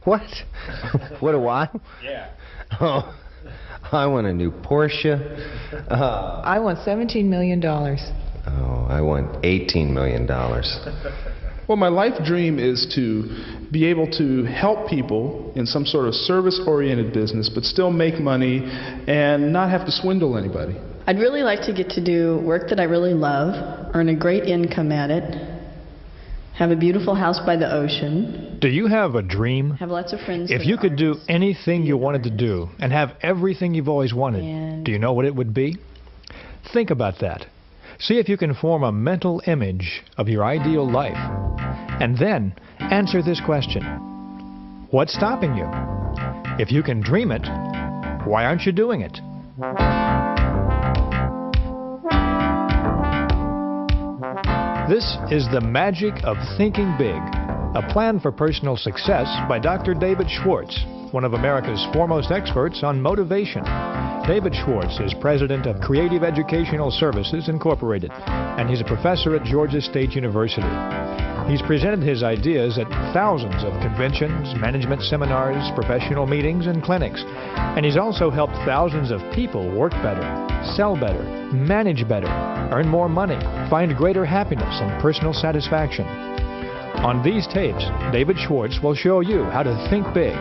What? What do I? Yeah. Oh, I want a new Porsche. I want $17 million. Oh, I want $18 million. Well, my life dream is to be able to help people in some sort of service-oriented business, but still make money and not have to swindle anybody. I'd really like to get to do work that I really love, earn a great income at it, have a beautiful house by the ocean. Do you have a dream? Have lots of friends. If you could do anything you wanted to do and have everything you've always wanted, do you know what it would be? Think about that. See if you can form a mental image of your ideal life. And then answer this question. What's stopping you? If you can dream it, why aren't you doing it? This is The Magic of Thinking Big, a plan for personal success by Dr. David Schwartz, one of America's foremost experts on motivation. David Schwartz is president of Creative Educational Services, Incorporated, and he's a professor at Georgia State University. He's presented his ideas at thousands of conventions, management seminars, professional meetings, and clinics. And he's also helped thousands of people work better, sell better, manage better, earn more money, find greater happiness and personal satisfaction. On these tapes, David Schwartz will show you how to think big,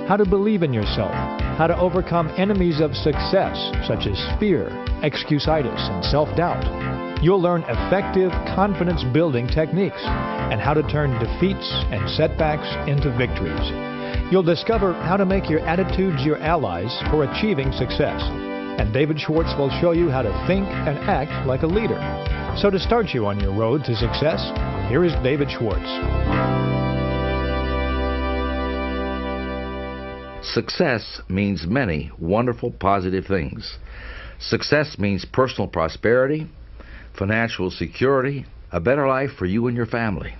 how to believe in yourself, how to overcome enemies of success such as fear, excusitis, and self-doubt. You'll learn effective confidence-building techniques and how to turn defeats and setbacks into victories. You'll discover how to make your attitudes your allies for achieving success. And David Schwartz will show you how to think and act like a leader. So to start you on your road to success, here is David Schwartz. Success means many wonderful, positive things. Success means personal prosperity, financial security, a better life for you and your family.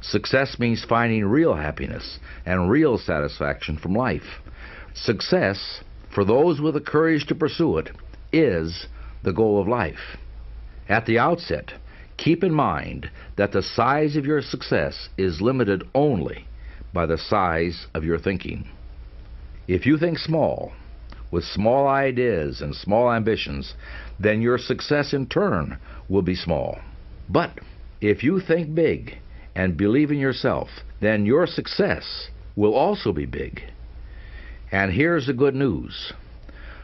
Success means finding real happiness and real satisfaction from life. Success, for those with the courage to pursue it, is the goal of life. At the outset, keep in mind that the size of your success is limited only by the size of your thinking. If you think small, with small ideas and small ambitions, then your success in turn will be small. But if you think big and believe in yourself, then your success will also be big. And here's the good news.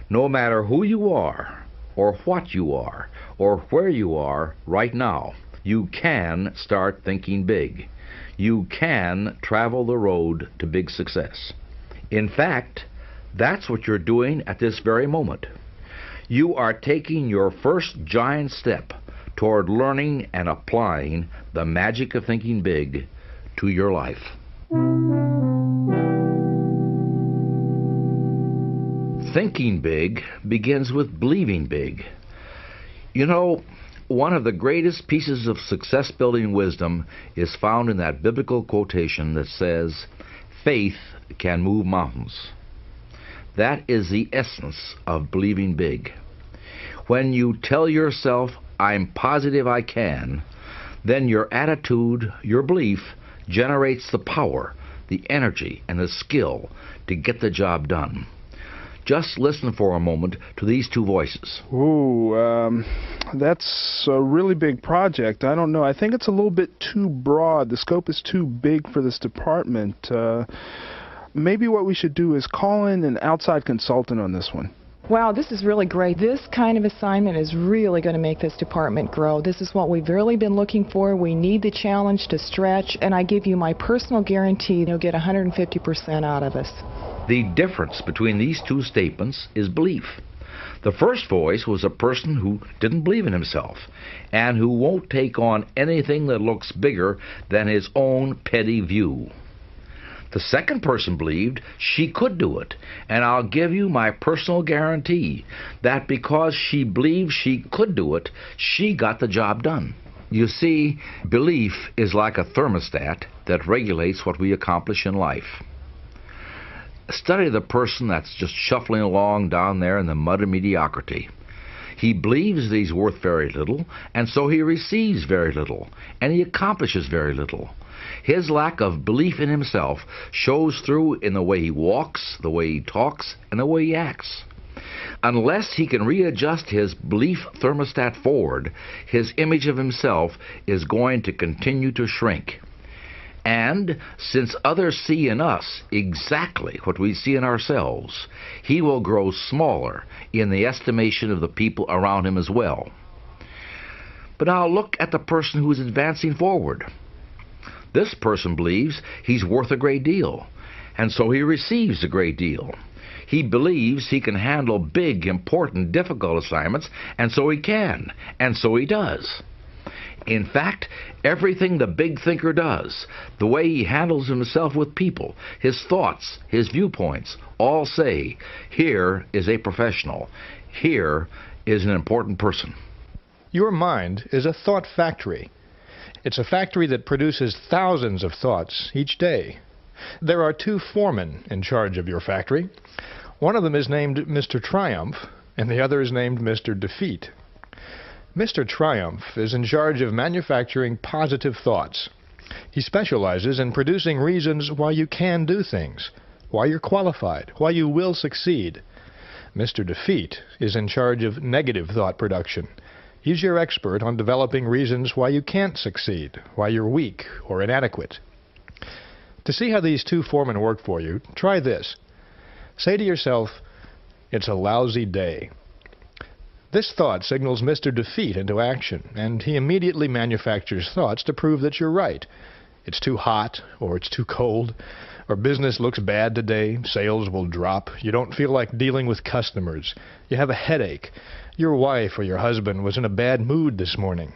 No matter who you are, or what you are, or where you are right now, you can start thinking big. You can travel the road to big success. In fact, that's what you're doing at this very moment. You are taking your first giant step toward learning and applying the magic of thinking big to your life. Thinking big begins with believing big. You know, one of the greatest pieces of success-building wisdom is found in that biblical quotation that says, "Faith can move mountains." That is the essence of believing big. When you tell yourself, "I'm positive I can," then your attitude, your belief, generates the power, the energy, and the skill to get the job done. Just listen for a moment to these two voices. Ooh, that's a really big project. I don't know. I think it's a little bit too broad. The scope is too big for this department. Maybe what we should do is call in an outside consultant on this one. Wow, this is really great. This kind of assignment is really going to make this department grow. This is what we've really been looking for. We need the challenge to stretch, and I give you my personal guarantee you'll get 150% out of us. The difference between these two statements is belief. The first voice was a person who didn't believe in himself and who won't take on anything that looks bigger than his own petty view. The second person believed she could do it, and I'll give you my personal guarantee that because she believed she could do it, she got the job done. You see, belief is like a thermostat that regulates what we accomplish in life. Study the person that's just shuffling along down there in the mud of mediocrity. He believes that he's worth very little, and so he receives very little, and he accomplishes very little. His lack of belief in himself shows through in the way he walks, the way he talks, and the way he acts. Unless he can readjust his belief thermostat forward, his image of himself is going to continue to shrink. And since others see in us exactly what we see in ourselves, he will grow smaller in the estimation of the people around him as well. But now look at the person who is advancing forward. This person believes he's worth a great deal, and so he receives a great deal. He believes he can handle big, important, difficult assignments, and so he can, and so he does. In fact, everything the big thinker does, the way he handles himself with people, his thoughts, his viewpoints, all say, here is a professional. Here is an important person. Your mind is a thought factory. It's a factory that produces thousands of thoughts each day. There are 2 foremen in charge of your factory. One of them is named Mr. Triumph, and the other is named Mr. Defeat. Mr. Triumph is in charge of manufacturing positive thoughts. He specializes in producing reasons why you can do things, why you're qualified, why you will succeed. Mr. Defeat is in charge of negative thought production. He's your expert on developing reasons why you can't succeed, why you're weak or inadequate. To see how these 2 foremen work for you, try this. Say to yourself, it's a lousy day. This thought signals Mr. Defeat into action, and he immediately manufactures thoughts to prove that you're right. It's too hot, or it's too cold, or business looks bad today, sales will drop, you don't feel like dealing with customers, you have a headache, your wife or your husband was in a bad mood this morning.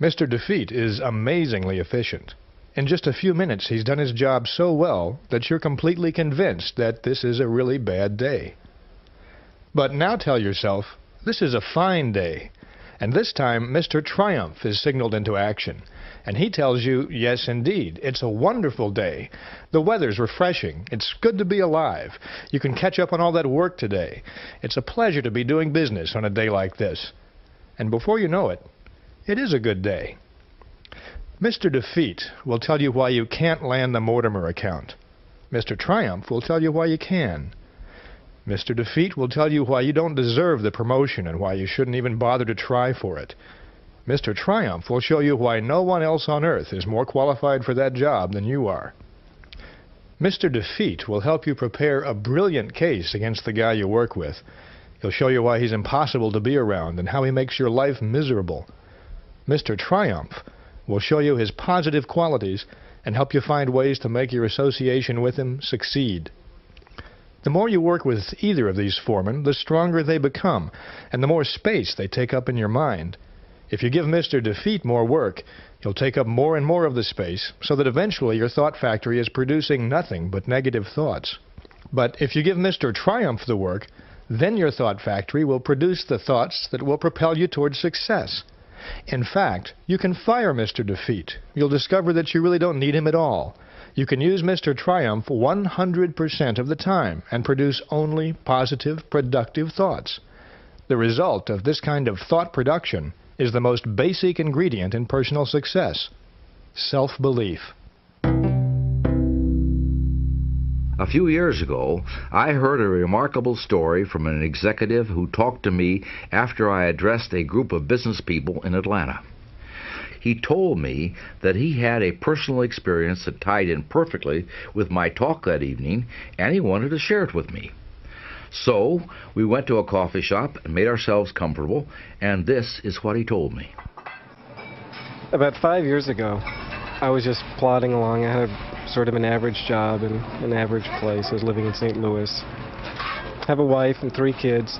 Mr. Defeat is amazingly efficient. In just a few minutes, he's done his job so well that you're completely convinced that this is a really bad day. But now tell yourself, this is a fine day, and this time Mr. Triumph is signaled into action, and he tells you, yes indeed, it's a wonderful day. The weather's refreshing. It's good to be alive. You can catch up on all that work today. It's a pleasure to be doing business on a day like this. And before you know it, it is a good day. Mr. Defeat will tell you why you can't land the Mortimer account. Mr. Triumph will tell you why you can. Mr. Defeat will tell you why you don't deserve the promotion and why you shouldn't even bother to try for it. Mr. Triumph will show you why no one else on earth is more qualified for that job than you are. Mr. Defeat will help you prepare a brilliant case against the guy you work with. He'll show you why he's impossible to be around and how he makes your life miserable. Mr. Triumph will show you his positive qualities and help you find ways to make your association with him succeed. The more you work with either of these foremen, the stronger they become, and the more space they take up in your mind. If you give Mr. Defeat more work, he'll take up more and more of the space, so that eventually your thought factory is producing nothing but negative thoughts. But if you give Mr. Triumph the work, then your thought factory will produce the thoughts that will propel you towards success. In fact, you can fire Mr. Defeat. You'll discover that you really don't need him at all. You can use Mr. Triumph 100% of the time and produce only positive, productive thoughts. The result of this kind of thought production is the most basic ingredient in personal success: self-belief. A few years ago, I heard a remarkable story from an executive who talked to me after I addressed a group of business people in Atlanta. He told me that he had a personal experience that tied in perfectly with my talk that evening, and he wanted to share it with me. So we went to a coffee shop and made ourselves comfortable, and this is what he told me. About 5 years ago, I was just plodding along. I had sort of an average job in an average place. I was living in St. Louis. I have a wife and 3 kids,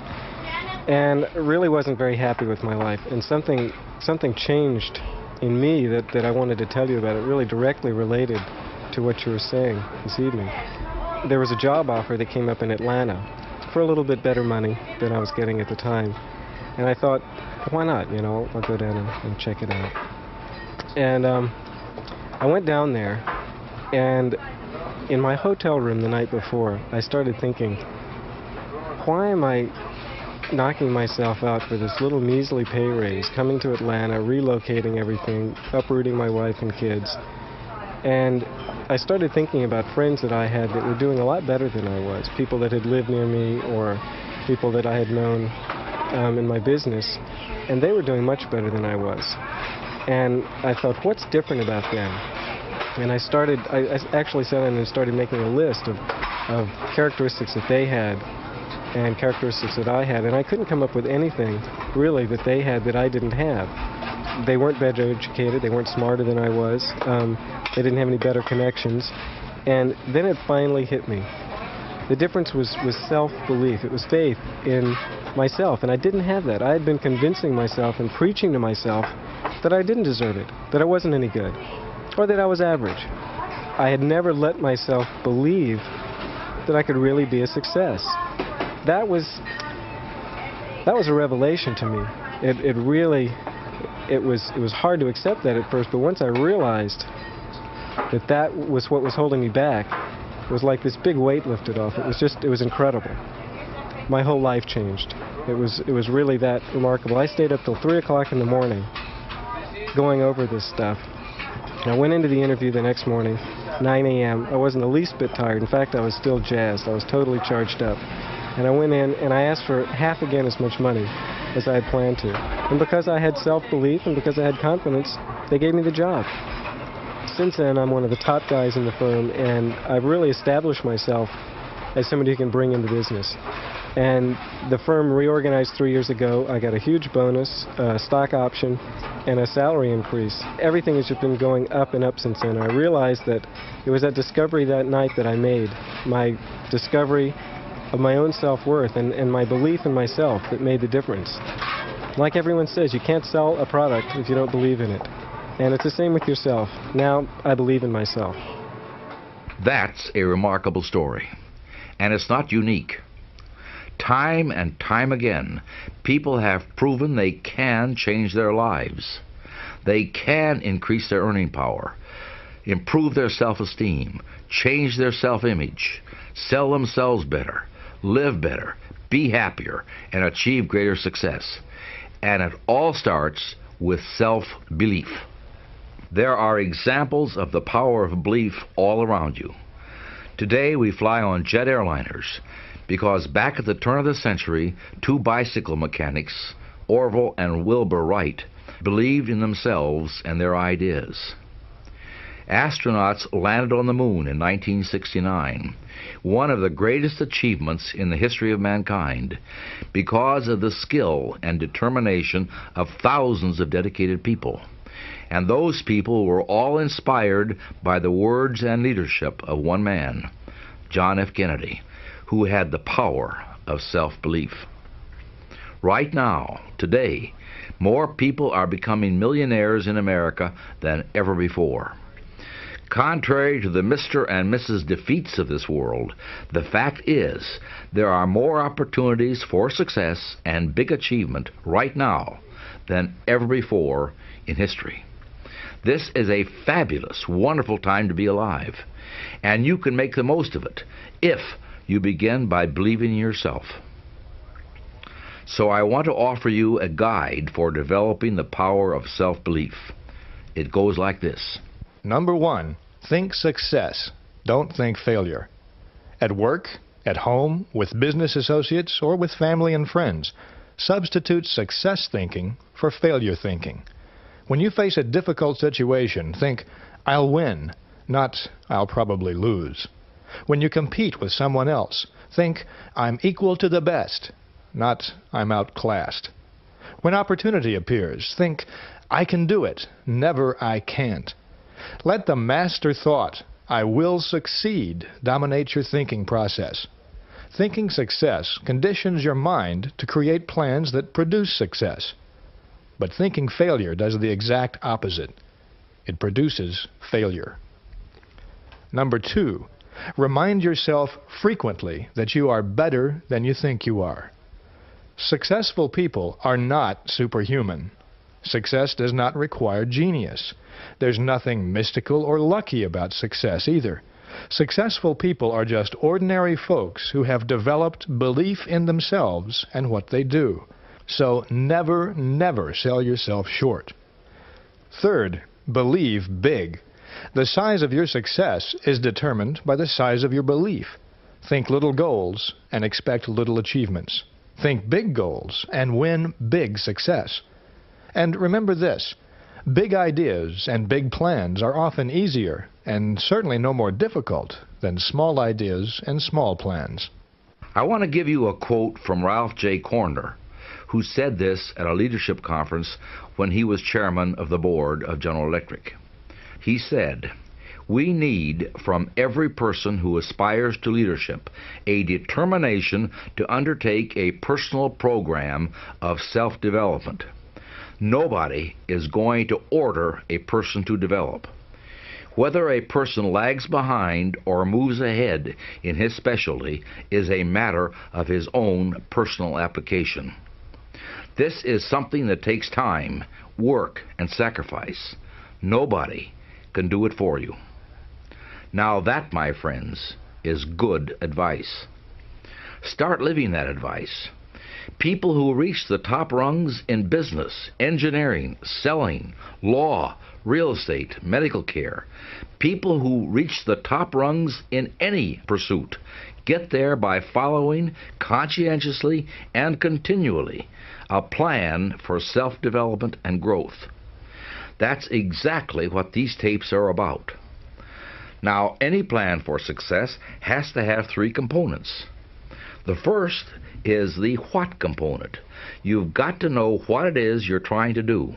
and really wasn't very happy with my life. And something changed in me that I wanted to tell you about. It really directly related to what you were saying this evening. There was a job offer that came up in Atlanta for a little bit better money than I was getting at the time. And I thought, why not? You know, I'll go down and check it out. And I went down there, and in my hotel room the night before, I started thinking, why am I knocking myself out for this little measly pay raise, coming to Atlanta, relocating everything, uprooting my wife and kids, And I started thinking about friends that I had that were doing a lot better than I was, people that had lived near me or people that I had known in my business, and they were doing much better than I was. And I thought, what's different about them? And I actually sat down and started making a list of characteristics that they had and characteristics that I had, and I couldn't come up with anything really that they had that I didn't have. They weren't better educated, they weren't smarter than I was, they didn't have any better connections, and then it finally hit me. The difference was self-belief. It was faith in myself, and I didn't have that. I had been convincing myself and preaching to myself that I didn't deserve it, that I wasn't any good, or that I was average. I had never let myself believe that I could really be a success. That was a revelation to me. It was hard to accept that at first, but once I realized that was what was holding me back, it was like this big weight lifted off. It was incredible. My whole life changed. It was really that remarkable. I stayed up till 3 o'clock in the morning going over this stuff. And I went into the interview the next morning, 9 a.m. I wasn't the least bit tired. In fact, I was still jazzed. I was totally charged up. And I went in and I asked for half again as much money as I had planned to. And because I had self-belief and because I had confidence, they gave me the job. Since then, I'm one of the top guys in the firm, and I've really established myself as somebody who can bring in the business. And the firm reorganized 3 years ago. I got a huge bonus, a stock option, and a salary increase. Everything has just been going up and up since then. I realized that it was that discovery that night that I made, my discovery of my own self-worth and my belief in myself, that made the difference. Like everyone says, you can't sell a product if you don't believe in it. And it's the same with yourself. Now I believe in myself. That's a remarkable story. And it's not unique. Time and time again, people have proven they can change their lives. They can increase their earning power, improve their self-esteem, change their self-image, sell themselves better, live better, be happier, and achieve greater success. And it all starts with self-belief. There are examples of the power of belief all around you. Today we fly on jet airliners because back at the turn of the century, two bicycle mechanics, Orville and Wilbur Wright, believed in themselves and their ideas. Astronauts landed on the moon in 1969, one of the greatest achievements in the history of mankind, because of the skill and determination of thousands of dedicated people. And those people were all inspired by the words and leadership of one man, John F. Kennedy, who had the power of self-belief. Right now, today, more people are becoming millionaires in America than ever before. Contrary to the Mr. and Mrs. Defeats of this world, the fact is there are more opportunities for success and big achievement right now than ever before in history. This is a fabulous, wonderful time to be alive, and you can make the most of it if you begin by believing in yourself. So I want to offer you a guide for developing the power of self-belief. It goes like this. Number 1, think success. Don't think failure. At work, at home, with business associates, or with family and friends, substitute success thinking for failure thinking. When you face a difficult situation, think, I'll win, not I'll probably lose. When you compete with someone else, think, I'm equal to the best, not I'm outclassed. When opportunity appears, think, I can do it, never I can't. Let the master thought, I will succeed, dominate your thinking process. Thinking success conditions your mind to create plans that produce success. But thinking failure does the exact opposite. It produces failure. Number 2, remind yourself frequently that you are better than you think you are. Successful people are not superhuman. Success does not require genius. There's nothing mystical or lucky about success either. Successful people are just ordinary folks who have developed belief in themselves and what they do. So never, never sell yourself short. Third, believe big. The size of your success is determined by the size of your belief. Think little goals and expect little achievements. Think big goals and win big success. And remember this, big ideas and big plans are often easier and certainly no more difficult than small ideas and small plans. I want to give you a quote from Ralph J. Corner, who said this at a leadership conference when he was chairman of the board of General Electric. He said, "We need from every person who aspires to leadership a determination to undertake a personal program of self-development. Nobody is going to order a person to develop. Whether a person lags behind or moves ahead in his specialty is a matter of his own personal application. This is something that takes time, work, and sacrifice. Nobody can do it for you." Now that, my friends, is good advice. Start living that advice. People who reach the top rungs in business, engineering, selling, law, real estate, medical care, people who reach the top rungs in any pursuit, get there by following conscientiously and continually a plan for self-development and growth. That's exactly what these tapes are about. Now, any plan for success has to have three components. The first is the what component. You've got to know what it is you're trying to do.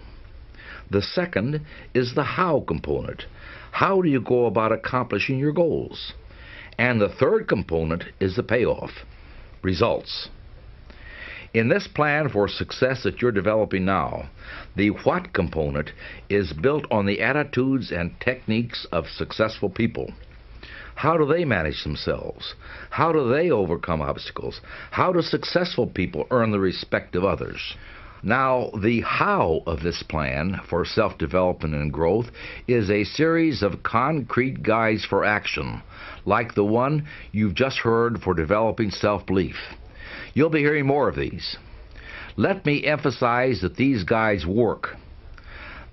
The second is the how component. How do you go about accomplishing your goals? And the third component is the payoff, results. In this plan for success that you're developing now, the what component is built on the attitudes and techniques of successful people. How do they manage themselves? How do they overcome obstacles? How do successful people earn the respect of others? Now, the how of this plan for self-development and growth is a series of concrete guides for action, like the one you've just heard for developing self-belief. You'll be hearing more of these. Let me emphasize that these guides work.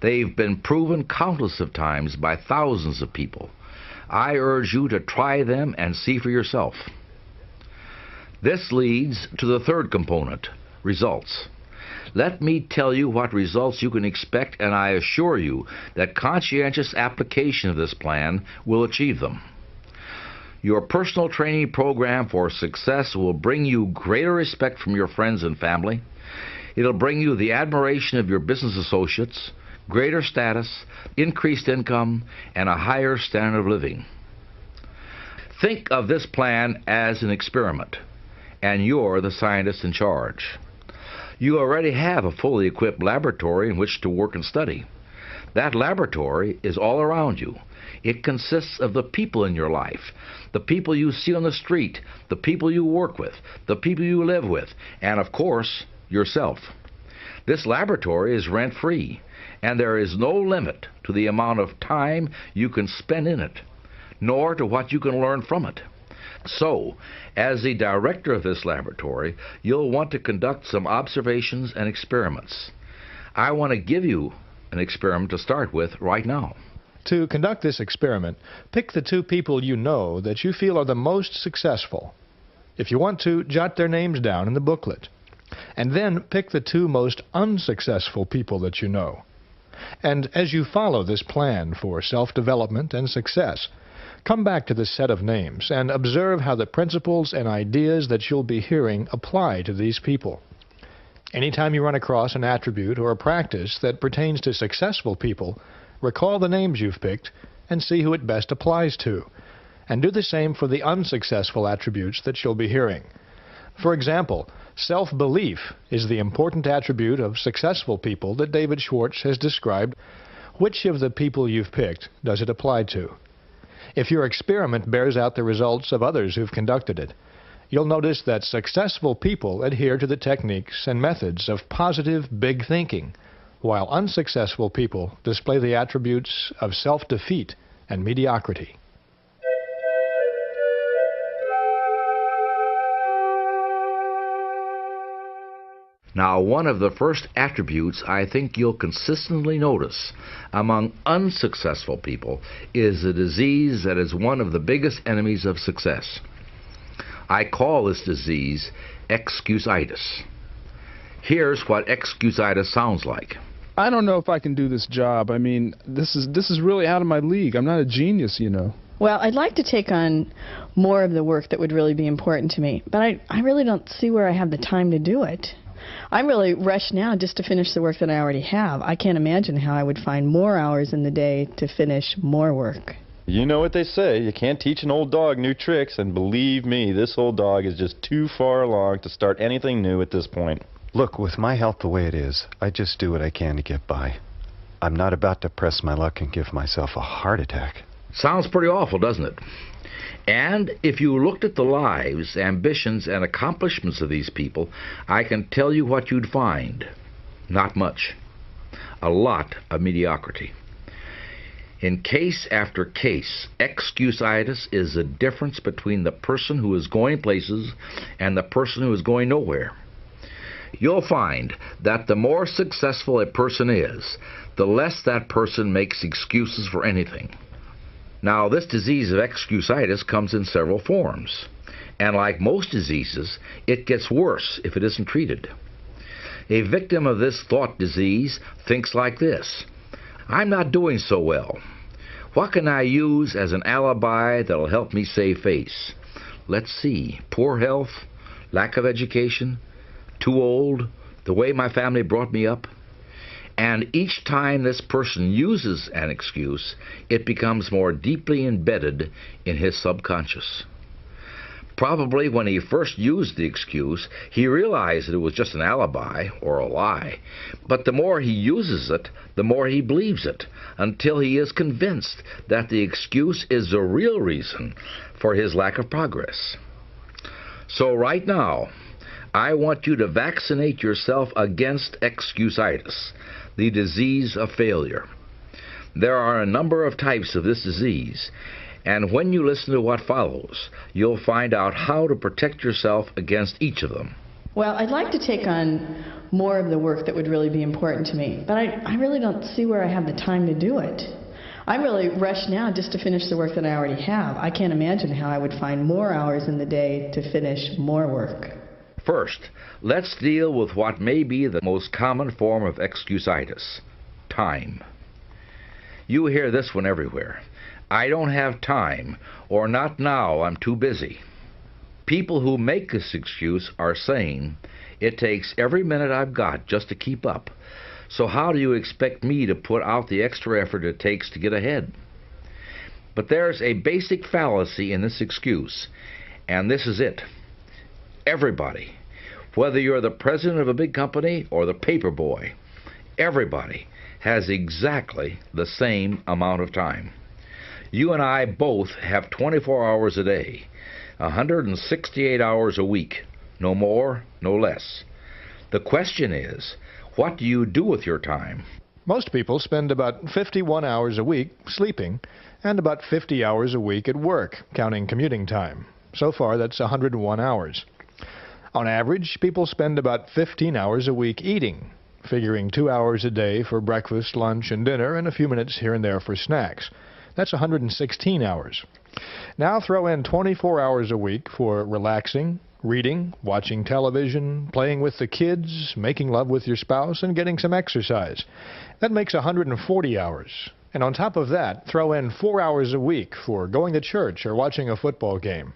They've been proven countless of times by thousands of people. I urge you to try them and see for yourself. This leads to the third component, results. Let me tell you what results you can expect, and I assure you that conscientious application of this plan will achieve them. Your personal training program for success will bring you greater respect from your friends and family. It'll bring you the admiration of your business associates, greater status, increased income, and a higher standard of living. Think of this plan as an experiment, and you're the scientist in charge. You already have a fully equipped laboratory in which to work and study. That laboratory is all around you. It consists of the people in your life, the people you see on the street, the people you work with, the people you live with, and of course, yourself. This laboratory is rent-free, and there is no limit to the amount of time you can spend in it, nor to what you can learn from it. So, as the director of this laboratory, you'll want to conduct some observations and experiments. I want to give you an experiment to start with right now. To conduct this experiment, pick the two people you know that you feel are the most successful. If you want to, jot their names down in the booklet. And then pick the two most unsuccessful people that you know. And as you follow this plan for self-development and success, come back to this set of names and observe how the principles and ideas that you'll be hearing apply to these people. Anytime you run across an attribute or a practice that pertains to successful people, recall the names you've picked and see who it best applies to. And do the same for the unsuccessful attributes that you'll be hearing. For example, self-belief is the important attribute of successful people that David Schwartz has described. Which of the people you've picked does it apply to? If your experiment bears out the results of others who've conducted it, you'll notice that successful people adhere to the techniques and methods of positive big thinking, while unsuccessful people display the attributes of self-defeat and mediocrity. Now, one of the first attributes I think you'll consistently notice among unsuccessful people is a disease that is one of the biggest enemies of success. I call this disease excusitis. Here's what excusitis sounds like. I don't know if I can do this job. I mean, this is really out of my league. I'm not a genius, you know. Well, I'd like to take on more of the work that would really be important to me, but I really don't see where I have the time to do it. I'm really rushed now just to finish the work that I already have. I can't imagine how I would find more hours in the day to finish more work. You know what they say, you can't teach an old dog new tricks, and believe me, this old dog is just too far along to start anything new at this point. Look, with my health the way it is, I just do what I can to get by. I'm not about to press my luck and give myself a heart attack. Sounds pretty awful, doesn't it? And if you looked at the lives, ambitions, and accomplishments of these people, I can tell you what you'd find. Not much. A lot of mediocrity. In case after case, excusitis is the difference between the person who is going places and the person who is going nowhere. You'll find that the more successful a person is, the less that person makes excuses for anything. Now, this disease of excusitis comes in several forms, and like most diseases, it gets worse if it isn't treated. A victim of this thought disease thinks like this: I'm not doing so well. What can I use as an alibi that'll help me save face? Let's see, poor health, lack of education, too old, the way my family brought me up. And each time this person uses an excuse, it becomes more deeply embedded in his subconscious. Probably when he first used the excuse, he realized that it was just an alibi or a lie. But the more he uses it, the more he believes it, until he is convinced that the excuse is the real reason for his lack of progress. So right now, I want you to vaccinate yourself against excusitis, the disease of failure. There are a number of types of this disease, and when you listen to what follows, you'll find out how to protect yourself against each of them. Well, I'd like to take on more of the work that would really be important to me, but I really don't see where I have the time to do it. I'm really rushed now just to finish the work that I already have. I can't imagine how I would find more hours in the day to finish more work. First, let's deal with what may be the most common form of excusitis: time. You hear this one everywhere. I don't have time, or not now, I'm too busy. People who make this excuse are saying, it takes every minute I've got just to keep up, so how do you expect me to put out the extra effort it takes to get ahead? But there's a basic fallacy in this excuse, and this is it. Everybody, whether you're the president of a big company or the paper boy, everybody has exactly the same amount of time. You and I both have 24 hours a day, 168 hours a week, no more, no less. The question is, what do you do with your time? Most people spend about 51 hours a week sleeping and about 50 hours a week at work, counting commuting time. So far, that's 101 hours. On average, people spend about 15 hours a week eating, figuring 2 hours a day for breakfast, lunch, and dinner, and a few minutes here and there for snacks. That's 116 hours. Now throw in 24 hours a week for relaxing, reading, watching television, playing with the kids, making love with your spouse, and getting some exercise. That makes 140 hours. And on top of that, throw in 4 hours a week for going to church or watching a football game.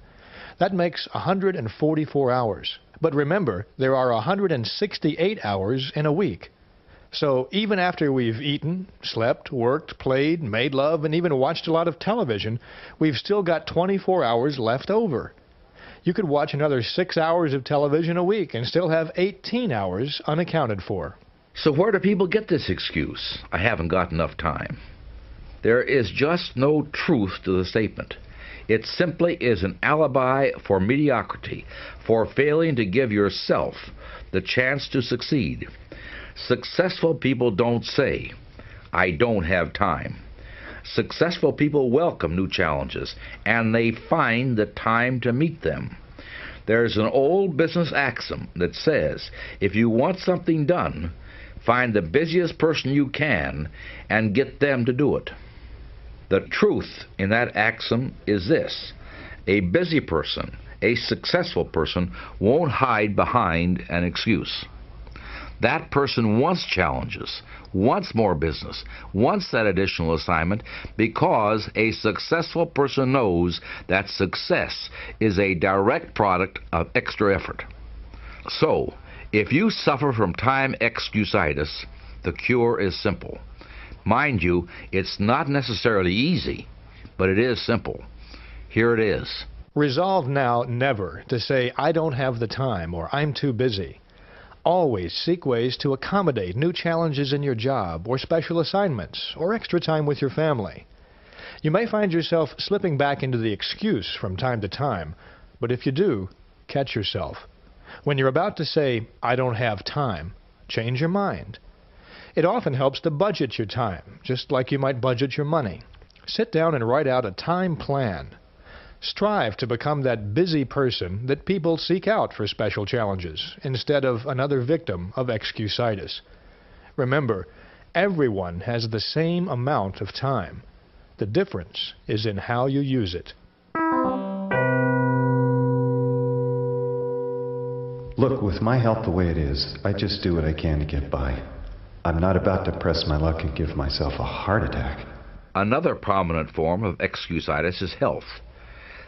That makes 144 hours. But remember, there are 168 hours in a week. So even after we've eaten, slept, worked, played, made love, and even watched a lot of television, we've still got 24 hours left over. You could watch another 6 hours of television a week and still have 18 hours unaccounted for. So where do people get this excuse? I haven't got enough time. There is just no truth to the statement. It simply is an alibi for mediocrity, for failing to give yourself the chance to succeed. Successful people don't say, I don't have time. Successful people welcome new challenges, and they find the time to meet them. There's an old business axiom that says, if you want something done, find the busiest person you can and get them to do it. The truth in that axiom is this: a busy person, a successful person, won't hide behind an excuse. That person wants challenges, wants more business, wants that additional assignment, because a successful person knows that success is a direct product of extra effort. So, if you suffer from time excusitis, the cure is simple. Mind you, it's not necessarily easy, but it is simple. Here it is. Resolve now never to say, I don't have the time, or I'm too busy. Always seek ways to accommodate new challenges in your job, or special assignments, or extra time with your family. You may find yourself slipping back into the excuse from time to time, but if you do, catch yourself. When you're about to say, I don't have time, change your mind. It often helps to budget your time, just like you might budget your money. Sit down and write out a time plan. Strive to become that busy person that people seek out for special challenges, instead of another victim of excusitis. Remember, everyone has the same amount of time. The difference is in how you use it. Look, with my health the way it is, I just do what I can to get by. I'm not about to press my luck and give myself a heart attack. Another prominent form of excusitis is health.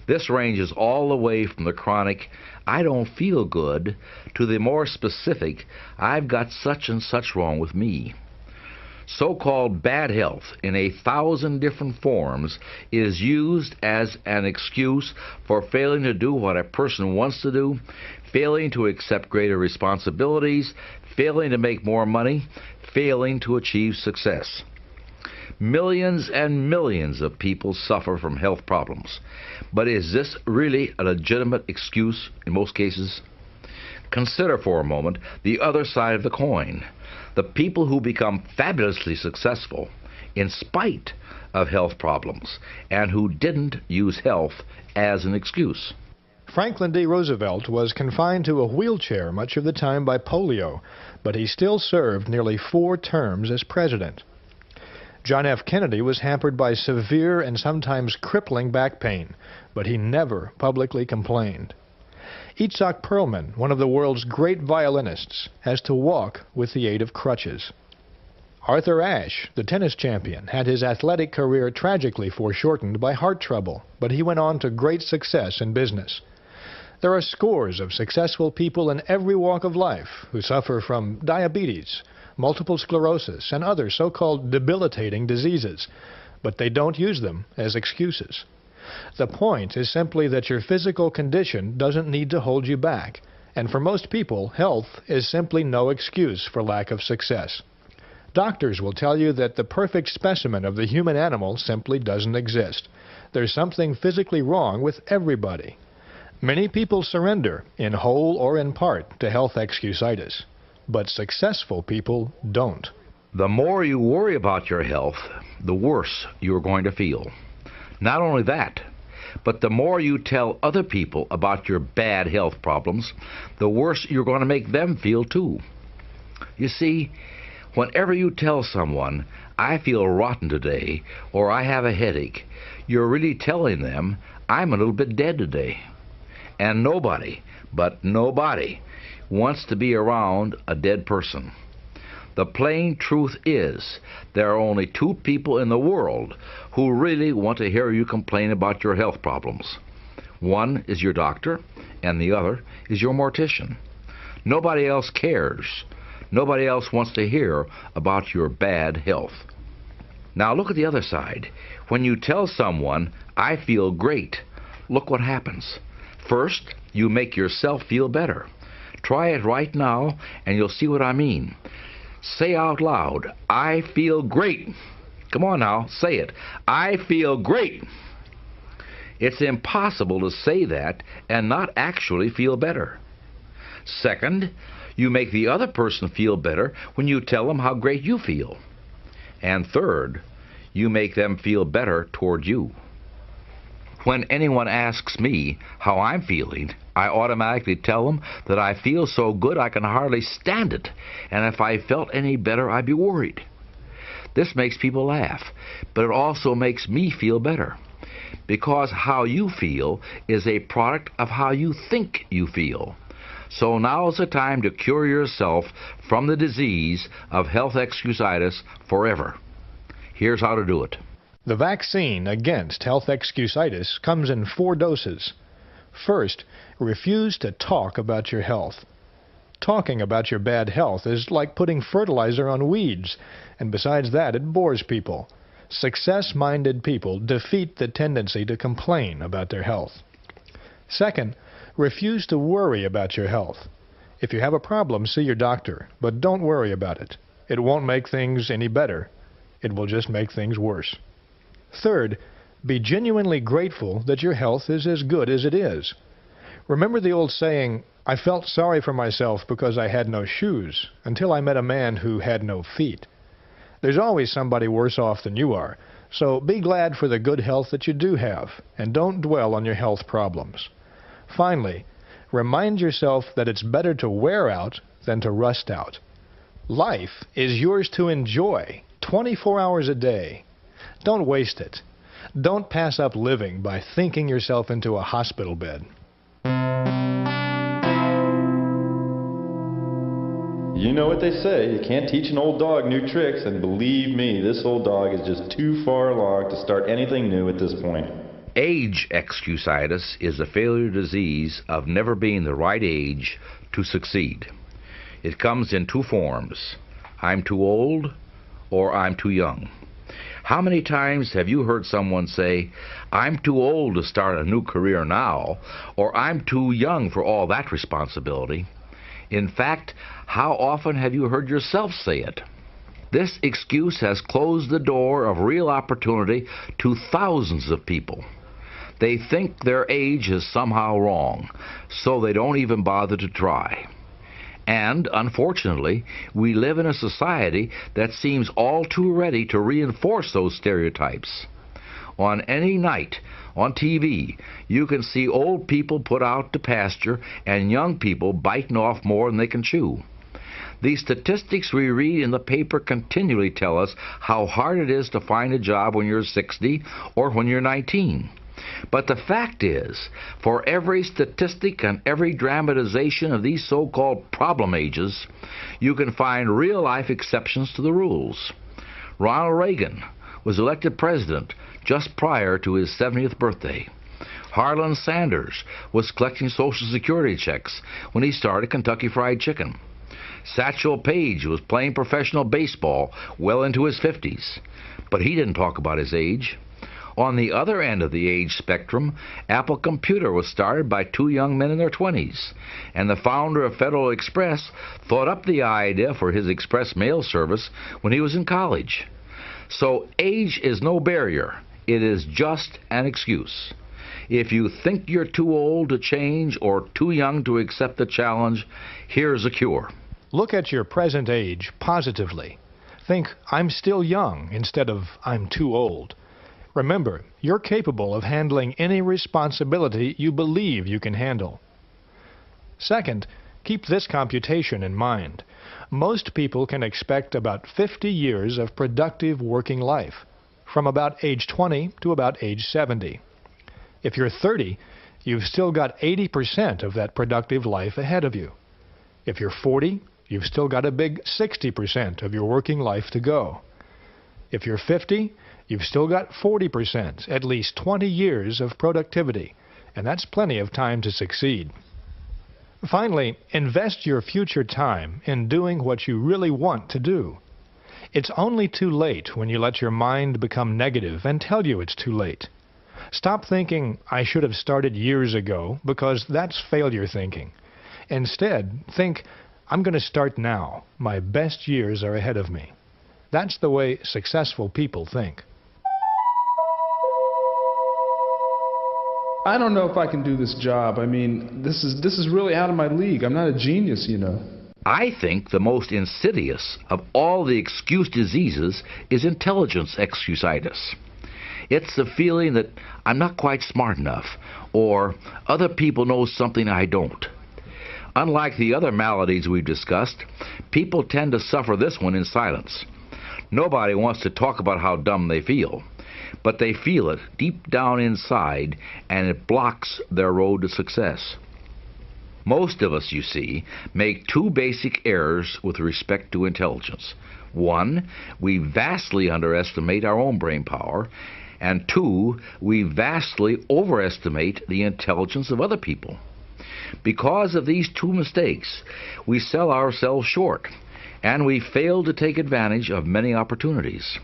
This ranges all the way from the chronic, I don't feel good, to the more specific, I've got such and such wrong with me. So-called bad health in 1,000 different forms is used as an excuse for failing to do what a person wants to do, failing to accept greater responsibilities, failing to make more money, failing to achieve success. Millions and millions of people suffer from health problems. But is this really a legitimate excuse in most cases? Consider for a moment the other side of the coin. The people who become fabulously successful in spite of health problems and who didn't use health as an excuse. Franklin D. Roosevelt was confined to a wheelchair much of the time by polio, but he still served nearly 4 terms as president. John F. Kennedy was hampered by severe and sometimes crippling back pain, but he never publicly complained. Itzhak Perlman, one of the world's great violinists, has to walk with the aid of crutches. Arthur Ashe, the tennis champion, had his athletic career tragically foreshortened by heart trouble, but he went on to great success in business. There are scores of successful people in every walk of life who suffer from diabetes, multiple sclerosis, and other so-called debilitating diseases, but they don't use them as excuses. The point is simply that your physical condition doesn't need to hold you back, and for most people, health is simply no excuse for lack of success. Doctors will tell you that the perfect specimen of the human animal simply doesn't exist. There's something physically wrong with everybody. Many people surrender, in whole or in part, to health excusitis. But successful people don't. The more you worry about your health, the worse you're going to feel. Not only that, but the more you tell other people about your bad health problems, the worse you're going to make them feel too. You see, whenever you tell someone, I feel rotten today, or I have a headache, you're really telling them, I'm a little bit dead today. And nobody, but nobody, wants to be around a dead person. The plain truth is, there are only 2 people in the world who really want to hear you complain about your health problems. One is your doctor, and the other is your mortician. Nobody else cares. Nobody else wants to hear about your bad health. Now look at the other side. When you tell someone, I feel great, look what happens. First, you make yourself feel better. Try it right now, and you'll see what I mean. Say out loud, I feel great. Come on now, say it. I feel great. It's impossible to say that and not actually feel better. Second, you make the other person feel better when you tell them how great you feel. And third, you make them feel better toward you. When anyone asks me how I'm feeling, I automatically tell them that I feel so good I can hardly stand it, and if I felt any better, I'd be worried. This makes people laugh, but it also makes me feel better, because how you feel is a product of how you think you feel. So now is the time to cure yourself from the disease of health excusitis forever. Here's how to do it. The vaccine against health excusitis comes in 4 doses. First, refuse to talk about your health. Talking about your bad health is like putting fertilizer on weeds, and besides that, it bores people. Success-minded people defeat the tendency to complain about their health. Second, refuse to worry about your health. If you have a problem, see your doctor, but don't worry about it. It won't make things any better. It will just make things worse. Third, be genuinely grateful that your health is as good as it is. Remember the old saying, "I felt sorry for myself because I had no shoes, until I met a man who had no feet." There's always somebody worse off than you are, so be glad for the good health that you do have, and don't dwell on your health problems. Finally, remind yourself that it's better to wear out than to rust out. Life is yours to enjoy 24 hours a day. Don't waste it. Don't pass up living by thinking yourself into a hospital bed. You know what they say, you can't teach an old dog new tricks, and believe me, this old dog is just too far along to start anything new at this point. Age excusitis is a failure disease of never being the right age to succeed. It comes in 2 forms: I'm too old or I'm too young. How many times have you heard someone say, I'm too old to start a new career now, or I'm too young for all that responsibility? In fact, how often have you heard yourself say it? This excuse has closed the door of real opportunity to thousands of people. They think their age is somehow wrong, so they don't even bother to try. And, unfortunately, we live in a society that seems all too ready to reinforce those stereotypes. On any night, on TV, you can see old people put out to pasture and young people biting off more than they can chew. The statistics we read in the paper continually tell us how hard it is to find a job when you're 60 or when you're 19. But the fact is, for every statistic and every dramatization of these so-called problem ages, you can find real-life exceptions to the rules. Ronald Reagan was elected president just prior to his 70th birthday. Harlan Sanders was collecting Social Security checks when he started Kentucky Fried Chicken. Satchel Paige was playing professional baseball well into his 50s, but he didn't talk about his age. On the other end of the age spectrum, Apple Computer was started by 2 young men in their 20s, and the founder of Federal Express thought up the idea for his express mail service when he was in college. So age is no barrier. It is just an excuse. If you think you're too old to change or too young to accept the challenge, here's a cure. Look at your present age positively. Think, I'm still young, instead of I'm too old. Remember, you're capable of handling any responsibility you believe you can handle. Second, keep this computation in mind. Most people can expect about 50 years of productive working life, from about age 20 to about age 70. If you're 30, you've still got 80% of that productive life ahead of you. If you're 40, you've still got a big 60% of your working life to go. If you're 50, you've still got 40%, at least 20 years of productivity, and that's plenty of time to succeed. Finally, invest your future time in doing what you really want to do. It's only too late when you let your mind become negative and tell you it's too late. Stop thinking, I should have started years ago, because that's failure thinking. Instead, think, I'm going to start now. My best years are ahead of me. That's the way successful people think. I don't know if I can do this job. I mean, this is really out of my league. I'm not a genius, you know. I think the most insidious of all the excuse diseases is intelligence excusitis. It's the feeling that I'm not quite smart enough, or other people know something I don't. Unlike the other maladies we've discussed, people tend to suffer this one in silence. Nobody wants to talk about how dumb they feel, but they feel it deep down inside, and it blocks their road to success. Most of us, you see, make two basic errors with respect to intelligence. One, we vastly underestimate our own brain power, and two, we vastly overestimate the intelligence of other people. Because of these two mistakes, we sell ourselves short, and we fail to take advantage of many opportunities.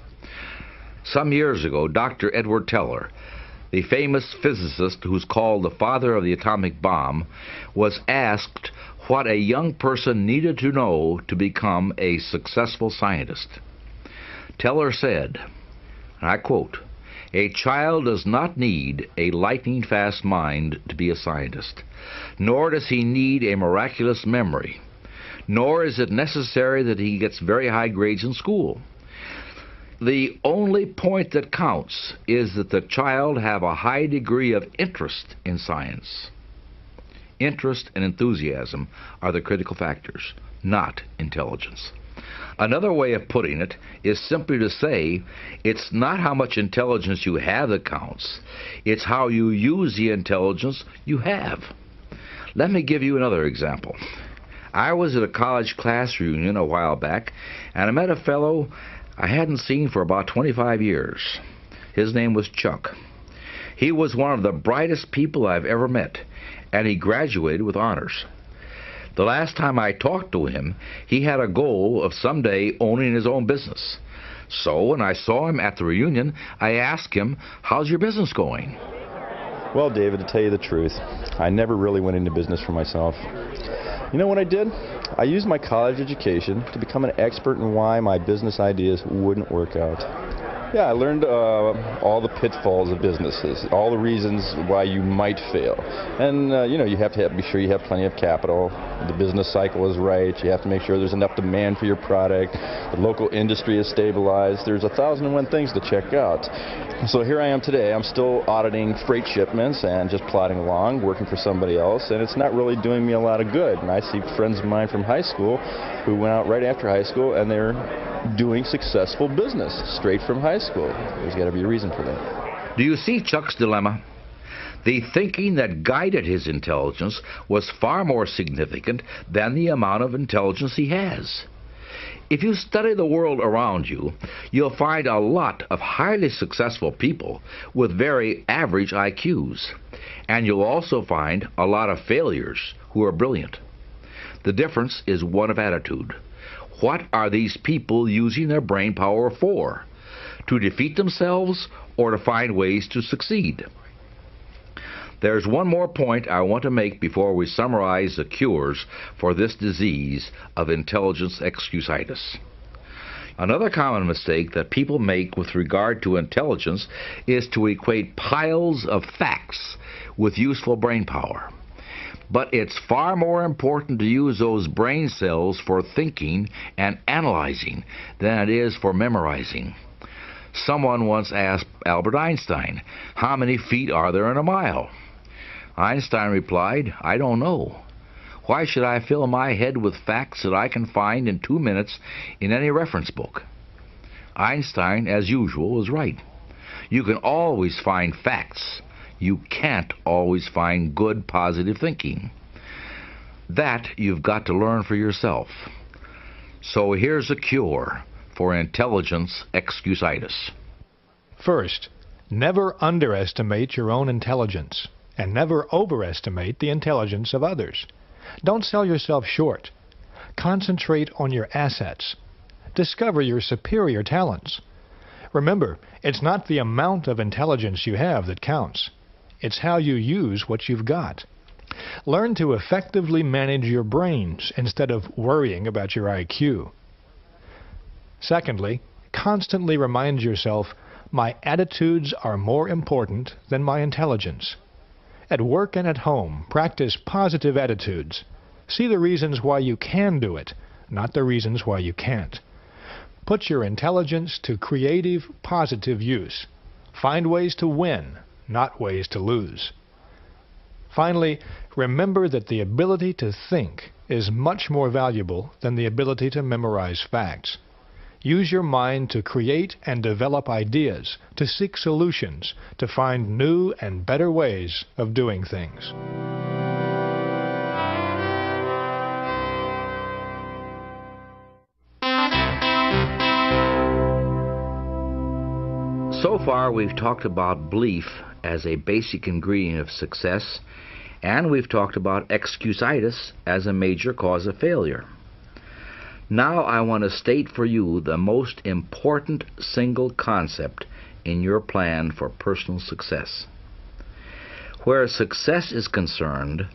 Some years ago, Dr. Edward Teller, the famous physicist who's called the father of the atomic bomb, was asked what a young person needed to know to become a successful scientist. Teller said, and I quote, "A child does not need a lightning-fast mind to be a scientist, nor does he need a miraculous memory, nor is it necessary that he gets very high grades in school. The only point that counts is that the child have a high degree of interest in science." Interest and enthusiasm are the critical factors, not intelligence. Another way of putting it is simply to say it's not how much intelligence you have that counts, it's how you use the intelligence you have. Let me give you another example. I was at a college class reunion a while back, and I met a fellow I hadn't seen for about 25 years. His name was Chuck. He was one of the brightest people I've ever met, and he graduated with honors. The last time I talked to him, he had a goal of someday owning his own business. So when I saw him at the reunion, I asked him, "How's your business going?" Well, David, to tell you the truth, I never really went into business for myself. You know what I did? I used my college education to become an expert in why my business ideas wouldn't work out. Yeah, I learned all the pitfalls of businesses, all the reasons why you might fail. And, you have to be sure you have plenty of capital, the business cycle is right, you have to make sure there's enough demand for your product, the local industry is stabilized, there's 1,001 things to check out. So here I am today, I'm still auditing freight shipments and just plodding along, working for somebody else, and it's not really doing me a lot of good. And I see friends of mine from high school who went out right after high school, and they're doing successful business straight from high school. There's got to be a reason for that. Do you see Chuck's dilemma? The thinking that guided his intelligence was far more significant than the amount of intelligence he has. If you study the world around you, you'll find a lot of highly successful people with very average IQs. And you'll also find a lot of failures who are brilliant. The difference is one of attitude. What are these people using their brain power for? To defeat themselves or to find ways to succeed? There's one more point I want to make before we summarize the cures for this disease of intelligence excusitis. Another common mistake that people make with regard to intelligence is to equate piles of facts with useful brain power. But it's far more important to use those brain cells for thinking and analyzing than it is for memorizing. Someone once asked Albert Einstein, "How many feet are there in a mile?" Einstein replied, "I don't know. Why should I fill my head with facts that I can find in 2 minutes in any reference book?" Einstein, as usual, was right. You can always find facts. You can't always find good, positive thinking. That you've got to learn for yourself. So here's a cure for intelligence excusitis. First, never underestimate your own intelligence, and never overestimate the intelligence of others. Don't sell yourself short. Concentrate on your assets. Discover your superior talents. Remember, it's not the amount of intelligence you have that counts. It's how you use what you've got. Learn to effectively manage your brains instead of worrying about your IQ. Secondly, constantly remind yourself, my attitudes are more important than my intelligence. At work and at home, practice positive attitudes. See the reasons why you can do it, not the reasons why you can't. Put your intelligence to creative, positive use. Find ways to win, not ways to lose. Finally, remember that the ability to think is much more valuable than the ability to memorize facts. Use your mind to create and develop ideas, to seek solutions, to find new and better ways of doing things. So far, we've talked about belief as a basic ingredient of success, and we've talked about excusitis as a major cause of failure. Now I want to state for you the most important single concept in your plan for personal success. Where success is concerned,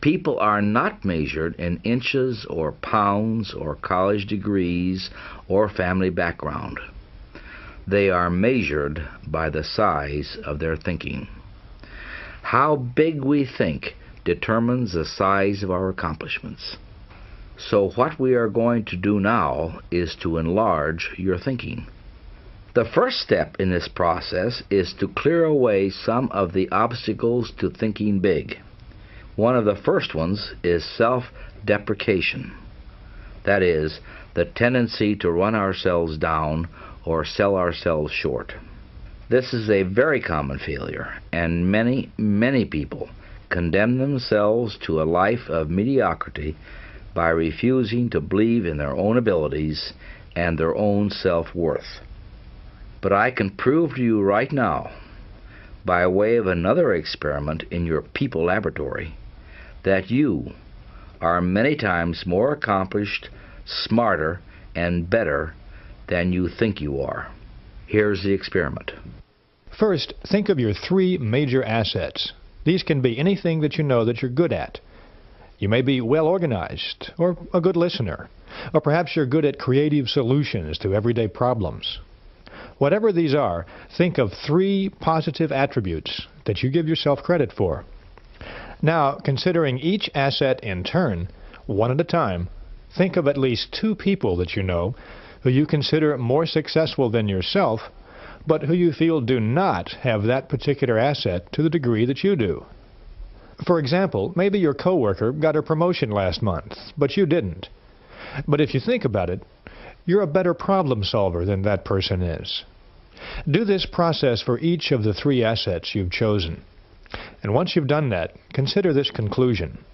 people are not measured in inches or pounds or college degrees or family background. They are measured by the size of their thinking. How big we think determines the size of our accomplishments. So what we are going to do now is to enlarge your thinking. The first step in this process is to clear away some of the obstacles to thinking big. One of the first ones is self-deprecation. That is, the tendency to run ourselves down or sell ourselves short. This is a very common failure, and many people condemn themselves to a life of mediocrity by refusing to believe in their own abilities and their own self-worth. But I can prove to you right now, by way of another experiment in your people laboratory, that you are many times more accomplished, smarter, and better than you think you are. Here's the experiment. First, think of your 3 major assets. These can be anything that you know that you're good at. You may be well organized, or a good listener, or perhaps you're good at creative solutions to everyday problems. Whatever these are, think of 3 positive attributes that you give yourself credit for. Now, considering each asset in turn, one at a time, think of at least 2 people that you know who you consider more successful than yourself, but who you feel do not have that particular asset to the degree that you do. For example, maybe your coworker got a promotion last month, but you didn't. But if you think about it, you're a better problem solver than that person is. Do this process for each of the 3 assets you've chosen. And once you've done that, consider this conclusion.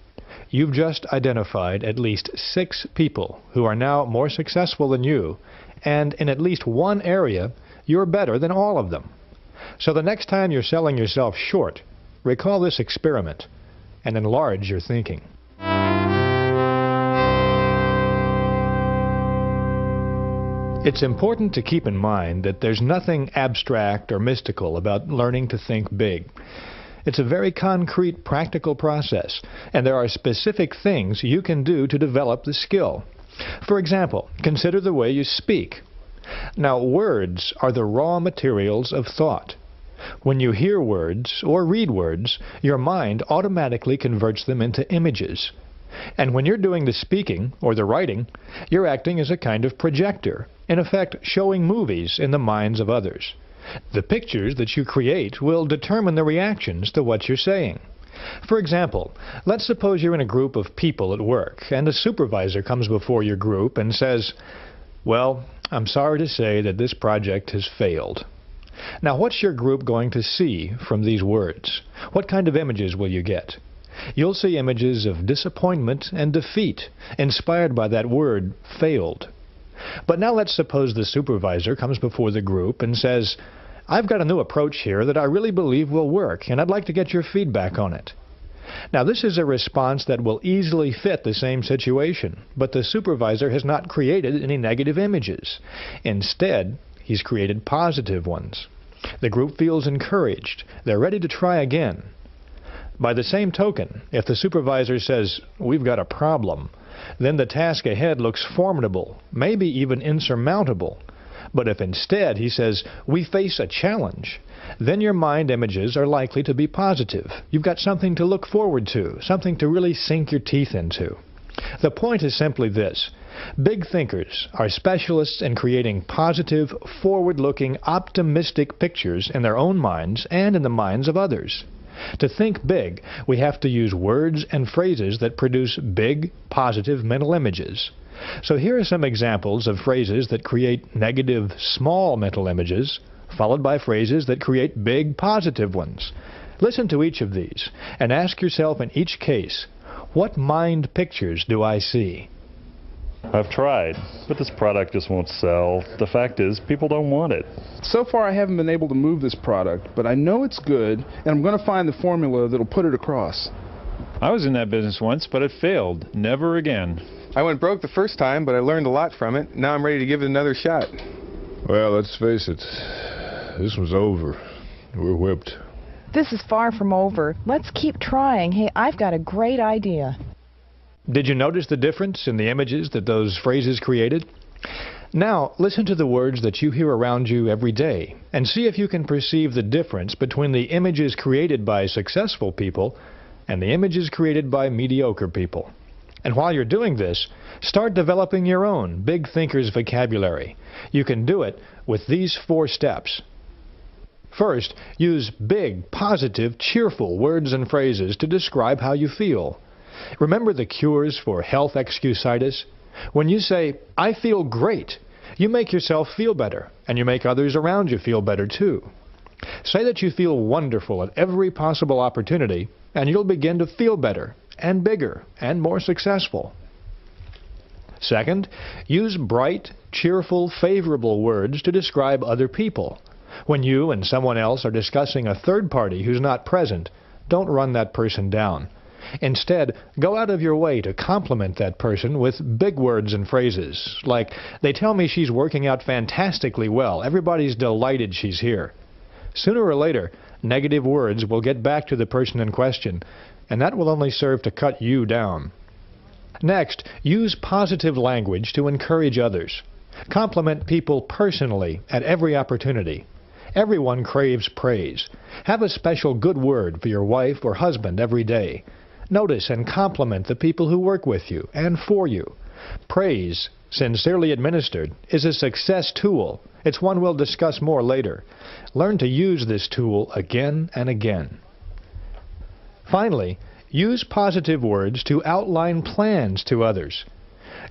You've just identified at least 6 people who are now more successful than you, and in at least one area, you're better than all of them. So the next time you're selling yourself short, recall this experiment and enlarge your thinking. It's important to keep in mind that there's nothing abstract or mystical about learning to think big. It's a very concrete, practical process, and there are specific things you can do to develop the skill. For example, consider the way you speak. Now, words are the raw materials of thought. When you hear words or read words, your mind automatically converts them into images. And when you're doing the speaking or the writing, you're acting as a kind of projector, in effect showing movies in the minds of others. The pictures that you create will determine the reactions to what you're saying. For example, let's suppose you're in a group of people at work, and a supervisor comes before your group and says, "Well, I'm sorry to say that this project has failed." Now, what's your group going to see from these words? What kind of images will you get? You'll see images of disappointment and defeat, inspired by that word, failed. But now let's suppose the supervisor comes before the group and says, "I've got a new approach here that I really believe will work, and I'd like to get your feedback on it." Now, this is a response that will easily fit the same situation, but the supervisor has not created any negative images. Instead, he's created positive ones. The group feels encouraged. They're ready to try again. By the same token, if the supervisor says, "We've got a problem," then the task ahead looks formidable, maybe even insurmountable. But if instead he says, "We face a challenge," then your mind images are likely to be positive. You've got something to look forward to, something to really sink your teeth into. The point is simply this. Big thinkers are specialists in creating positive, forward-looking, optimistic pictures in their own minds and in the minds of others. To think big, we have to use words and phrases that produce big, positive mental images. So here are some examples of phrases that create negative, small mental images, followed by phrases that create big, positive ones. Listen to each of these and ask yourself in each case, what mind pictures do I see? I've tried, but this product just won't sell. The fact is, people don't want it. So far I haven't been able to move this product, but I know it's good, and I'm going to find the formula that'll put it across. I was in that business once, but it failed. Never again. I went broke the first time, but I learned a lot from it. Now I'm ready to give it another shot. Well, let's face it. This one's over. We're whipped. This is far from over. Let's keep trying. Hey, I've got a great idea. Did you notice the difference in the images that those phrases created? Now, listen to the words that you hear around you every day and see if you can perceive the difference between the images created by successful people and the images created by mediocre people. And while you're doing this, start developing your own big thinker's vocabulary. You can do it with these 4 steps. First, use big, positive, cheerful words and phrases to describe how you feel. Remember the cures for health excusitis? When you say, I feel great, you make yourself feel better, and you make others around you feel better too. Say that you feel wonderful at every possible opportunity, and you'll begin to feel better, and bigger, and more successful. Second, use bright, cheerful, favorable words to describe other people. When you and someone else are discussing a third party who's not present, don't run that person down. Instead, go out of your way to compliment that person with big words and phrases, like, they tell me she's working out fantastically well. Everybody's delighted she's here. Sooner or later, negative words will get back to the person in question, and that will only serve to cut you down. Next, use positive language to encourage others. Compliment people personally at every opportunity. Everyone craves praise. Have a special good word for your wife or husband every day. Notice and compliment the people who work with you and for you. Praise, sincerely administered, is a success tool. It's one we'll discuss more later. Learn to use this tool again and again. Finally, use positive words to outline plans to others.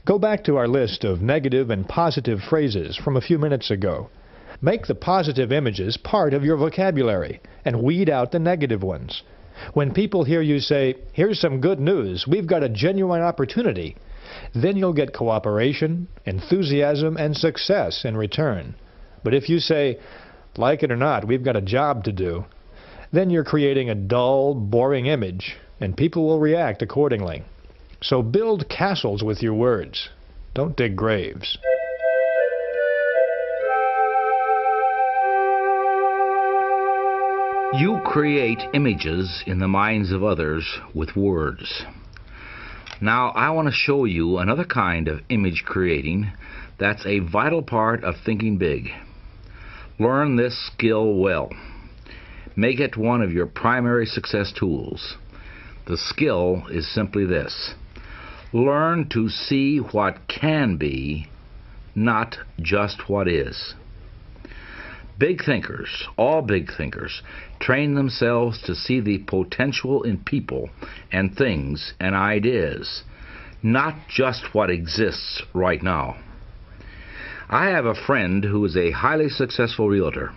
Go back to our list of negative and positive phrases from a few minutes ago. Make the positive images part of your vocabulary and weed out the negative ones. When people hear you say, here's some good news, we've got a genuine opportunity, then you'll get cooperation, enthusiasm, and success in return. But if you say, like it or not, we've got a job to do, then you're creating a dull, boring image, and people will react accordingly. So build castles with your words. Don't dig graves. You create images in the minds of others with words. Now, I want to show you another kind of image creating that's a vital part of thinking big. Learn this skill well. Make it one of your primary success tools. The skill is simply this: learn to see what can be, not just what is. Big thinkers, all big thinkers, train themselves to see the potential in people and things and ideas, not just what exists right now. I have a friend who is a highly successful realtor.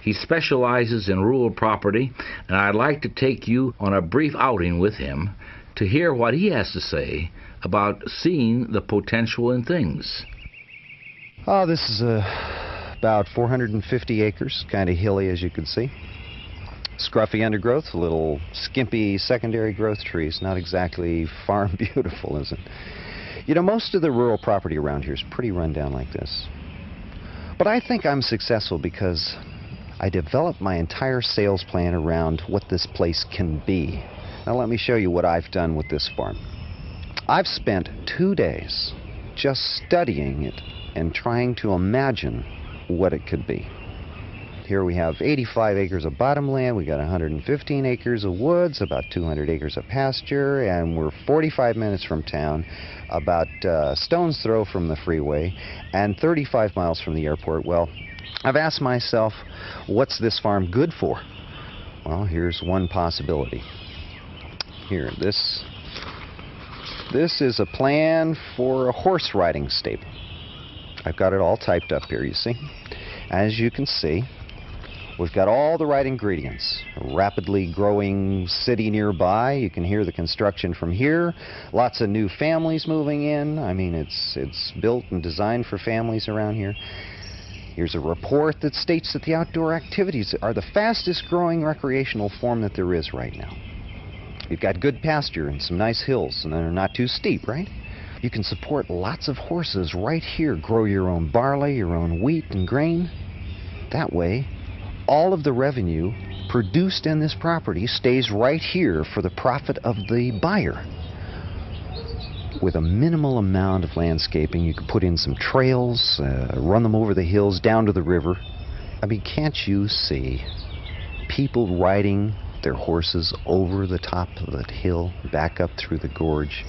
He specializes in rural property, and I'd like to take you on a brief outing with him to hear what he has to say about seeing the potential in things. Oh, this is about 450 acres, kind of hilly as you can see. Scruffy undergrowth, a little skimpy secondary growth trees. Not exactly farm beautiful, is it? You know, most of the rural property around here is pretty run down like this. But I think I'm successful because I developed my entire sales plan around what this place can be. Now let me show you what I've done with this farm. I've spent 2 days just studying it and trying to imagine what it could be. Here we have 85 acres of bottomland, we got 115 acres of woods, about 200 acres of pasture, and we're 45 minutes from town, about a stone's throw from the freeway, and 35 miles from the airport. Well, I've asked myself, what's this farm good for? Well, here's one possibility. Here, this is a plan for a horse riding stable. I've got it all typed up here, you see. As you can see, we've got all the right ingredients. A rapidly growing city nearby. You can hear the construction from here. Lots of new families moving in. I mean, it's built and designed for families around here. Here's a report that states that the outdoor activities are the fastest growing recreational form that there is right now. You've got good pasture and some nice hills, and they're not too steep, right? You can support lots of horses right here. Grow your own barley, your own wheat and grain. That way, all of the revenue produced in this property stays right here for the profit of the buyer. With a minimal amount of landscaping, you could put in some trails, run them over the hills, down to the river. I mean, can't you see people riding their horses over the top of that hill, back up through the gorge?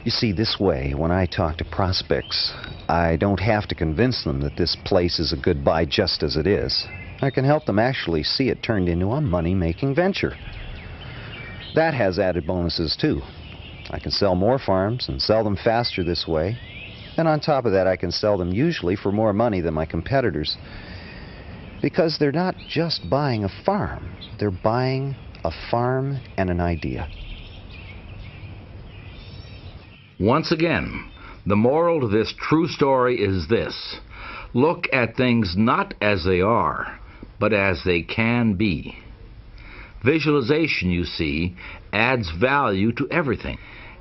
You see, this way, when I talk to prospects, I don't have to convince them that this place is a good buy just as it is. I can help them actually see it turned into a money-making venture. That has added bonuses, too. I can sell more farms and sell them faster this way. And on top of that, I can sell them usually for more money than my competitors. Because they're not just buying a farm. They're buying a farm and an idea. Once again, the moral to this true story is this: look at things not as they are, but as they can be. Visualization, you see, adds value to everything.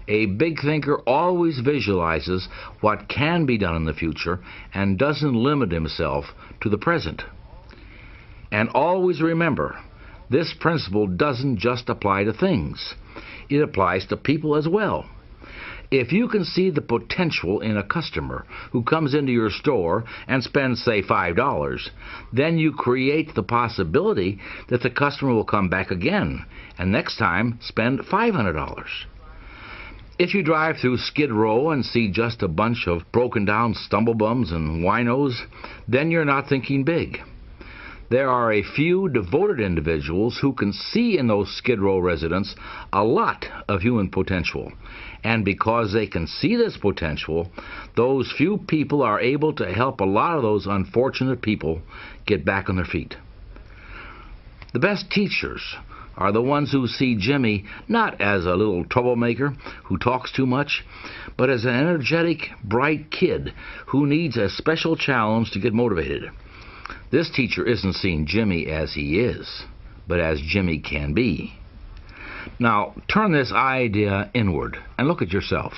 A big thinker always visualizes what can be done in the future and doesn't limit himself to the present. And always remember, this principle doesn't just apply to things. It applies to people as well. If you can see the potential in a customer who comes into your store and spends, say, $5, then you create the possibility that the customer will come back again and next time spend $500. If you drive through Skid Row and see just a bunch of broken down stumblebums and winos, then you're not thinking big. There are a few devoted individuals who can see in those Skid Row residents a lot of human potential. And because they can see this potential, those few people are able to help a lot of those unfortunate people get back on their feet. The best teachers are the ones who see Jimmy not as a little troublemaker who talks too much, but as an energetic, bright kid who needs a special challenge to get motivated. This teacher isn't seeing Jimmy as he is, but as Jimmy can be. Now, turn this idea inward and look at yourself.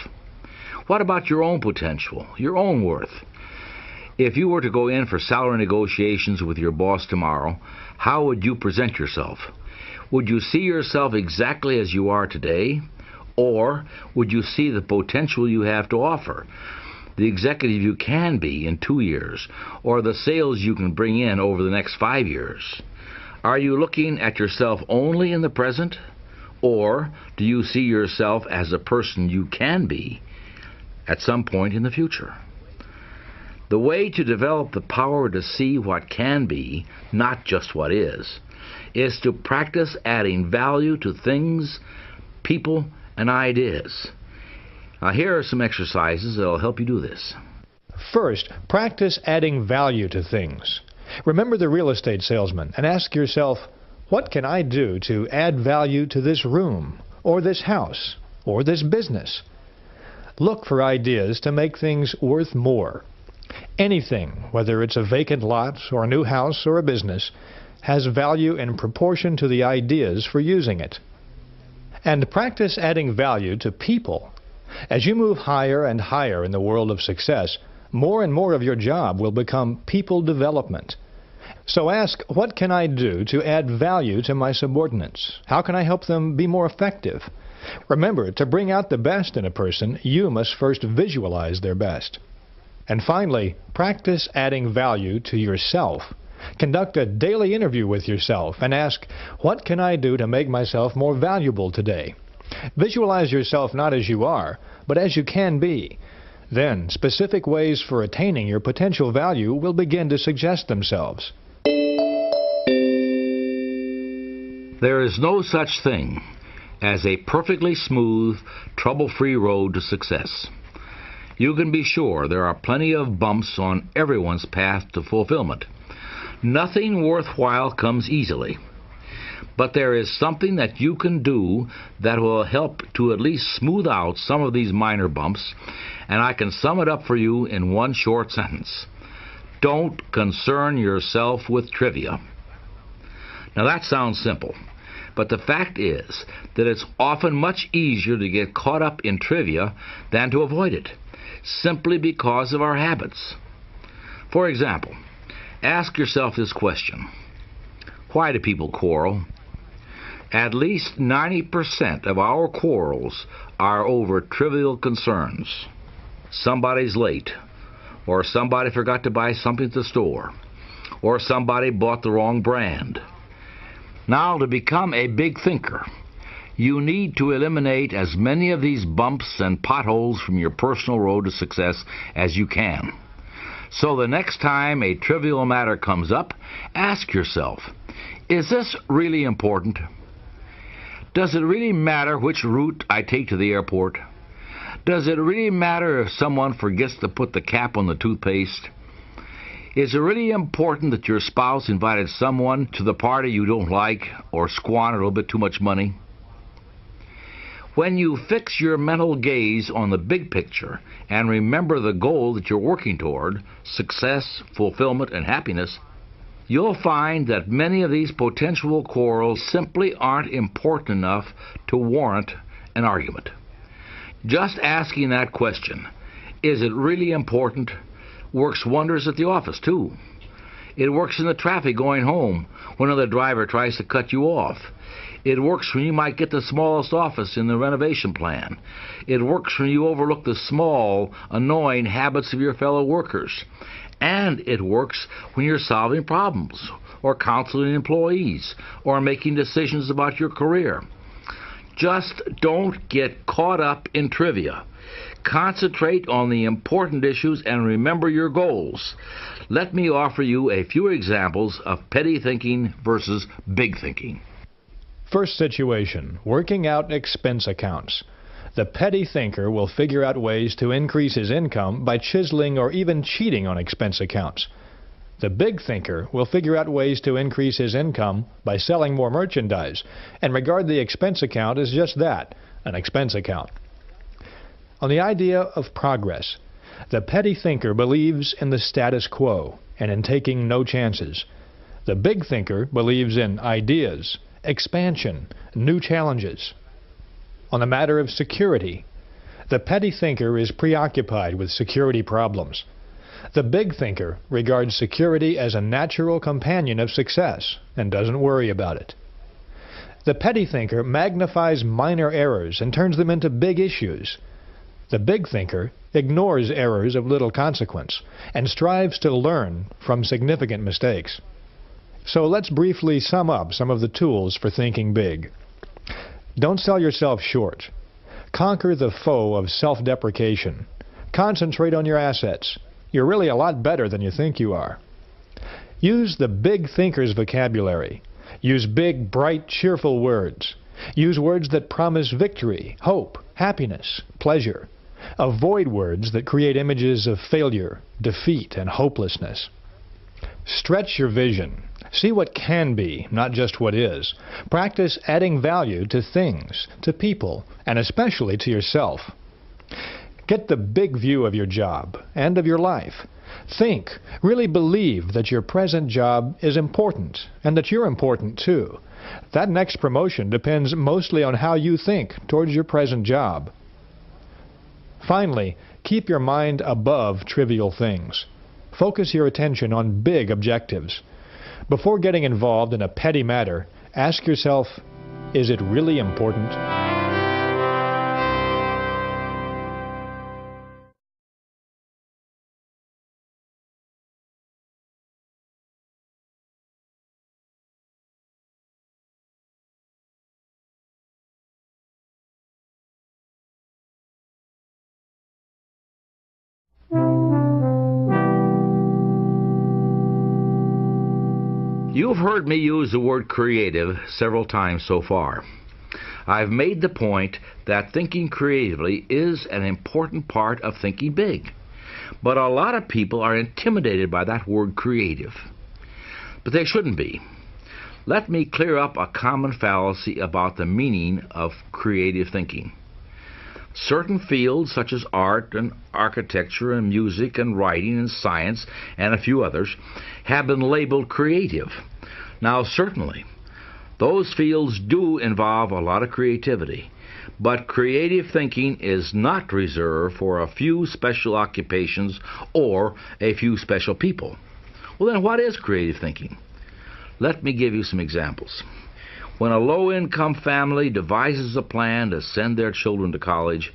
What about your own potential, your own worth? If you were to go in for salary negotiations with your boss tomorrow, how would you present yourself? Would you see yourself exactly as you are today? Or would you see the potential you have to offer? The executive you can be in 2 years, or the sales you can bring in over the next 5 years? Are you looking at yourself only in the present? Or do you see yourself as a person you can be at some point in the future? The way to develop the power to see what can be, not just what is to practice adding value to things, people, and ideas. Now, here are some exercises that will help you do this. First, practice adding value to things. Remember the real estate salesman and ask yourself, what can I do to add value to this room, or this house, or this business? Look for ideas to make things worth more. Anything, whether it's a vacant lot or a new house or a business, has value in proportion to the ideas for using it. And practice adding value to people. As you move higher and higher in the world of success, more and more of your job will become people development. So ask, what can I do to add value to my subordinates? How can I help them be more effective? Remember, to bring out the best in a person, you must first visualize their best. And finally, practice adding value to yourself. Conduct a daily interview with yourself and ask, what can I do to make myself more valuable today? Visualize yourself not as you are, but as you can be. Then, specific ways for attaining your potential value will begin to suggest themselves. There is no such thing as a perfectly smooth, trouble-free road to success. You can be sure there are plenty of bumps on everyone's path to fulfillment. Nothing worthwhile comes easily. But there is something that you can do that will help to at least smooth out some of these minor bumps, and I can sum it up for you in one short sentence. Don't concern yourself with trivia. Now that sounds simple, but the fact is that it's often much easier to get caught up in trivia than to avoid it, simply because of our habits. For example, ask yourself this question. Why do people quarrel? At least 90% of our quarrels are over trivial concerns. Somebody's late, or somebody forgot to buy something at the store, or somebody bought the wrong brand. Now, to become a big thinker, you need to eliminate as many of these bumps and potholes from your personal road to success as you can. So the next time a trivial matter comes up, ask yourself, is this really important? Does it really matter which route I take to the airport? Does it really matter if someone forgets to put the cap on the toothpaste? Is it really important that your spouse invited someone to the party you don't like or squandered a little bit too much money? When you fix your mental gaze on the big picture and remember the goal that you're working toward, success, fulfillment, and happiness, you'll find that many of these potential quarrels simply aren't important enough to warrant an argument. Just asking that question, is it really important, works wonders at the office, too. It works in the traffic going home when another driver tries to cut you off. It works when you might get the smallest office in the renovation plan. It works when you overlook the small, annoying habits of your fellow workers. And it works when you're solving problems, or counseling employees, or making decisions about your career. Just don't get caught up in trivia. Concentrate on the important issues and remember your goals. Let me offer you a few examples of petty thinking versus big thinking. First situation, working out expense accounts. The petty thinker will figure out ways to increase his income by chiseling or even cheating on expense accounts. The big thinker will figure out ways to increase his income by selling more merchandise and regard the expense account as just that, an expense account. On the idea of progress, the petty thinker believes in the status quo and in taking no chances. The big thinker believes in ideas, expansion, new challenges. On the matter of security, the petty thinker is preoccupied with security problems. The big thinker regards security as a natural companion of success and doesn't worry about it. The petty thinker magnifies minor errors and turns them into big issues. The big thinker ignores errors of little consequence and strives to learn from significant mistakes. So let's briefly sum up some of the tools for thinking big. Don't sell yourself short. Conquer the foe of self-deprecation. Concentrate on your assets. You're really a lot better than you think you are. Use the big thinker's vocabulary. Use big, bright, cheerful words. Use words that promise victory, hope, happiness, pleasure. Avoid words that create images of failure, defeat, and hopelessness. Stretch your vision. See what can be, not just what is. Practice adding value to things, to people, and especially to yourself. Get the big view of your job and of your life. Think, really believe that your present job is important and that you're important too. That next promotion depends mostly on how you think towards your present job. Finally, keep your mind above trivial things. Focus your attention on big objectives. Before getting involved in a petty matter, ask yourself, is it really important? You've heard me use the word creative several times so far. I've made the point that thinking creatively is an important part of thinking big. But a lot of people are intimidated by that word creative. But they shouldn't be. Let me clear up a common fallacy about the meaning of creative thinking. Certain fields such as art and architecture and music and writing and science and a few others have been labeled creative. Now certainly, those fields do involve a lot of creativity, but creative thinking is not reserved for a few special occupations or a few special people. Well then, what is creative thinking? Let me give you some examples. When a low-income family devises a plan to send their children to college,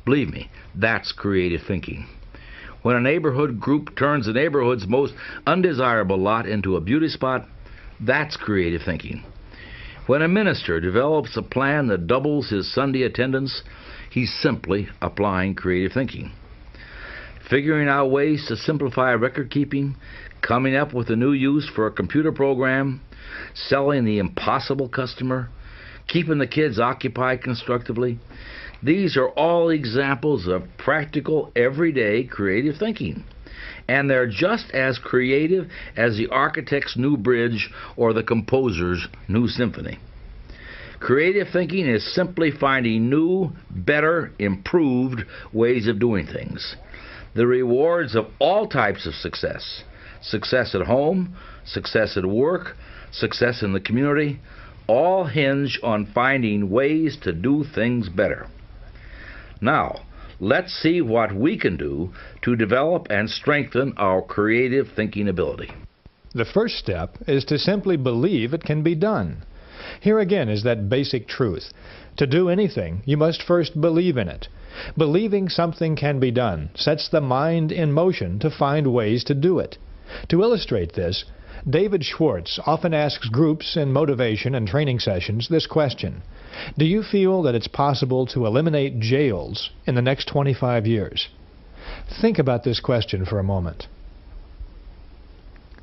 believe me, that's creative thinking. When a neighborhood group turns the neighborhood's most undesirable lot into a beauty spot, that's creative thinking. When a minister develops a plan that doubles his Sunday attendance, he's simply applying creative thinking. Figuring out ways to simplify record keeping, coming up with a new use for a computer program, selling the impossible customer, keeping the kids occupied constructively. These are all examples of practical, everyday creative thinking. And they're just as creative as the architect's new bridge or the composer's new symphony. Creative thinking is simply finding new, better, improved ways of doing things. The rewards of all types of success, success at home, success at work, success in the community, all hinge on finding ways to do things better. Now, let's see what we can do to develop and strengthen our creative thinking ability. The first step is to simply believe it can be done. Here again is that basic truth. To do anything, you must first believe in it. Believing something can be done sets the mind in motion to find ways to do it. To illustrate this, David Schwartz often asks groups in motivation and training sessions this question: do you feel that it's possible to eliminate jails in the next 25 years? Think about this question for a moment.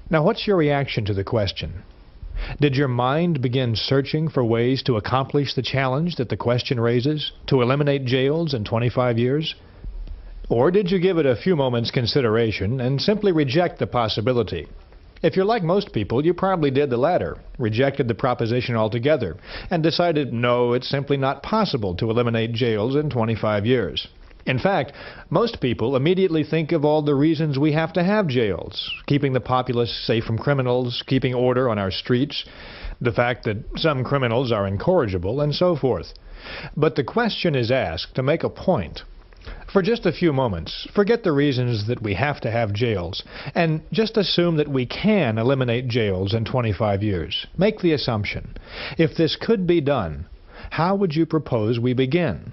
Now, what's your reaction to the question? Did your mind begin searching for ways to accomplish the challenge that the question raises, to eliminate jails in 25 years? Or did you give it a few moments' consideration and simply reject the possibility? If you're like most people, you probably did the latter, rejected the proposition altogether, and decided, no, it's simply not possible to eliminate jails in 25 years. In fact, most people immediately think of all the reasons we have to have jails: keeping the populace safe from criminals, keeping order on our streets, the fact that some criminals are incorrigible, and so forth. But the question is asked to make a point. For just a few moments, forget the reasons that we have to have jails, and just assume that we can eliminate jails in 25 years. Make the assumption. If this could be done, how would you propose we begin?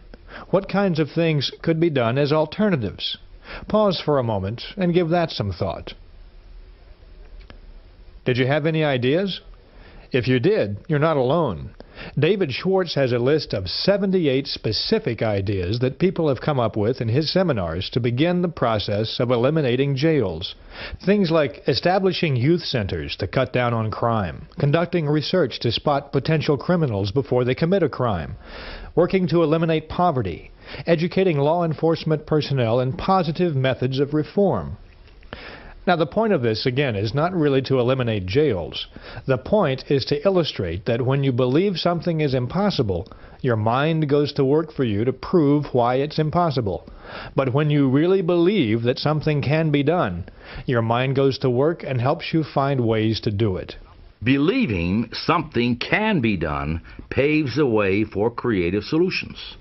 What kinds of things could be done as alternatives? Pause for a moment and give that some thought. Did you have any ideas? If you did, you're not alone. David Schwartz has a list of 78 specific ideas that people have come up with in his seminars to begin the process of eliminating jails. Things like establishing youth centers to cut down on crime, conducting research to spot potential criminals before they commit a crime, working to eliminate poverty, educating law enforcement personnel in positive methods of reform. Now, the point of this, again, is not really to eliminate jails. The point is to illustrate that when you believe something is impossible, your mind goes to work for you to prove why it's impossible. But when you really believe that something can be done, your mind goes to work and helps you find ways to do it. Believing something can be done paves the way for creative solutions.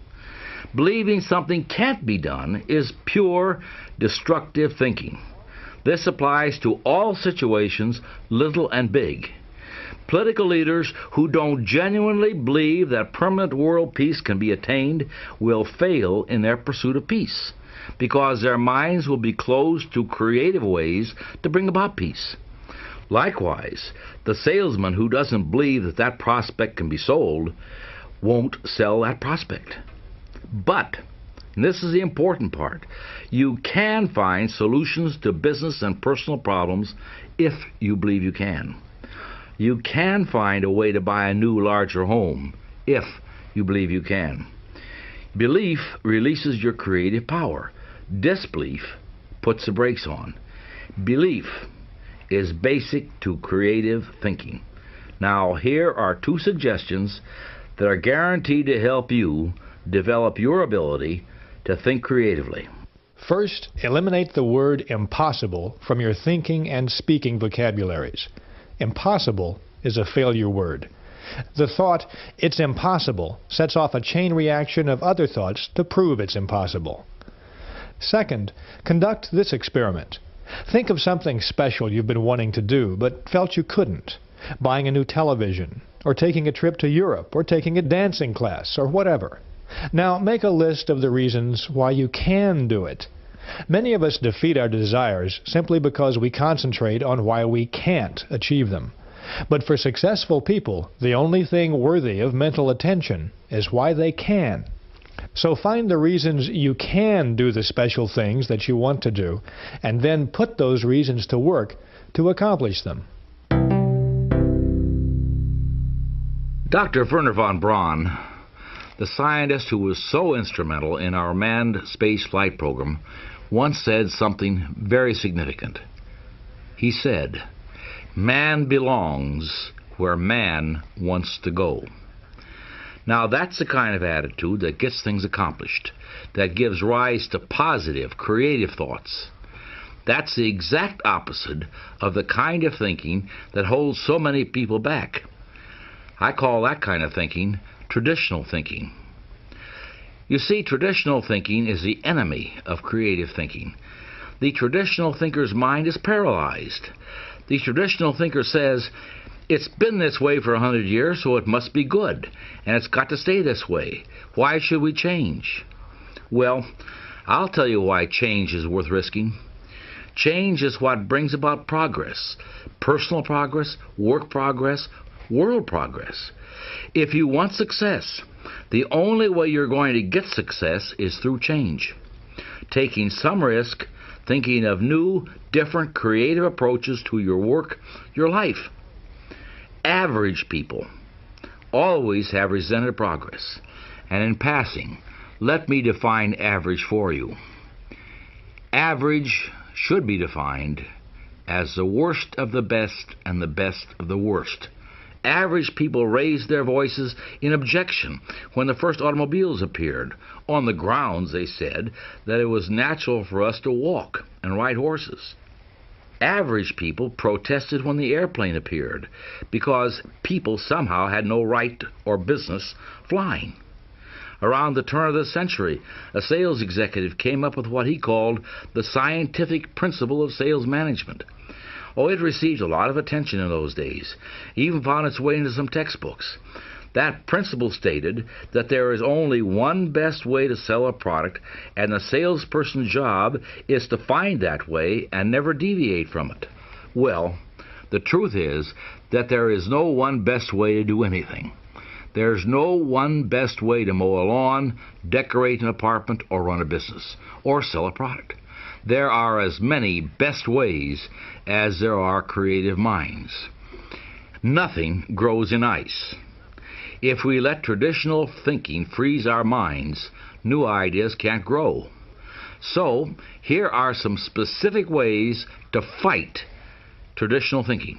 Believing something can't be done is pure destructive thinking. This applies to all situations, little and big. Political leaders who don't genuinely believe that permanent world peace can be attained will fail in their pursuit of peace, because their minds will be closed to creative ways to bring about peace. Likewise, the salesman who doesn't believe that that prospect can be sold won't sell that prospect. But, and this is the important part, you can find solutions to business and personal problems if you believe you can. You can find a way to buy a new, larger home if you believe you can. Belief releases your creative power. Disbelief puts the brakes on. Belief is basic to creative thinking. Now, here are 2 suggestions that are guaranteed to help you develop your ability to think creatively. First, eliminate the word impossible from your thinking and speaking vocabularies. Impossible is a failure word. The thought, it's impossible, sets off a chain reaction of other thoughts to prove it's impossible. Second, conduct this experiment. Think of something special you've been wanting to do, but felt you couldn't. Buying a new television, or taking a trip to Europe, or taking a dancing class, or whatever. Now, make a list of the reasons why you can do it. Many of us defeat our desires simply because we concentrate on why we can't achieve them. But for successful people, the only thing worthy of mental attention is why they can. So find the reasons you can do the special things that you want to do, and then put those reasons to work to accomplish them. Dr. Wernher von Braun, the scientist who was so instrumental in our manned space flight program, once said something very significant. He said, "Man belongs where man wants to go." Now that's the kind of attitude that gets things accomplished, that gives rise to positive, creative thoughts. That's the exact opposite of the kind of thinking that holds so many people back. I call that kind of thinking traditional thinking. You see, traditional thinking is the enemy of creative thinking. The traditional thinker's mind is paralyzed. The traditional thinker says, it's been this way for 100 years, so it must be good, and it's got to stay this way. Why should we change? Well, I'll tell you why change is worth risking. Change is what brings about progress. Personal progress, work progress, world progress. If you want success, the only way you're going to get success is through change. Taking some risk, thinking of new, different, creative approaches to your work, your life. Average people always have resented progress. And in passing, let me define average for you. Average should be defined as the worst of the best and the best of the worst. Average people raised their voices in objection when the first automobiles appeared, on the grounds, they said, that it was natural for us to walk and ride horses. Average people protested when the airplane appeared, because people somehow had no right or business flying. Around the turn of the century, a sales executive came up with what he called the scientific principle of sales management. Oh, it received a lot of attention in those days. It even found its way into some textbooks. That principle stated that there is only one best way to sell a product, and the salesperson's job is to find that way and never deviate from it. Well, the truth is that there is no one best way to do anything. There's no one best way to mow a lawn, decorate an apartment, or run a business, or sell a product. There are as many best ways as there are creative minds. Nothing grows in ice. If we let traditional thinking freeze our minds, new ideas can't grow. So, here are some specific ways to fight traditional thinking.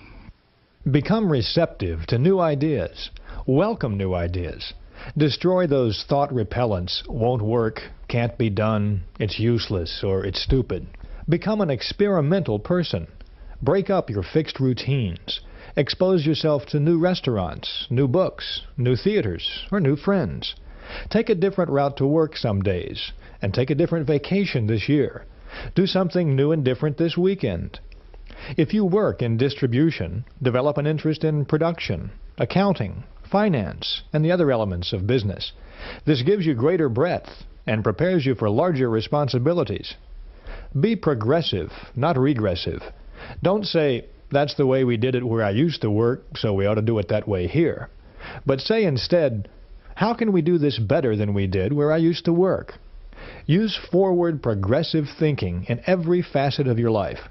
Become receptive to new ideas. Welcome new ideas. Destroy those thought repellents, won't work, can't be done, it's useless, or it's stupid. Become an experimental person. Break up your fixed routines. Expose yourself to new restaurants, new books, new theaters, or new friends. Take a different route to work some days, and take a different vacation this year. Do something new and different this weekend. If you work in distribution, develop an interest in production, accounting, finance, and the other elements of business. This gives you greater breadth and prepares you for larger responsibilities. Be progressive, not regressive. Don't say, that's the way we did it where I used to work, so we ought to do it that way here. But say instead, how can we do this better than we did where I used to work? Use forward, progressive thinking in every facet of your life.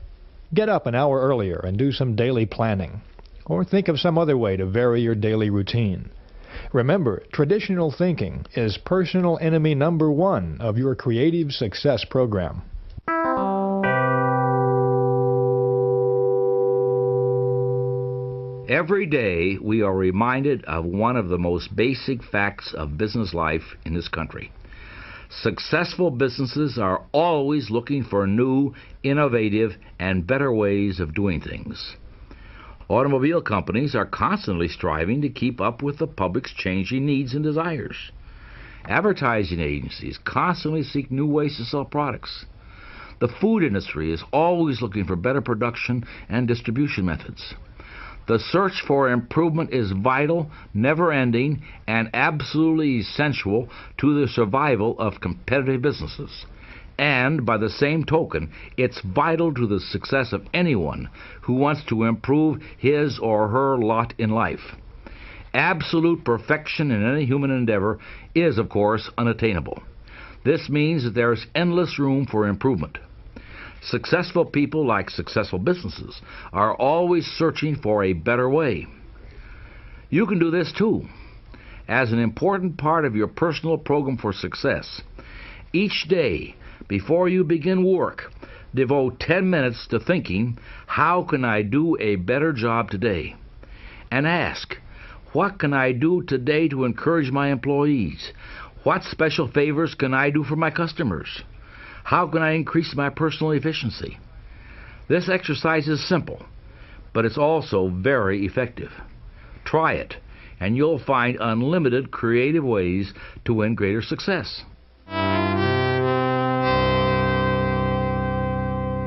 Get up an hour earlier and do some daily planning. or think of some other way to vary your daily routine. Remember, traditional thinking is personal enemy number one of your creative success program. Every day we are reminded of one of the most basic facts of business life in this country. Successful businesses are always looking for new, innovative, and better ways of doing things. Automobile companies are constantly striving to keep up with the public's changing needs and desires. Advertising agencies constantly seek new ways to sell products. The food industry is always looking for better production and distribution methods. The search for improvement is vital, never-ending, and absolutely essential to the survival of competitive businesses. And, by the same token, it's vital to the success of anyone who wants to improve his or her lot in life. Absolute perfection in any human endeavor is, of course, unattainable. This means that there is endless room for improvement. Successful people, like successful businesses, are always searching for a better way. You can do this too. As an important part of your personal program for success, each day, before you begin work, devote 10 minutes to thinking, how can I do a better job today? And ask, what can I do today to encourage my employees? What special favors can I do for my customers? How can I increase my personal efficiency? This exercise is simple, but it's also very effective. Try it, and you'll find unlimited creative ways to win greater success.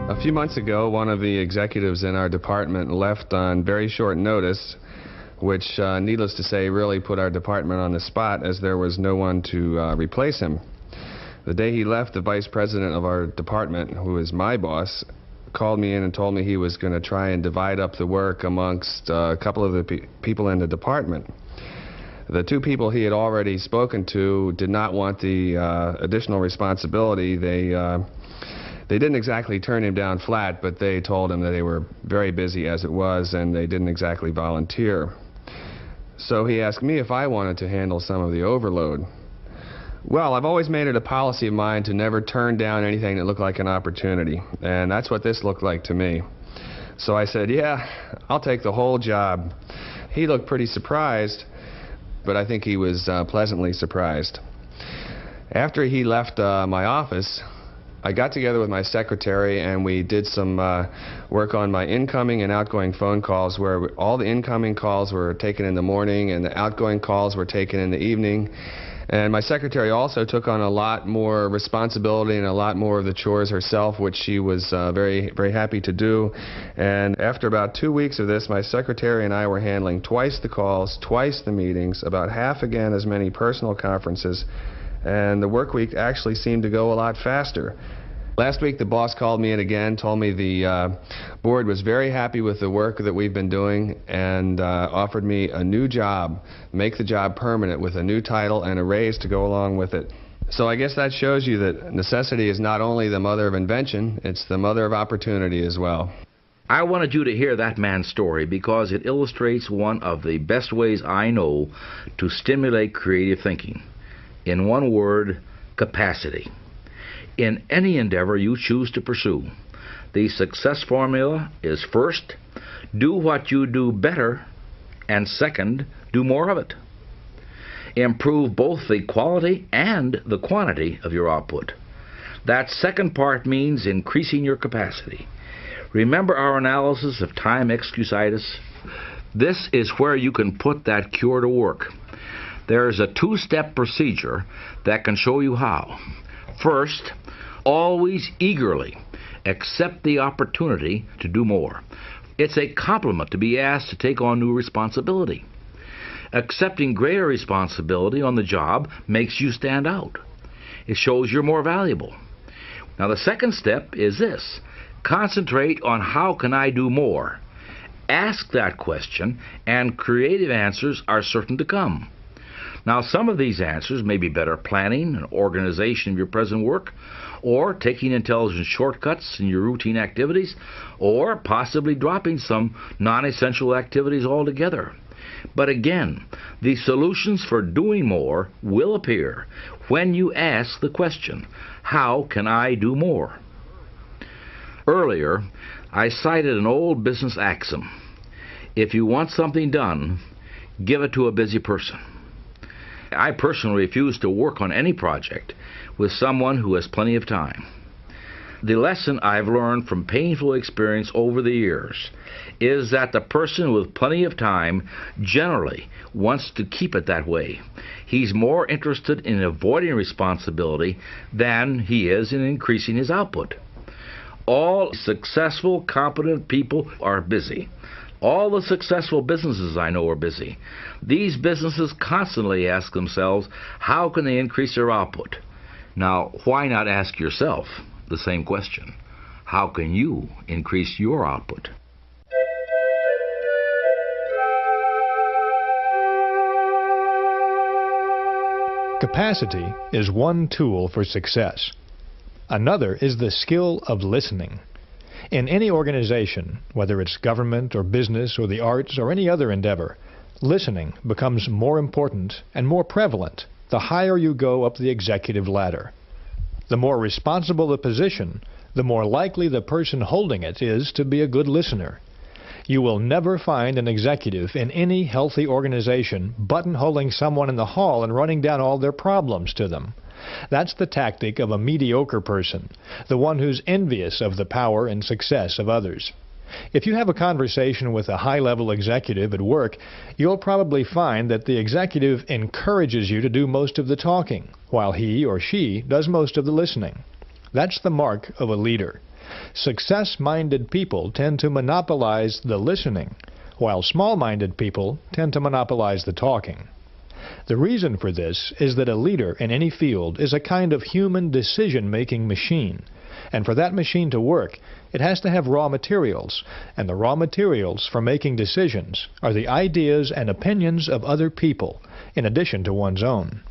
A few months ago, one of the executives in our department left on very short notice, which, needless to say, really put our department on the spot as there was no one to replace him. The day he left, the vice president of our department, who is my boss, called me in and told me he was going to try and divide up the work amongst a couple of the people in the department. The two people he had already spoken to did not want the additional responsibility. They didn't exactly turn him down flat, but they told him that they were very busy as it was, and they didn't exactly volunteer. So he asked me if I wanted to handle some of the overload. Well, I've always made it a policy of mine to never turn down anything that looked like an opportunity, and that's what this looked like to me. So I said, yeah, I'll take the whole job. He looked pretty surprised, but I think he was pleasantly surprised. After he left my office, I got together with my secretary and we did some work on my incoming and outgoing phone calls, where all the incoming calls were taken in the morning and the outgoing calls were taken in the evening. And my secretary also took on a lot more responsibility and a lot more of the chores herself, which she was very, very happy to do. And after about 2 weeks of this, my secretary and I were handling twice the calls, twice the meetings, about half again as many personal conferences, and the work week actually seemed to go a lot faster. Last week the boss called me in again, told me the board was very happy with the work that we've been doing, and offered me a new job, make the job permanent with a new title and a raise to go along with it. So I guess that shows you that necessity is not only the mother of invention, it's the mother of opportunity as well. I wanted you to hear that man's story because it illustrates one of the best ways I know to stimulate creative thinking. In one word, capacity. In any endeavor you choose to pursue, the success formula is first, do what you do better, and second, do more of it. Improve both the quality and the quantity of your output. That second part means increasing your capacity. Remember our analysis of time excusitis? This is where you can put that cure to work. There is a two-step procedure that can show you how. First, always eagerly accept the opportunity to do more. It's a compliment to be asked to take on new responsibility. Accepting greater responsibility on the job makes you stand out. It shows you're more valuable. Now the second step is this: concentrate on how can I do more. Ask that question and creative answers are certain to come. Now, some of these answers may be better planning and organization of your present work, or taking intelligent shortcuts in your routine activities, or possibly dropping some non-essential activities altogether. But again, the solutions for doing more will appear when you ask the question, how can I do more? Earlier, I cited an old business axiom. If you want something done, give it to a busy person. I personally refuse to work on any project with someone who has plenty of time. The lesson I've learned from painful experience over the years is that the person with plenty of time generally wants to keep it that way. He's more interested in avoiding responsibility than he is in increasing his output. All successful, competent people are busy. All the successful businesses I know are busy. These businesses constantly ask themselves, how can they increase their output? Now, why not ask yourself the same question? How can you increase your output? Capacity is one tool for success. Another is the skill of listening. In any organization, whether it's government or business or the arts or any other endeavor, listening becomes more important and more prevalent the higher you go up the executive ladder. The more responsible the position, the more likely the person holding it is to be a good listener. You will never find an executive in any healthy organization buttonholing someone in the hall and running down all their problems to them. That's the tactic of a mediocre person, the one who's envious of the power and success of others. If you have a conversation with a high-level executive at work, you'll probably find that the executive encourages you to do most of the talking, while he or she does most of the listening. That's the mark of a leader. Success-minded people tend to monopolize the listening, while small-minded people tend to monopolize the talking. The reason for this is that a leader in any field is a kind of human decision-making machine. And for that machine to work, it has to have raw materials. And the raw materials for making decisions are the ideas and opinions of other people, in addition to one's own.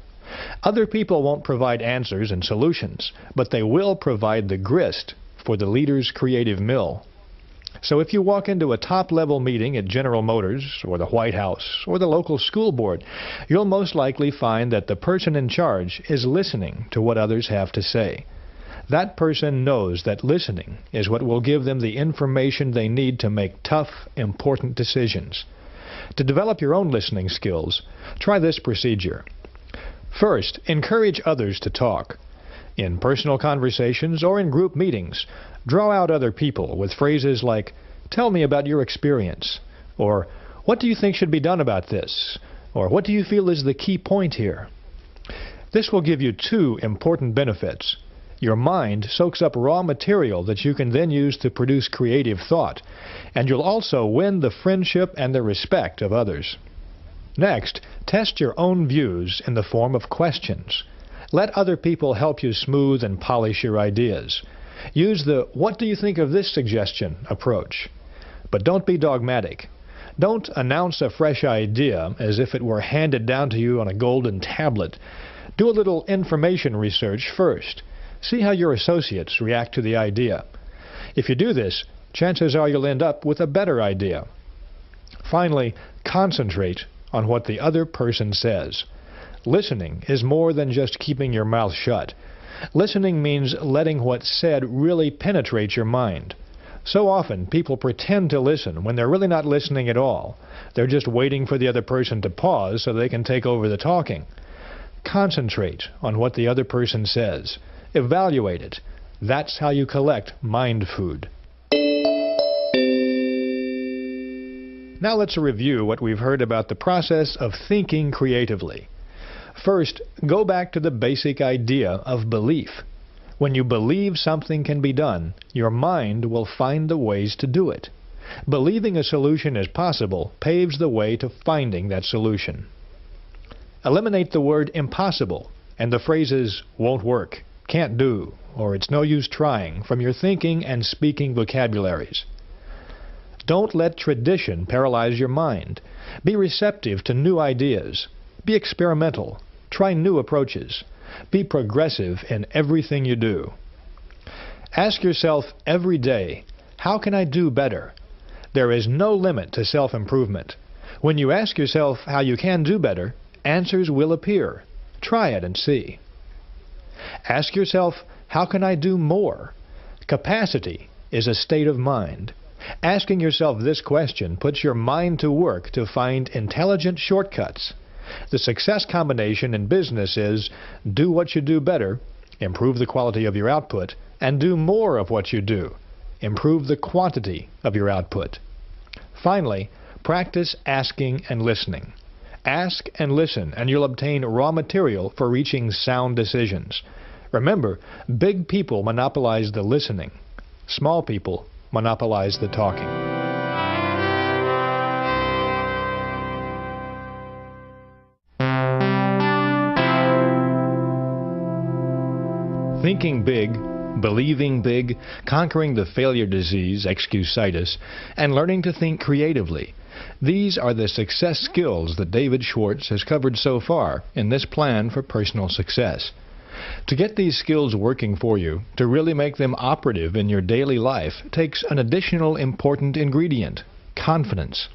Other people won't provide answers and solutions, but they will provide the grist for the leader's creative mill. So if you walk into a top-level meeting at General Motors or the White House or the local school board, you'll most likely find that the person in charge is listening to what others have to say. That person knows that listening is what will give them the information they need to make tough, important decisions. To develop your own listening skills, try this procedure. First, encourage others to talk. In personal conversations or in group meetings, draw out other people with phrases like, "Tell me about your experience," or "What do you think should be done about this?" or "What do you feel is the key point here?" This will give you two important benefits. Your mind soaks up raw material that you can then use to produce creative thought, and you'll also win the friendship and the respect of others. Next, test your own views in the form of questions. Let other people help you smooth and polish your ideas. Use the "what do you think of this suggestion" approach. But don't be dogmatic. Don't announce a fresh idea as if it were handed down to you on a golden tablet. Do a little information research first. See how your associates react to the idea. If you do this, chances are you'll end up with a better idea. Finally, concentrate on what the other person says. Listening is more than just keeping your mouth shut. Listening means letting what's said really penetrate your mind. So often, people pretend to listen when they're really not listening at all. They're just waiting for the other person to pause so they can take over the talking. Concentrate on what the other person says. Evaluate it. That's how you collect mind food. Now let's review what we've heard about the process of thinking creatively. First, go back to the basic idea of belief. When you believe something can be done, your mind will find the ways to do it. Believing a solution is possible paves the way to finding that solution. Eliminate the word impossible and the phrases won't work, can't do, or it's no use trying from your thinking and speaking vocabularies. Don't let tradition paralyze your mind. Be receptive to new ideas. Be experimental. Try new approaches. Be progressive in everything you do. Ask yourself every day, how can I do better? There is no limit to self-improvement. When you ask yourself how you can do better, answers will appear. Try it and see. Ask yourself, how can I do more? Capacity is a state of mind. Asking yourself this question puts your mind to work to find intelligent shortcuts. The success combination in business is do what you do better, improve the quality of your output, and do more of what you do. Improve the quantity of your output. Finally, practice asking and listening. Ask and listen, and you'll obtain raw material for reaching sound decisions. Remember, big people monopolize the listening. Small people monopolize the talking. Thinking big, believing big, conquering the failure disease, excusitis, and learning to think creatively. These are the success skills that David Schwartz has covered so far in this plan for personal success. To get these skills working for you, to really make them operative in your daily life, takes an additional important ingredient: confidence.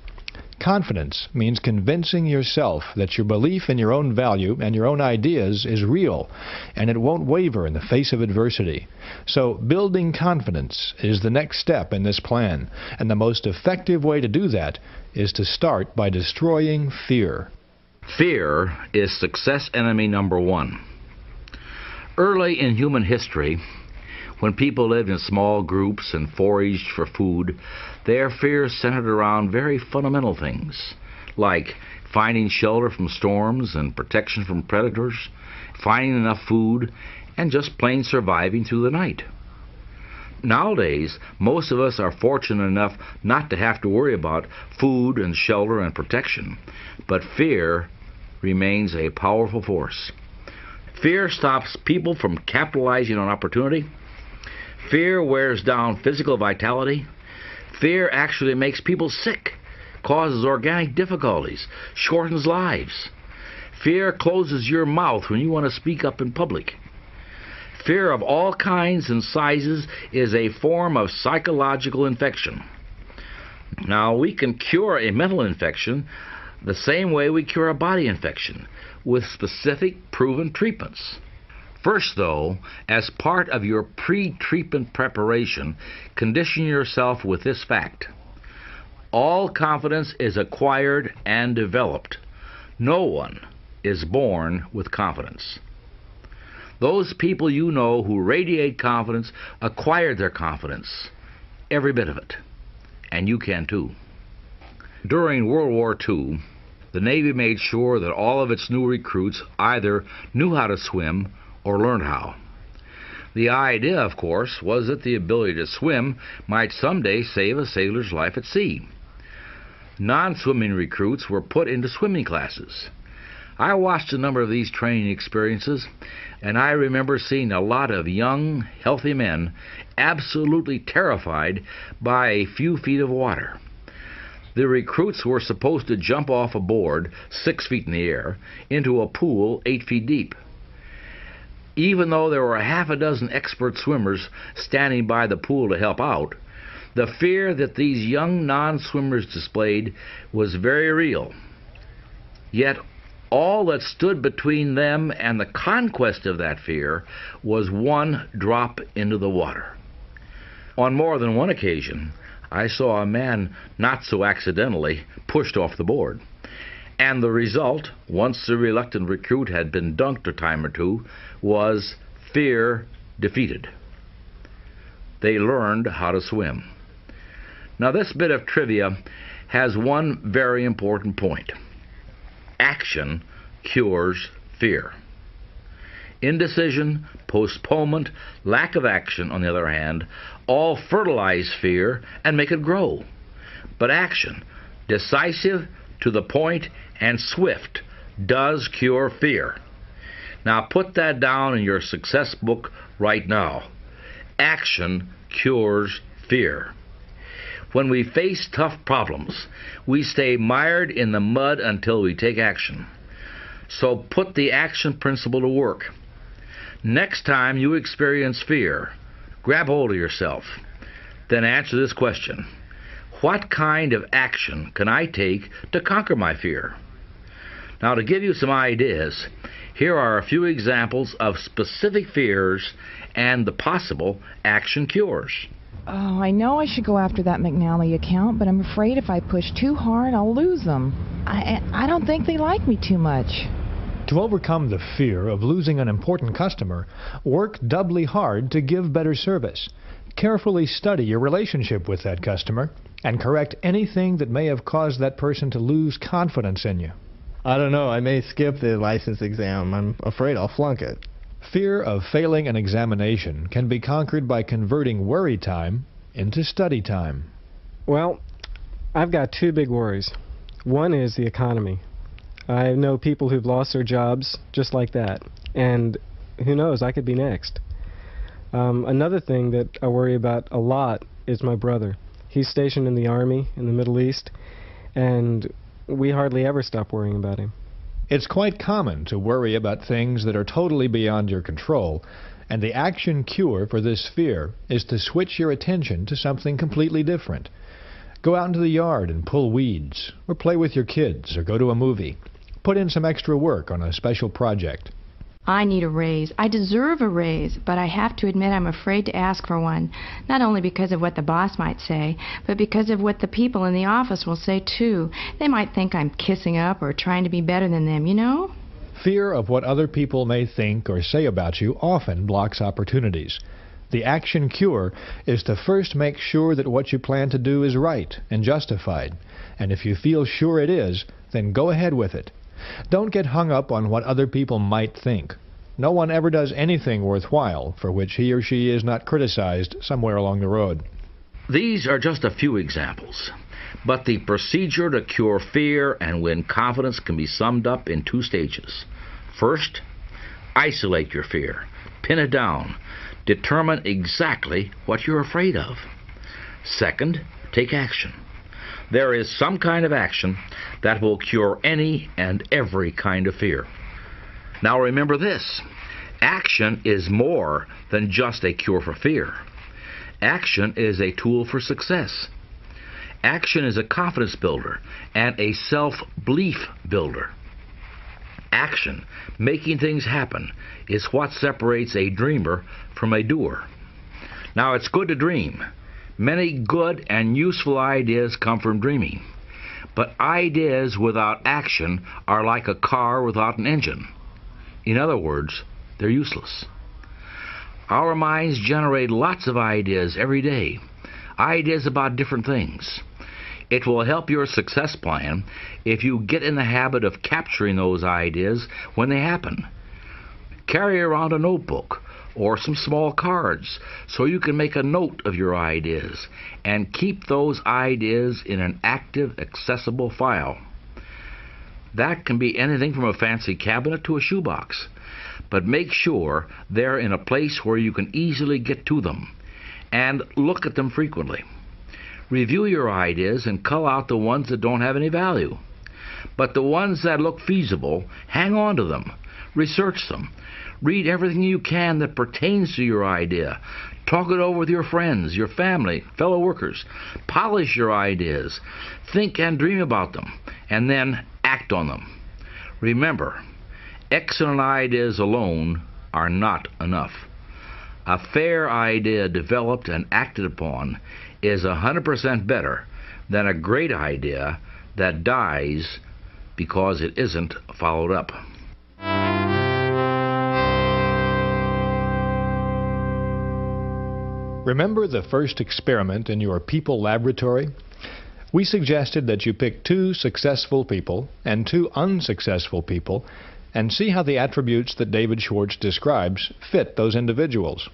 Confidence means convincing yourself that your belief in your own value and your own ideas is real, and it won't waver in the face of adversity. So building confidence is the next step in this plan, and the most effective way to do that is to start by destroying fear. Fear is success enemy number one. Early in human history, when people lived in small groups and foraged for food, their fears centered around very fundamental things, like finding shelter from storms and protection from predators, finding enough food, and just plain surviving through the night. Nowadays, most of us are fortunate enough not to have to worry about food and shelter and protection, but fear remains a powerful force. Fear stops people from capitalizing on opportunity. Fear wears down physical vitality. Fear actually makes people sick, causes organic difficulties, shortens lives. Fear closes your mouth when you want to speak up in public. Fear of all kinds and sizes is a form of psychological infection. Now, we can cure a mental infection the same way we cure a body infection, with specific proven treatments. First, though, as part of your pre-treatment preparation, condition yourself with this fact: all confidence is acquired and developed. No one is born with confidence. Those people you know who radiate confidence acquired their confidence, every bit of it, and you can too. During World War II, the Navy made sure that all of its new recruits either knew how to swim or learned how. The idea, of course, was that the ability to swim might someday save a sailor's life at sea. Non-swimming recruits were put into swimming classes. I watched a number of these training experiences, and I remember seeing a lot of young, healthy men absolutely terrified by a few feet of water. The recruits were supposed to jump off a board 6 feet in the air into a pool 8 feet deep. Even though there were half a dozen expert swimmers standing by the pool to help out, the fear that these young non-swimmers displayed was very real. Yet all that stood between them and the conquest of that fear was one drop into the water. On more than one occasion, I saw a man not so accidentally pushed off the board. And the result, once the reluctant recruit had been dunked a time or two, was fear defeated. They learned how to swim. Now, this bit of trivia has one very important point. Action cures fear. Indecision, postponement, lack of action, on the other hand, all fertilize fear and make it grow. But action, decisive, to the point, and swift, does cure fear. Now put that down in your success book right now. Action cures fear. When we face tough problems, we stay mired in the mud until we take action. So put the action principle to work. Next time you experience fear, grab hold of yourself. Then answer this question. What kind of action can I take to conquer my fear? Now, to give you some ideas, here are a few examples of specific fears and the possible action cures. Oh, I know I should go after that McNally account, but I'm afraid if I push too hard, I'll lose them. I don't think they like me too much. To overcome the fear of losing an important customer, work doubly hard to give better service. Carefully study your relationship with that customer and correct anything that may have caused that person to lose confidence in you. I don't know. I may skip the license exam. I'm afraid I'll flunk it. Fear of failing an examination can be conquered by converting worry time into study time. Well, I've got two big worries. One is the economy. I know people who've lost their jobs just like that. And who knows, I could be next. Another thing that I worry about a lot is my brother. He's stationed in the Army in the Middle East, and we hardly ever stop worrying about him. It's quite common to worry about things that are totally beyond your control, and the action cure for this fear is to switch your attention to something completely different. Go out into the yard and pull weeds, or play with your kids, or go to a movie. Put in some extra work on a special project. I need a raise. I deserve a raise, but I have to admit I'm afraid to ask for one, not only because of what the boss might say, but because of what the people in the office will say, too. They might think I'm kissing up or trying to be better than them, you know? Fear of what other people may think or say about you often blocks opportunities. The action cure is to first make sure that what you plan to do is right and justified, and if you feel sure it is, then go ahead with it. Don't get hung up on what other people might think. No one ever does anything worthwhile for which he or she is not criticized somewhere along the road. These are just a few examples, but the procedure to cure fear and win confidence can be summed up in two stages. First, isolate your fear. Pin it down. Determine exactly what you're afraid of. Second, take action. There is some kind of action that will cure any and every kind of fear. Now remember this, action is more than just a cure for fear. Action is a tool for success. Action is a confidence builder and a self-belief builder. Action, making things happen, is what separates a dreamer from a doer. Now it's good to dream. Many good and useful ideas come from dreaming. But ideas without action are like a car without an engine. In other words, they're useless. Our minds generate lots of ideas every day, ideas about different things. It will help your success plan if you get in the habit of capturing those ideas when they happen. Carry around a notebook or some small cards so you can make a note of your ideas and keep those ideas in an active, accessible file. That can be anything from a fancy cabinet to a shoebox, but make sure they're in a place where you can easily get to them and look at them frequently. Review your ideas and cull out the ones that don't have any value. But the ones that look feasible, hang on to them. Research them. Read everything you can that pertains to your idea. Talk it over with your friends, your family, fellow workers. Polish your ideas. Think and dream about them, and then act on them. Remember, excellent ideas alone are not enough. A fair idea developed and acted upon is 100% better than a great idea that dies because it isn't followed up. Remember the first experiment in your people laboratory? We suggested that you pick 2 successful people and 2 unsuccessful people and see how the attributes that David Schwartz describes fit those individuals.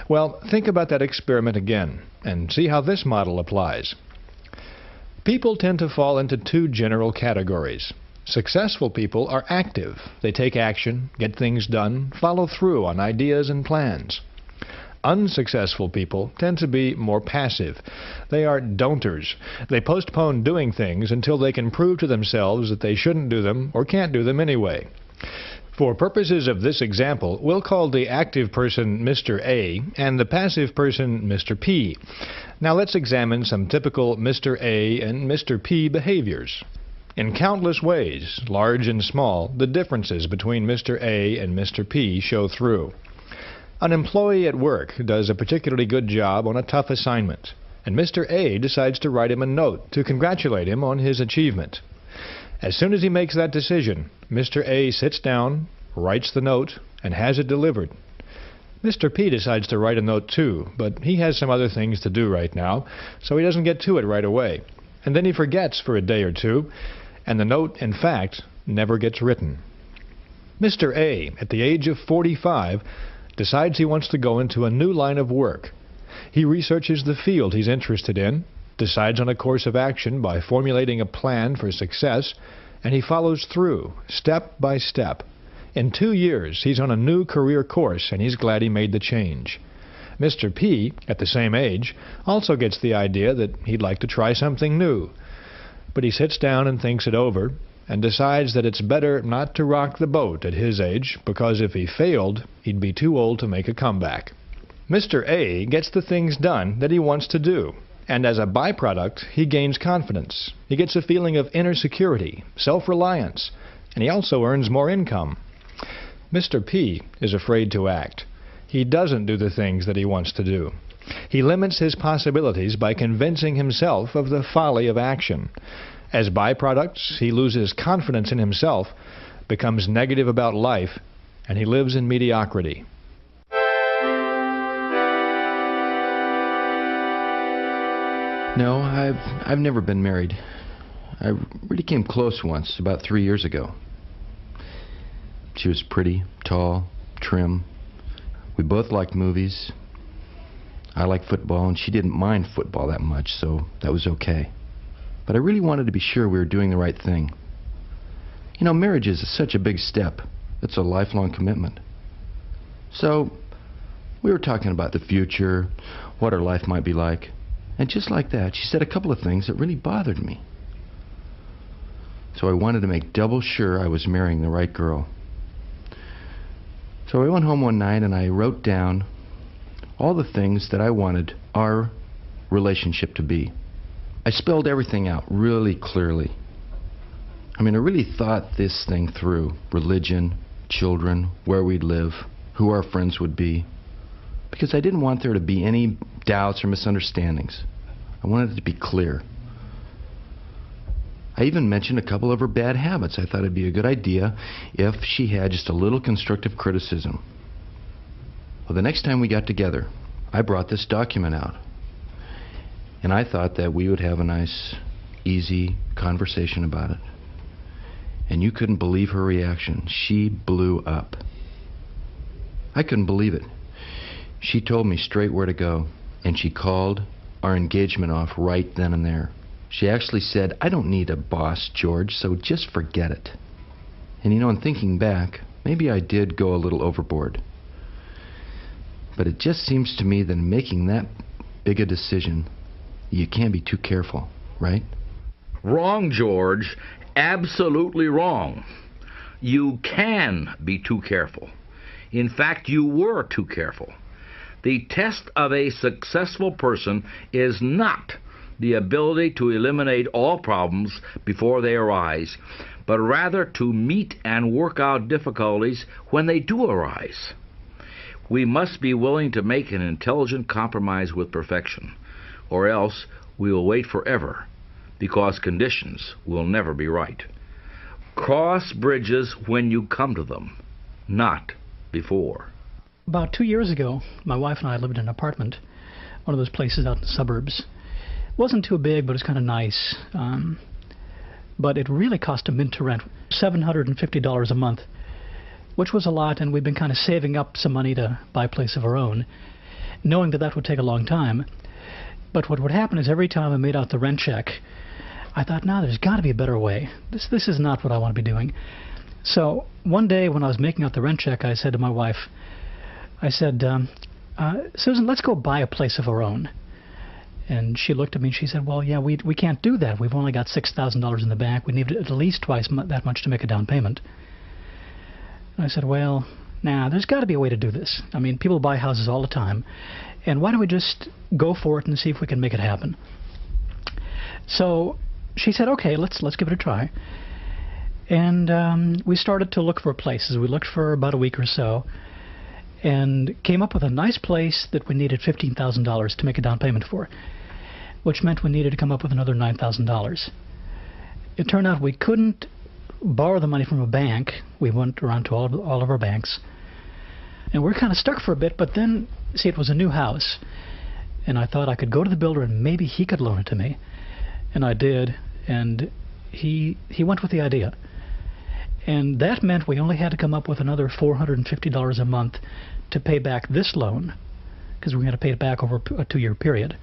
Well, think about that experiment again and see how this model applies. People tend to fall into 2 general categories. Successful people are active. They take action, get things done, follow through on ideas and plans. Unsuccessful people tend to be more passive. They are don'ters. They postpone doing things until they can prove to themselves that they shouldn't do them or can't do them anyway. For purposes of this example, we'll call the active person Mr. A and the passive person Mr. P. Now let's examine some typical Mr. A and Mr. P behaviors. In countless ways, large and small, the differences between Mr. A and Mr. P show through. An employee at work does a particularly good job on a tough assignment, and Mr. A decides to write him a note to congratulate him on his achievement. As soon as he makes that decision, Mr. A sits down, writes the note, and has it delivered. Mr. P decides to write a note too, but he has some other things to do right now, so he doesn't get to it right away. And then he forgets for a day or two, and the note, in fact, never gets written. Mr. A, at the age of 45, decides he wants to go into a new line of work. He researches the field he's interested in, decides on a course of action by formulating a plan for success, and he follows through, step by step. In 2 years, he's on a new career course, and he's glad he made the change. Mr. P, at the same age, also gets the idea that he'd like to try something new. But he sits down and thinks it over, and decides that it's better not to rock the boat at his age, because if he failed, he'd be too old to make a comeback. Mr. A gets the things done that he wants to do, and as a byproduct, he gains confidence. He gets a feeling of inner security, self-reliance, and he also earns more income. Mr. P is afraid to act. He doesn't do the things that he wants to do. He limits his possibilities by convincing himself of the folly of action. As byproducts, he loses confidence in himself, becomes negative about life, and he lives in mediocrity. No, I've never been married. I really came close once, about 3 years ago. She was pretty, tall, trim. We both liked movies. I liked football, and she didn't mind football that much, so that was okay. But I really wanted to be sure we were doing the right thing. You know, marriage is such a big step. It's a lifelong commitment. So, we were talking about the future, what our life might be like. And just like that, she said a couple of things that really bothered me. So I wanted to make double sure I was marrying the right girl. So I went home one night and I wrote down all the things that I wanted our relationship to be. I spelled everything out really clearly. I mean, I really thought this thing through. Religion, children, where we'd live, who our friends would be. Because I didn't want there to be any doubts or misunderstandings. I wanted it to be clear. I even mentioned a couple of her bad habits. I thought it'd be a good idea if she had just a little constructive criticism. Well, the next time we got together, I brought this document out. And I thought that we would have a nice, easy conversation about it. And you couldn't believe her reaction. She blew up. I couldn't believe it. She told me straight where to go, and she called our engagement off right then and there. She actually said, "I don't need a boss, George, so just forget it." And you know, in thinking back, maybe I did go a little overboard. But it just seems to me that in making that big a decision, you can't be too careful, right? Wrong, George. Absolutely wrong. You can be too careful. In fact, you were too careful. The test of a successful person is not the ability to eliminate all problems before they arise, but rather to meet and work out difficulties when they do arise. We must be willing to make an intelligent compromise with perfection, or else we will wait forever, because conditions will never be right. Cross bridges when you come to them, not before. About 2 years ago, my wife and I lived in an apartment, one of those places out in the suburbs. It wasn't too big, but it was kind of nice. But it really cost a mint to rent, $750 a month, which was a lot, and we'd been kind of saving up some money to buy a place of our own, knowing that that would take a long time. But what would happen is every time I made out the rent check, I thought, no, there's got to be a better way. This is not what I want to be doing. So one day when I was making out the rent check, I said to my wife, I said, Susan, let's go buy a place of our own. And she looked at me and she said, well, yeah, we can't do that. We've only got $6,000 in the bank. We need at least twice that much to make a down payment. I said, well, there's got to be a way to do this. I mean, people buy houses all the time, and why don't we just go for it and see if we can make it happen? So she said, okay, let's give it a try. And we started to look for places. We looked for about a week or so and came up with a nice place that we needed $15,000 to make a down payment for, which meant we needed to come up with another $9,000. It turned out we couldn't borrow the money from a bank. We went around to all of our banks, and we're kind of stuck for a bit, but then, see, it was a new house, and I thought I could go to the builder and maybe he could loan it to me. And I did, and he went with the idea. And that meant we only had to come up with another $450 a month to pay back this loan, because we were going to pay it back over a 2-year period.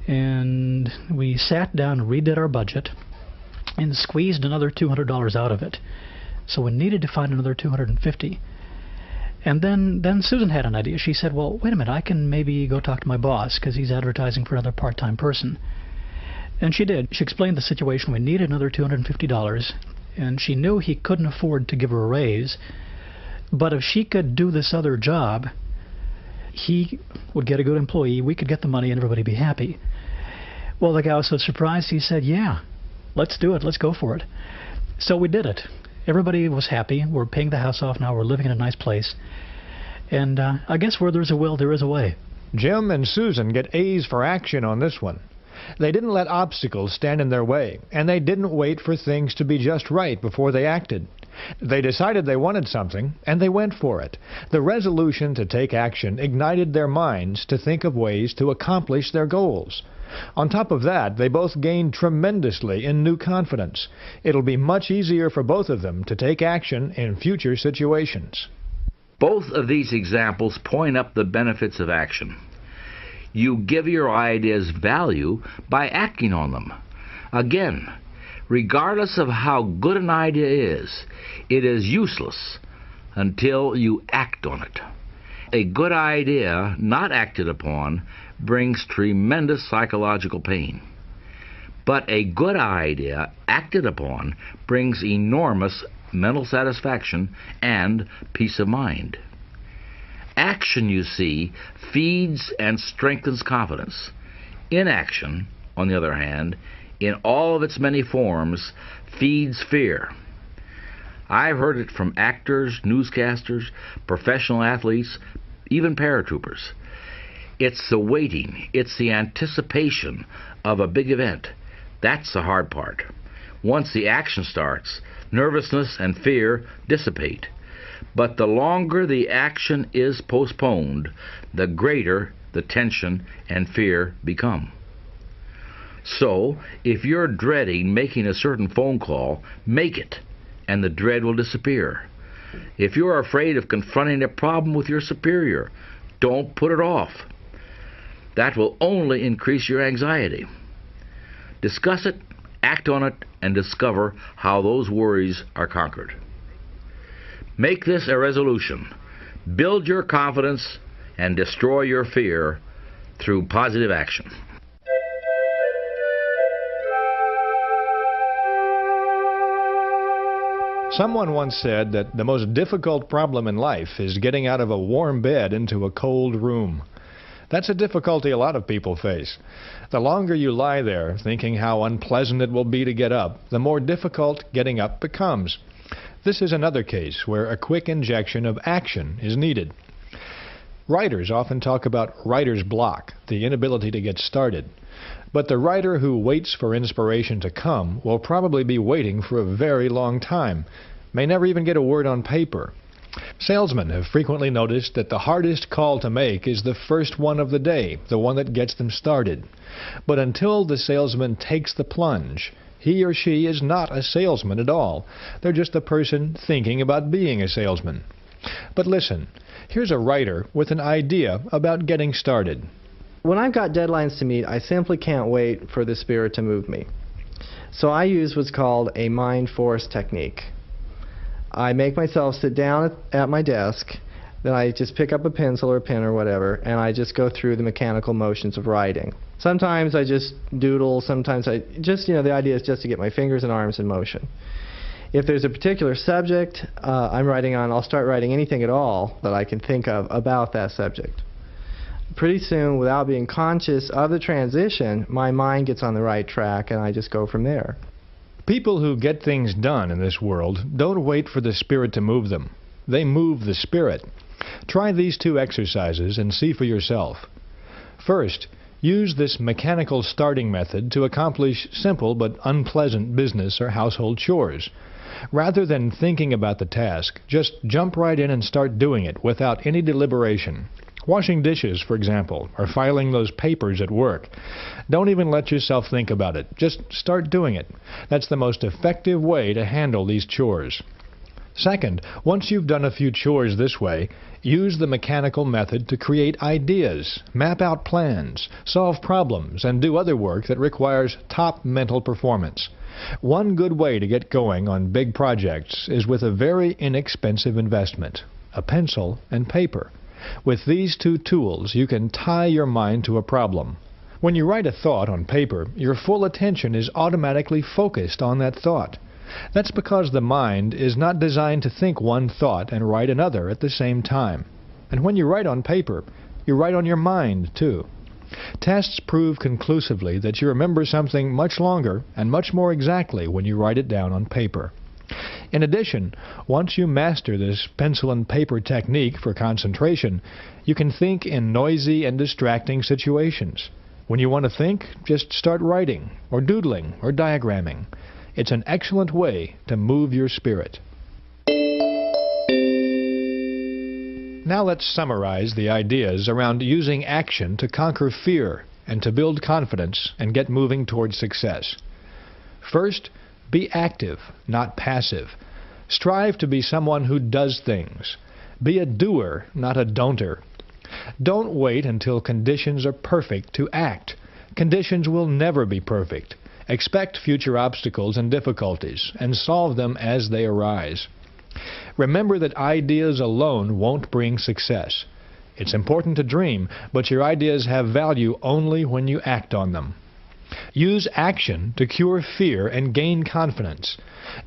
And we sat down and redid our budget and squeezed another $200 out of it. So we needed to find another $250. And then Susan had an idea. She said, well, wait a minute, I can maybe go talk to my boss, because he's advertising for another part-time person. And she did. She explained the situation. We needed another $250, and she knew he couldn't afford to give her a raise, but if she could do this other job, he would get a good employee, we could get the money, and everybody would be happy. Well, the guy was so surprised, he said, yeah, let's do it, let's go for it. So we did it. Everybody was happy. We're paying the house off now. We're living in a nice place. And I guess where there's a will, there is a way. Jim and Susan get A's for action on this one. They didn't let obstacles stand in their way, and they didn't wait for things to be just right before they acted. They decided they wanted something, and they went for it. The resolution to take action ignited their minds to think of ways to accomplish their goals. On top of that, they both gained tremendously in new confidence. It'll be much easier for both of them to take action in future situations. Both of these examples point up the benefits of action. You give your ideas value by acting on them. Again, regardless of how good an idea is, it is useless until you act on it. A good idea not acted upon brings tremendous psychological pain. But a good idea acted upon brings enormous mental satisfaction and peace of mind. Action, you see, feeds and strengthens confidence. Inaction, on the other hand, in all of its many forms, feeds fear. I've heard it from actors, newscasters, professional athletes, even paratroopers. It's the waiting, it's the anticipation of a big event. That's the hard part. Once the action starts, nervousness and fear dissipate. But the longer the action is postponed, the greater the tension and fear become. So, if you're dreading making a certain phone call, make it, and the dread will disappear. If you're afraid of confronting a problem with your superior, don't put it off. That will only increase your anxiety. Discuss it, act on it, and discover how those worries are conquered. Make this a resolution. Build your confidence and destroy your fear through positive action. Someone once said that the most difficult problem in life is getting out of a warm bed into a cold room. That's a difficulty a lot of people face. The longer you lie there thinking how unpleasant it will be to get up, the more difficult getting up becomes. This is another case where a quick injection of action is needed. Writers often talk about writer's block, the inability to get started. But the writer who waits for inspiration to come will probably be waiting for a very long time, may never even get a word on paper. Salesmen have frequently noticed that the hardest call to make is the first one of the day, the one that gets them started. But until the salesman takes the plunge, he or she is not a salesman at all. They're just a person thinking about being a salesman. But listen, here's a writer with an idea about getting started. When I've got deadlines to meet, I simply can't wait for the spirit to move me. So I use what's called a mind force technique. I make myself sit down at my desk, then I just pick up a pencil or a pen or whatever, and I just go through the mechanical motions of writing. Sometimes I just doodle, sometimes I just, the idea is just to get my fingers and arms in motion. If there's a particular subject I'm writing on, I'll start writing anything at all that I can think of about that subject. Pretty soon, without being conscious of the transition, my mind gets on the right track and I just go from there. People who get things done in this world don't wait for the Spirit to move them. They move the Spirit. Try these 2 exercises and see for yourself. First, use this mechanical starting method to accomplish simple but unpleasant business or household chores. Rather than thinking about the task, just jump right in and start doing it without any deliberation. Washing dishes, for example, or filing those papers at work. Don't even let yourself think about it. Just start doing it. That's the most effective way to handle these chores. Second, once you've done a few chores this way, use the mechanical method to create ideas, map out plans, solve problems, and do other work that requires top mental performance. One good way to get going on big projects is with a very inexpensive investment, a pencil and paper. With these 2 tools, you can tie your mind to a problem. When you write a thought on paper, your full attention is automatically focused on that thought. That's because the mind is not designed to think one thought and write another at the same time. And when you write on paper, you write on your mind, too. Tests prove conclusively that you remember something much longer and much more exactly when you write it down on paper. In addition, once you master this pencil and paper technique for concentration, you can think in noisy and distracting situations. When you want to think, just start writing, or doodling, or diagramming. It's an excellent way to move your spirit. Now let's summarize the ideas around using action to conquer fear and to build confidence and get moving towards success. First, be active, not passive. Strive to be someone who does things. Be a doer, not a don'ter. Don't wait until conditions are perfect to act. Conditions will never be perfect. Expect future obstacles and difficulties, and solve them as they arise. Remember that ideas alone won't bring success. It's important to dream, but your ideas have value only when you act on them. Use action to cure fear and gain confidence.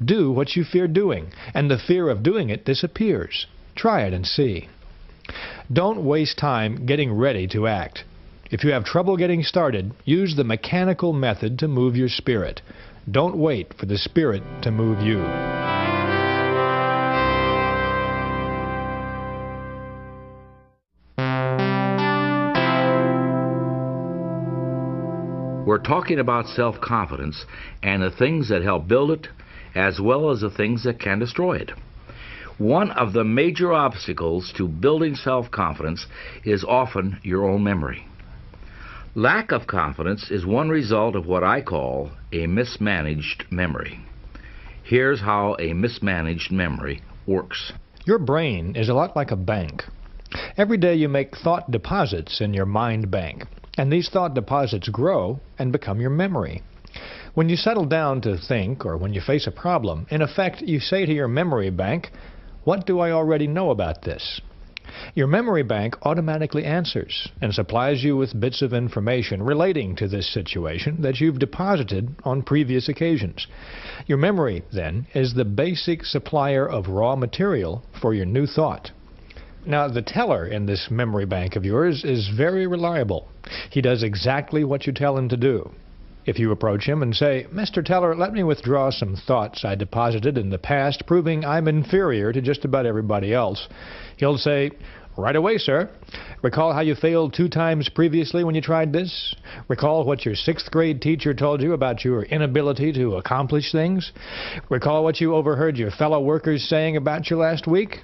Do what you fear doing, and the fear of doing it disappears. Try it and see. Don't waste time getting ready to act. If you have trouble getting started, use the mechanical method to move your spirit. Don't wait for the Spirit to move you. We're talking about self-confidence and the things that help build it, as well as the things that can destroy it. One of the major obstacles to building self-confidence is often your own memory. Lack of confidence is one result of what I call a mismanaged memory. Here's how a mismanaged memory works. Your brain is a lot like a bank. Every day you make thought deposits in your mind bank, and these thought deposits grow and become your memory. When you settle down to think, or when you face a problem, in effect you say to your memory bank, "What do I already know about this?" Your memory bank automatically answers and supplies you with bits of information relating to this situation that you've deposited on previous occasions. Your memory, then, is the basic supplier of raw material for your new thought. Now, the teller in this memory bank of yours is very reliable. He does exactly what you tell him to do. If you approach him and say, "Mr. Teller, let me withdraw some thoughts I deposited in the past proving I'm inferior to just about everybody else," he'll say, "Right away, sir. Recall how you failed 2 times previously when you tried this? Recall what your 6th grade teacher told you about your inability to accomplish things? Recall what you overheard your fellow workers saying about you last week?"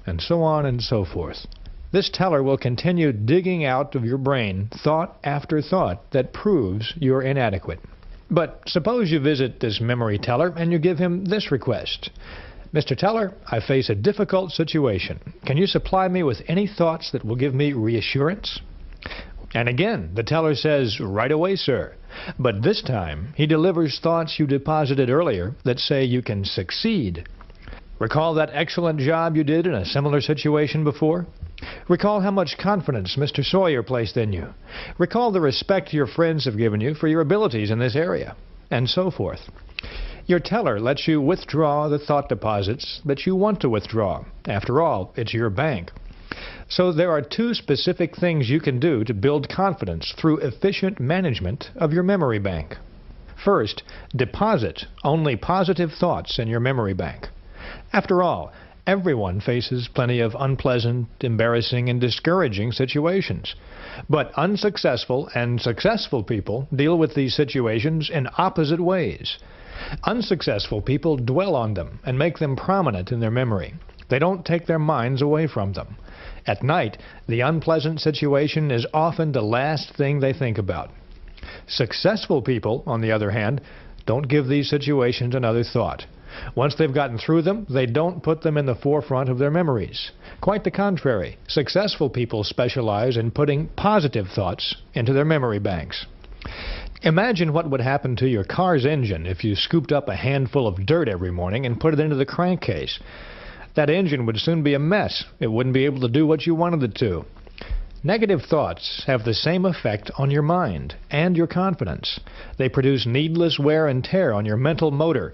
And so on and so forth. This teller will continue digging out of your brain thought after thought that proves you're inadequate. But suppose you visit this memory teller and you give him this request. "Mr. Teller, I face a difficult situation. Can you supply me with any thoughts that will give me reassurance?" And again, the teller says, "Right away, sir." But this time, he delivers thoughts you deposited earlier that say you can succeed. Recall that excellent job you did in a similar situation before? Recall how much confidence Mr. Sawyer placed in you. Recall the respect your friends have given you for your abilities in this area, and so forth. Your teller lets you withdraw the thought deposits that you want to withdraw. After all, it's your bank. So there are two specific things you can do to build confidence through efficient management of your memory bank. First, deposit only positive thoughts in your memory bank. After all, everyone faces plenty of unpleasant, embarrassing, and discouraging situations. But unsuccessful and successful people deal with these situations in opposite ways. Unsuccessful people dwell on them and make them prominent in their memory. They don't take their minds away from them. At night, the unpleasant situation is often the last thing they think about. Successful people, on the other hand, don't give these situations another thought. Once they've gotten through them, they don't put them in the forefront of their memories. Quite the contrary, successful people specialize in putting positive thoughts into their memory banks. Imagine what would happen to your car's engine if you scooped up a handful of dirt every morning and put it into the crankcase. That engine would soon be a mess. It wouldn't be able to do what you wanted it to. Negative thoughts have the same effect on your mind and your confidence. They produce needless wear and tear on your mental motor.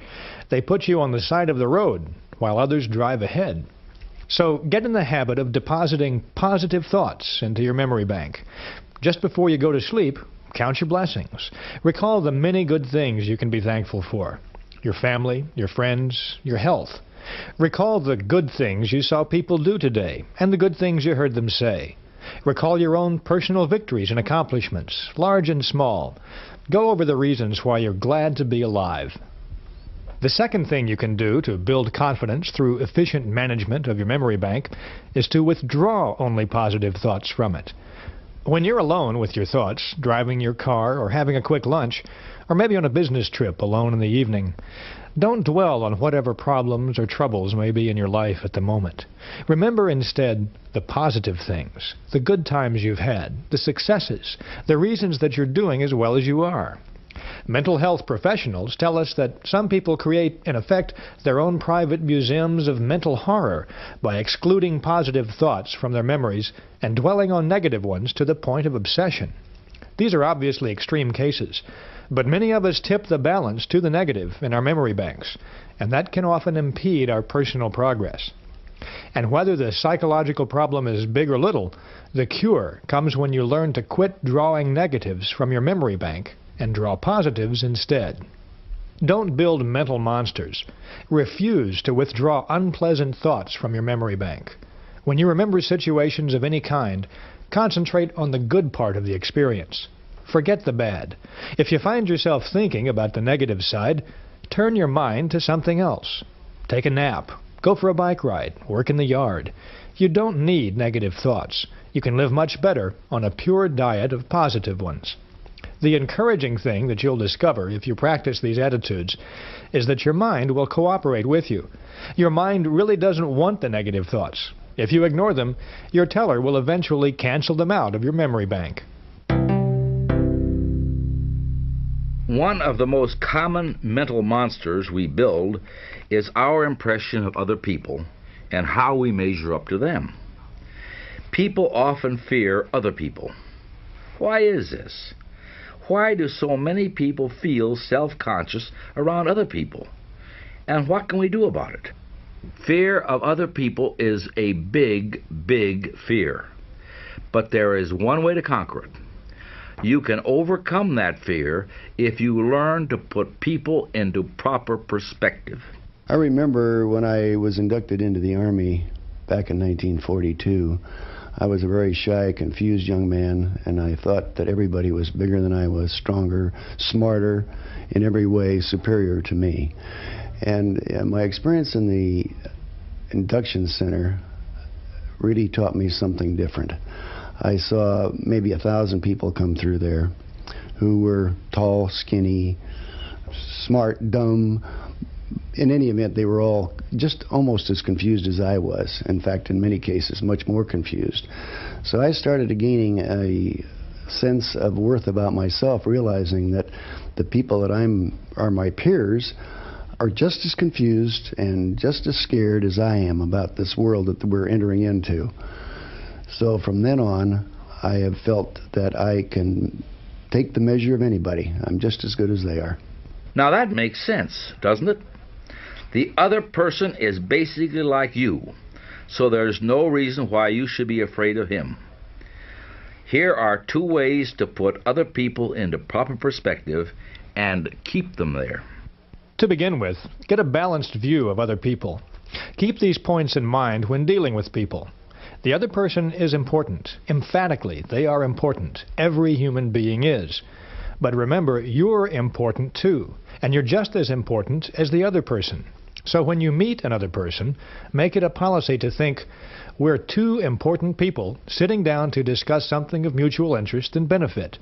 They put you on the side of the road while others drive ahead. So get in the habit of depositing positive thoughts into your memory bank. Just before you go to sleep, count your blessings. Recall the many good things you can be thankful for. Your family, your friends, your health. Recall the good things you saw people do today and the good things you heard them say. Recall your own personal victories and accomplishments, large and small. Go over the reasons why you're glad to be alive. The second thing you can do to build confidence through efficient management of your memory bank is to withdraw only positive thoughts from it. When you're alone with your thoughts, driving your car or having a quick lunch, or maybe on a business trip alone in the evening, don't dwell on whatever problems or troubles may be in your life at the moment. Remember instead the positive things, the good times you've had, the successes, the reasons that you're doing as well as you are. Mental health professionals tell us that some people create, in effect, their own private museums of mental horror by excluding positive thoughts from their memories and dwelling on negative ones to the point of obsession. These are obviously extreme cases, but many of us tip the balance to the negative in our memory banks, and that can often impede our personal progress. And whether the psychological problem is big or little, the cure comes when you learn to quit drawing negatives from your memory bank and draw positives instead. Don't build mental monsters. Refuse to withdraw unpleasant thoughts from your memory bank. When you remember situations of any kind, concentrate on the good part of the experience. Forget the bad. If you find yourself thinking about the negative side, turn your mind to something else. Take a nap. Go for a bike ride. Work in the yard. You don't need negative thoughts. You can live much better on a pure diet of positive ones. The encouraging thing that you'll discover if you practice these attitudes is that your mind will cooperate with you. Your mind really doesn't want the negative thoughts. If you ignore them, your teller will eventually cancel them out of your memory bank. One of the most common mental monsters we build is our impression of other people and how we measure up to them. People often fear other people. Why is this? Why do so many people feel self-conscious around other people? And what can we do about it? Fear of other people is a big, big fear. But there is one way to conquer it. You can overcome that fear if you learn to put people into proper perspective. I remember when I was inducted into the Army back in 1942, I was a very shy, confused young man, and I thought that everybody was bigger than I was, stronger, smarter, in every way superior to me. And my experience in the induction center really taught me something different. I saw maybe 1,000 people come through there who were tall, skinny, smart, dumb. In any event, they were all just almost as confused as I was. In fact, in many cases, much more confused. So I started gaining a sense of worth about myself, realizing that the people that are my peers are just as confused and just as scared as I am about this world that we're entering into. So from then on, I have felt that I can take the measure of anybody. I'm just as good as they are. Now that makes sense, doesn't it? The other person is basically like you, so there's no reason why you should be afraid of him. Here are 2 ways to put other people into proper perspective and keep them there. To begin with, get a balanced view of other people. Keep these points in mind when dealing with people. The other person is important. Emphatically, they are important. Every human being is. But remember, you're important too, and you're just as important as the other person. So when you meet another person, make it a policy to think, we're 2 important people sitting down to discuss something of mutual interest and benefit.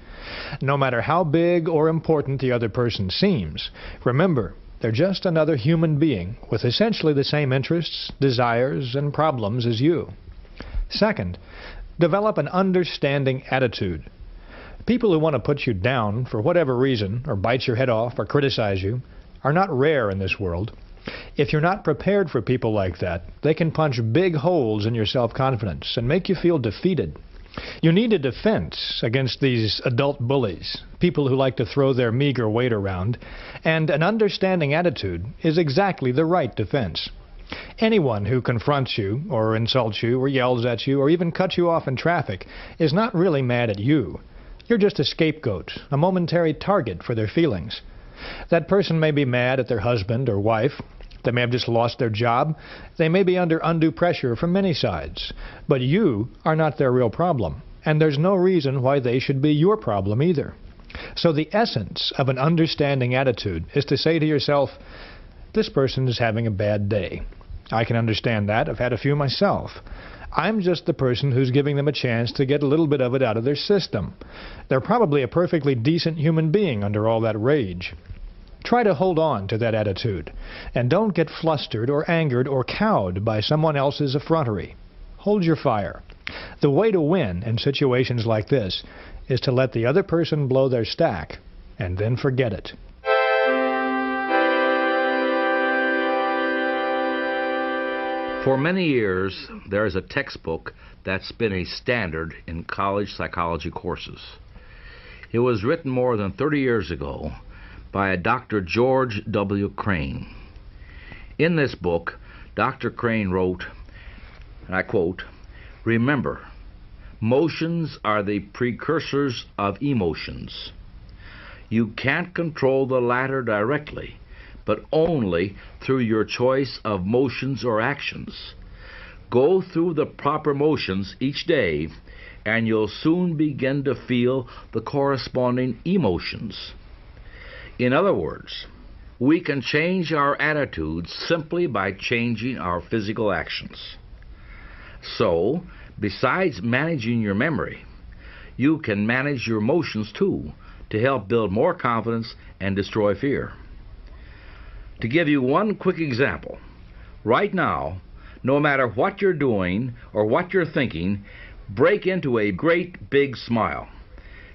No matter how big or important the other person seems, remember, they're just another human being with essentially the same interests, desires, and problems as you. Second, develop an understanding attitude. People who want to put you down for whatever reason, or bite your head off, or criticize you, are not rare in this world. If you're not prepared for people like that, they can punch big holes in your self-confidence and make you feel defeated. You need a defense against these adult bullies, people who like to throw their meager weight around, and an understanding attitude is exactly the right defense. Anyone who confronts you, or insults you, or yells at you, or even cuts you off in traffic is not really mad at you. You're just a scapegoat, a momentary target for their feelings. That person may be mad at their husband or wife. They may have just lost their job. They may be under undue pressure from many sides. But you are not their real problem, and there's no reason why they should be your problem either. So the essence of an understanding attitude is to say to yourself, this person is having a bad day. I can understand that. I've had a few myself. I'm just the person who's giving them a chance to get a little bit of it out of their system. They're probably a perfectly decent human being under all that rage. Try to hold on to that attitude, and don't get flustered or angered or cowed by someone else's effrontery. Hold your fire. The way to win in situations like this is to let the other person blow their stack, and then forget it. For many years, there is a textbook that's been a standard in college psychology courses. It was written more than 30 years ago by a Dr. George W. Crane. In this book, Dr. Crane wrote, and I quote, "Remember, motions are the precursors of emotions. You can't control the latter directly, but only through your choice of motions or actions. Go through the proper motions each day, and you'll soon begin to feel the corresponding emotions." In other words, we can change our attitudes simply by changing our physical actions. So, besides managing your memory, you can manage your emotions too, to help build more confidence and destroy fear. To give you one quick example, right now, no matter what you're doing or what you're thinking, break into a great big smile.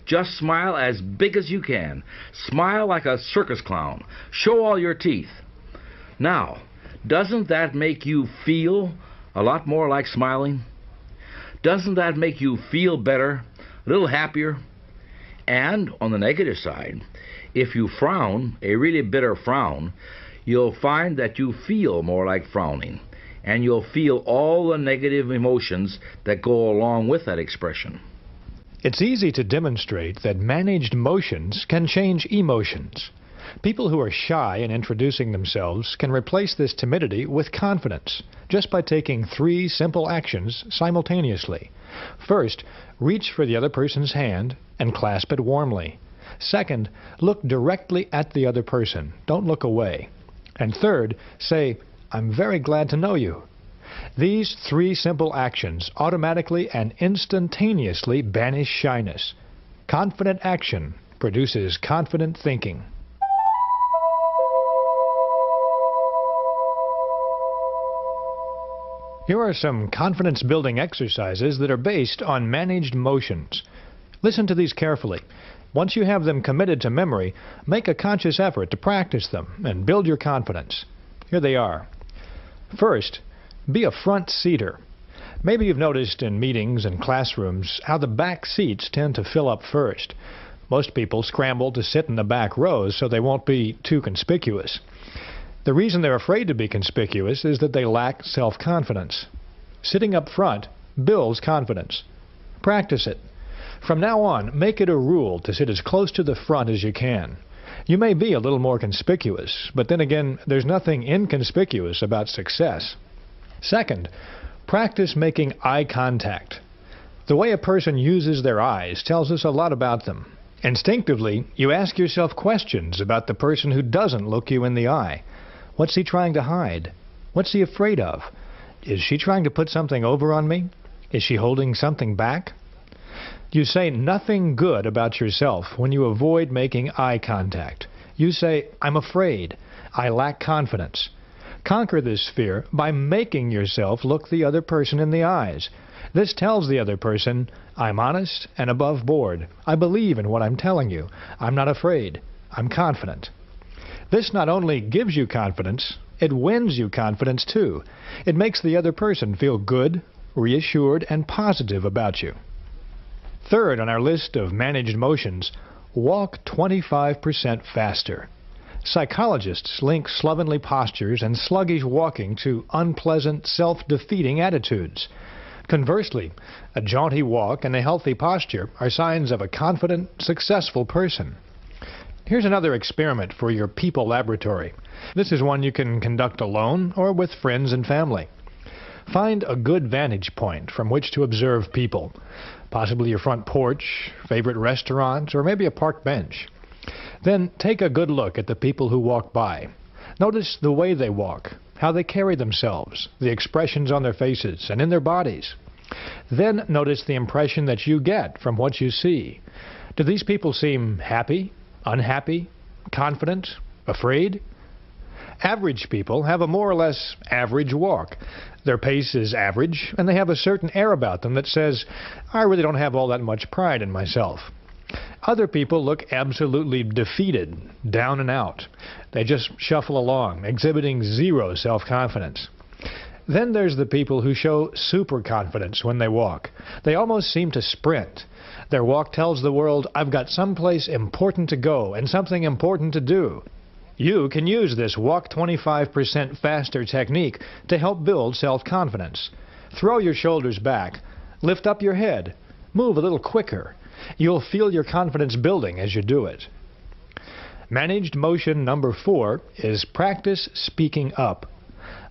Just smile as big as you can. Smile like a circus clown. Show all your teeth. Now, doesn't that make you feel a lot more like smiling? Doesn't that make you feel better, a little happier? And on the negative side, if you frown, a really bitter frown, you'll find that you feel more like frowning, and you'll feel all the negative emotions that go along with that expression. It's easy to demonstrate that managed motions can change emotions. People who are shy in introducing themselves can replace this timidity with confidence just by taking 3 simple actions simultaneously. First, reach for the other person's hand and clasp it warmly. Second, look directly at the other person. Don't look away. And third, say, "I'm very glad to know you." These 3 simple actions automatically and instantaneously banish shyness. Confident action produces confident thinking. Here are some confidence-building exercises that are based on managed motions. Listen to these carefully. Once you have them committed to memory, make a conscious effort to practice them and build your confidence. Here they are. First, be a front seater. Maybe you've noticed in meetings and classrooms how the back seats tend to fill up first. Most people scramble to sit in the back rows so they won't be too conspicuous. The reason they're afraid to be conspicuous is that they lack self-confidence. Sitting up front builds confidence. Practice it. From now on, make it a rule to sit as close to the front as you can. You may be a little more conspicuous, but then again, there's nothing inconspicuous about success. Second, practice making eye contact. The way a person uses their eyes tells us a lot about them. Instinctively, you ask yourself questions about the person who doesn't look you in the eye. What's he trying to hide? What's he afraid of? Is she trying to put something over on me? Is she holding something back? You say nothing good about yourself when you avoid making eye contact. You say, I'm afraid. I lack confidence. Conquer this fear by making yourself look the other person in the eyes. This tells the other person, I'm honest and above board. I believe in what I'm telling you. I'm not afraid. I'm confident. This not only gives you confidence, it wins you confidence too. It makes the other person feel good, reassured, and positive about you. Third on our list of managed motions, walk 25% faster. Psychologists link slovenly postures and sluggish walking to unpleasant, self-defeating attitudes. Conversely, a jaunty walk and a healthy posture are signs of a confident, successful person. Here's another experiment for your people laboratory. This is one you can conduct alone or with friends and family. Find a good vantage point from which to observe people, possibly your front porch, favorite restaurant, or maybe a park bench. Then take a good look at the people who walk by. Notice the way they walk, how they carry themselves, the expressions on their faces and in their bodies. Then notice the impression that you get from what you see. Do these people seem happy, unhappy, confident, afraid? Average people have a more or less average walk. Their pace is average, and they have a certain air about them that says, I really don't have all that much pride in myself. Other people look absolutely defeated, down and out. They just shuffle along, exhibiting zero self-confidence. Then there's the people who show super confidence when they walk. They almost seem to sprint. Their walk tells the world, I've got someplace important to go and something important to do. You can use this walk 25% faster technique to help build self-confidence. Throw your shoulders back. Lift up your head. Move a little quicker. You'll feel your confidence building as you do it. Managed motion number 4 is practice speaking up.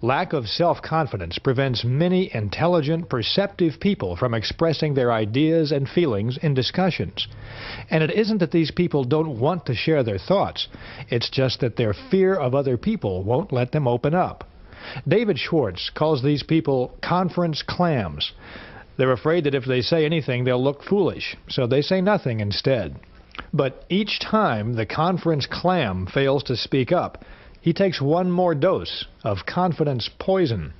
Lack of self-confidence prevents many intelligent, perceptive people from expressing their ideas and feelings in discussions. And it isn't that these people don't want to share their thoughts. It's just that their fear of other people won't let them open up. David Schwartz calls these people conference clams. They're afraid that if they say anything, they'll look foolish, so they say nothing instead. But each time the conference clam fails to speak up, he takes one more dose of confidence poison.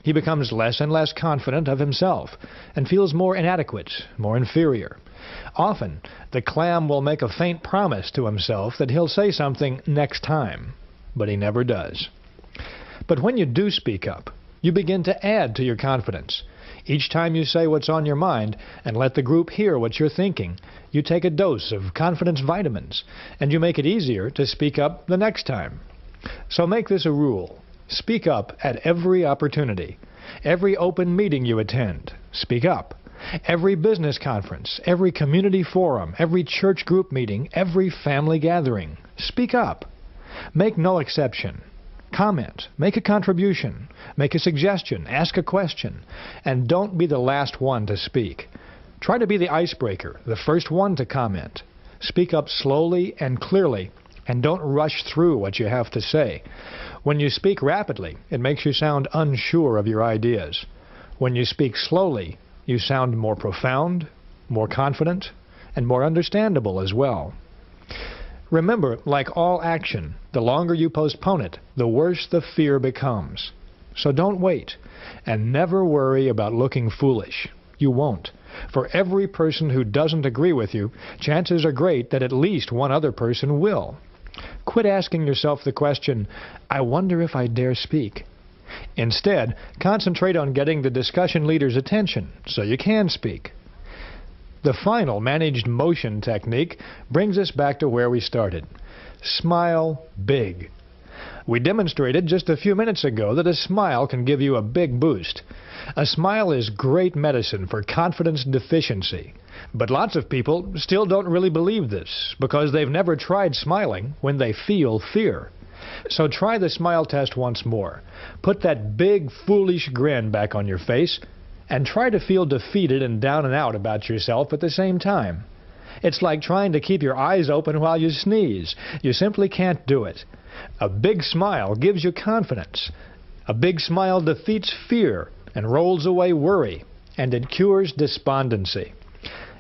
He becomes less and less confident of himself and feels more inadequate, more inferior. Often, the clam will make a faint promise to himself that he'll say something next time, but he never does. But when you do speak up, you begin to add to your confidence. Each time you say what's on your mind and let the group hear what you're thinking, you take a dose of confidence vitamins, and you make it easier to speak up the next time. So make this a rule. Speak up at every opportunity. Every open meeting you attend, speak up. Every business conference, every community forum, every church group meeting, every family gathering, speak up. Make no exception. Comment, make a contribution, make a suggestion, ask a question, and don't be the last one to speak. Try to be the icebreaker, the first one to comment. Speak up slowly and clearly, and don't rush through what you have to say. When you speak rapidly, it makes you sound unsure of your ideas. When you speak slowly, you sound more profound, more confident, and more understandable as well. Remember, like all action, the longer you postpone it, the worse the fear becomes. So don't wait, and never worry about looking foolish. You won't. For every person who doesn't agree with you, chances are great that at least one other person will. Quit asking yourself the question, I wonder if I dare speak. Instead, concentrate on getting the discussion leader's attention so you can speak. The final managed motion technique brings us back to where we started. Smile big. We demonstrated just a few minutes ago that a smile can give you a big boost. A smile is great medicine for confidence deficiency. But lots of people still don't really believe this because they've never tried smiling when they feel fear. So try the smile test once more. Put that big, foolish grin back on your face and try to feel defeated and down and out about yourself at the same time. It's like trying to keep your eyes open while you sneeze. You simply can't do it. A big smile gives you confidence. A big smile defeats fear and rolls away worry, and it cures despondency.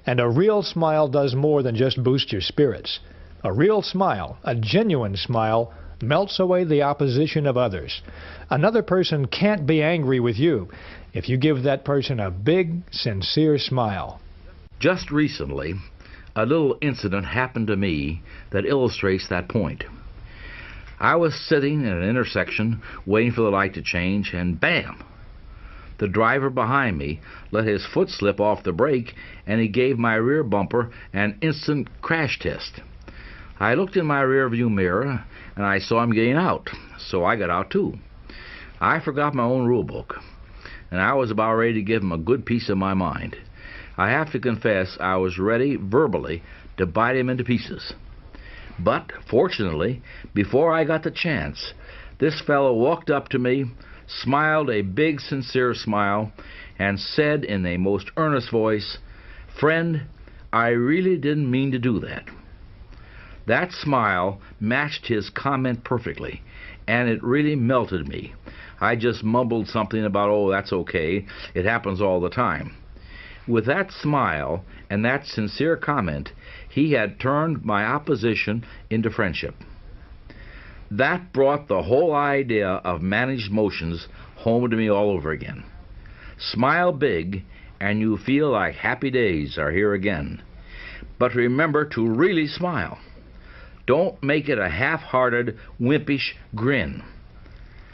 And a real smile does more than just boost your spirits. A real smile, a genuine smile, melts away the opposition of others. Another person can't be angry with you if you give that person a big, sincere smile. Just recently, a little incident happened to me that illustrates that point. I was sitting at an intersection waiting for the light to change, and bam! The driver behind me let his foot slip off the brake, and he gave my rear bumper an instant crash test. I looked in my rearview mirror, and I saw him getting out, so I got out too. I forgot my own rule book, and I was about ready to give him a good piece of my mind. I have to confess I was ready, verbally, to bite him into pieces. But, fortunately, before I got the chance, this fellow walked up to me, smiled a big, sincere smile, and said in a most earnest voice, "Friend, I really didn't mean to do that." That smile matched his comment perfectly, and it really melted me. I just mumbled something about, "Oh, that's okay, it happens all the time." With that smile and that sincere comment, he had turned my opposition into friendship. That brought the whole idea of managed motions home to me all over again. Smile big, and you feel like happy days are here again. But remember to really smile. Don't make it a half-hearted, wimpish grin.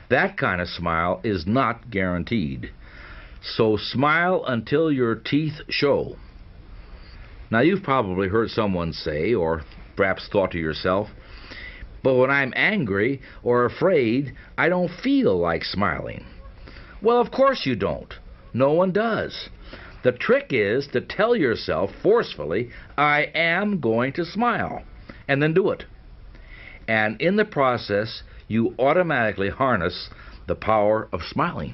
That kind of smile is not guaranteed. So smile until your teeth show. Now, you've probably heard someone say, or perhaps thought to yourself, "But when I'm angry or afraid, I don't feel like smiling." Well, of course you don't. No one does. The trick is to tell yourself forcefully, "I am going to smile," and then do it. And in the process, you automatically harness the power of smiling.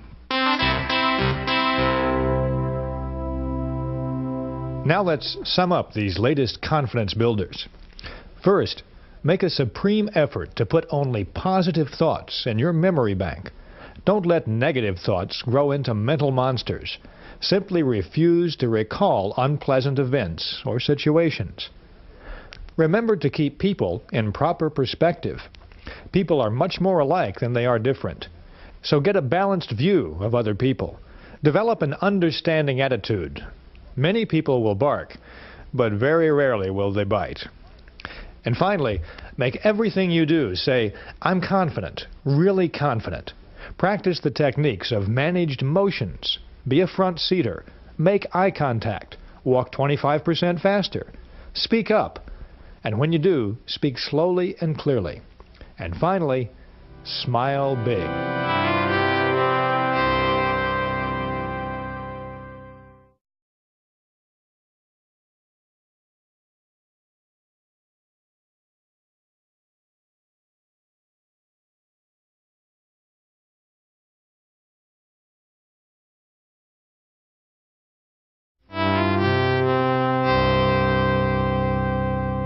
Now let's sum up these latest confidence builders. First, make a supreme effort to put only positive thoughts in your memory bank. Don't let negative thoughts grow into mental monsters. Simply refuse to recall unpleasant events or situations. Remember to keep people in proper perspective. People are much more alike than they are different. So get a balanced view of other people. Develop an understanding attitude. Many people will bark, but very rarely will they bite. And finally, make everything you do say, "I'm confident, really confident." Practice the techniques of managed motions. Be a front seater. Make eye contact. Walk 25% faster. Speak up. And when you do, speak slowly and clearly. And finally, smile big.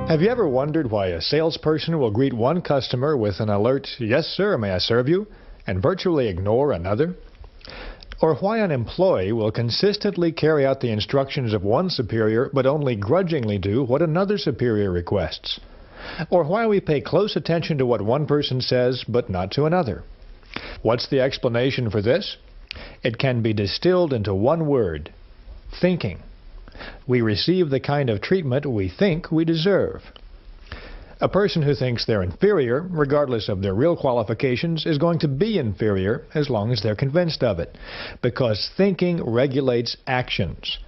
Have you ever wondered why a salesperson will greet one customer with an alert, "Yes, sir, may I serve you?" and virtually ignore another? Or why an employee will consistently carry out the instructions of one superior but only grudgingly do what another superior requests? Or why we pay close attention to what one person says but not to another? What's the explanation for this? It can be distilled into one word: thinking. We receive the kind of treatment we think we deserve. A person who thinks they're inferior, regardless of their real qualifications, is going to be inferior as long as they're convinced of it, because thinking regulates actions.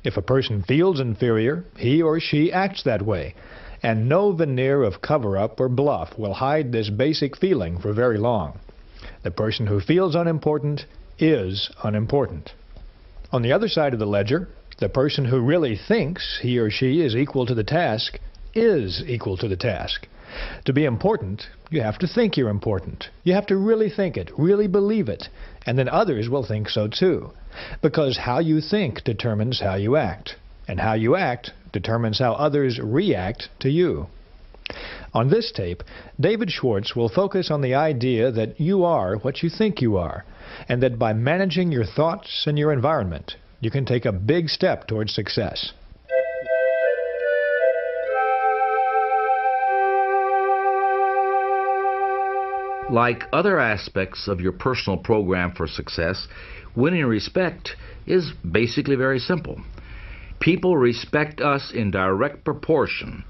If a person feels inferior, he or she acts that way, and no veneer of cover-up or bluff will hide this basic feeling for very long. The person who feels unimportant is unimportant. On the other side of the ledger, the person who really thinks he or she is equal to the task is equal to the task. To be important, you have to think you're important. You have to really think it, really believe it, and then others will think so too. Because how you think determines how you act, and how you act determines how others react to you. On this tape, David Schwartz will focus on the idea that you are what you think you are, and that by managing your thoughts and your environment, you can take a big step towards success. Like other aspects of your personal program for success, winning respect is basically very simple. People respect us in direct proportion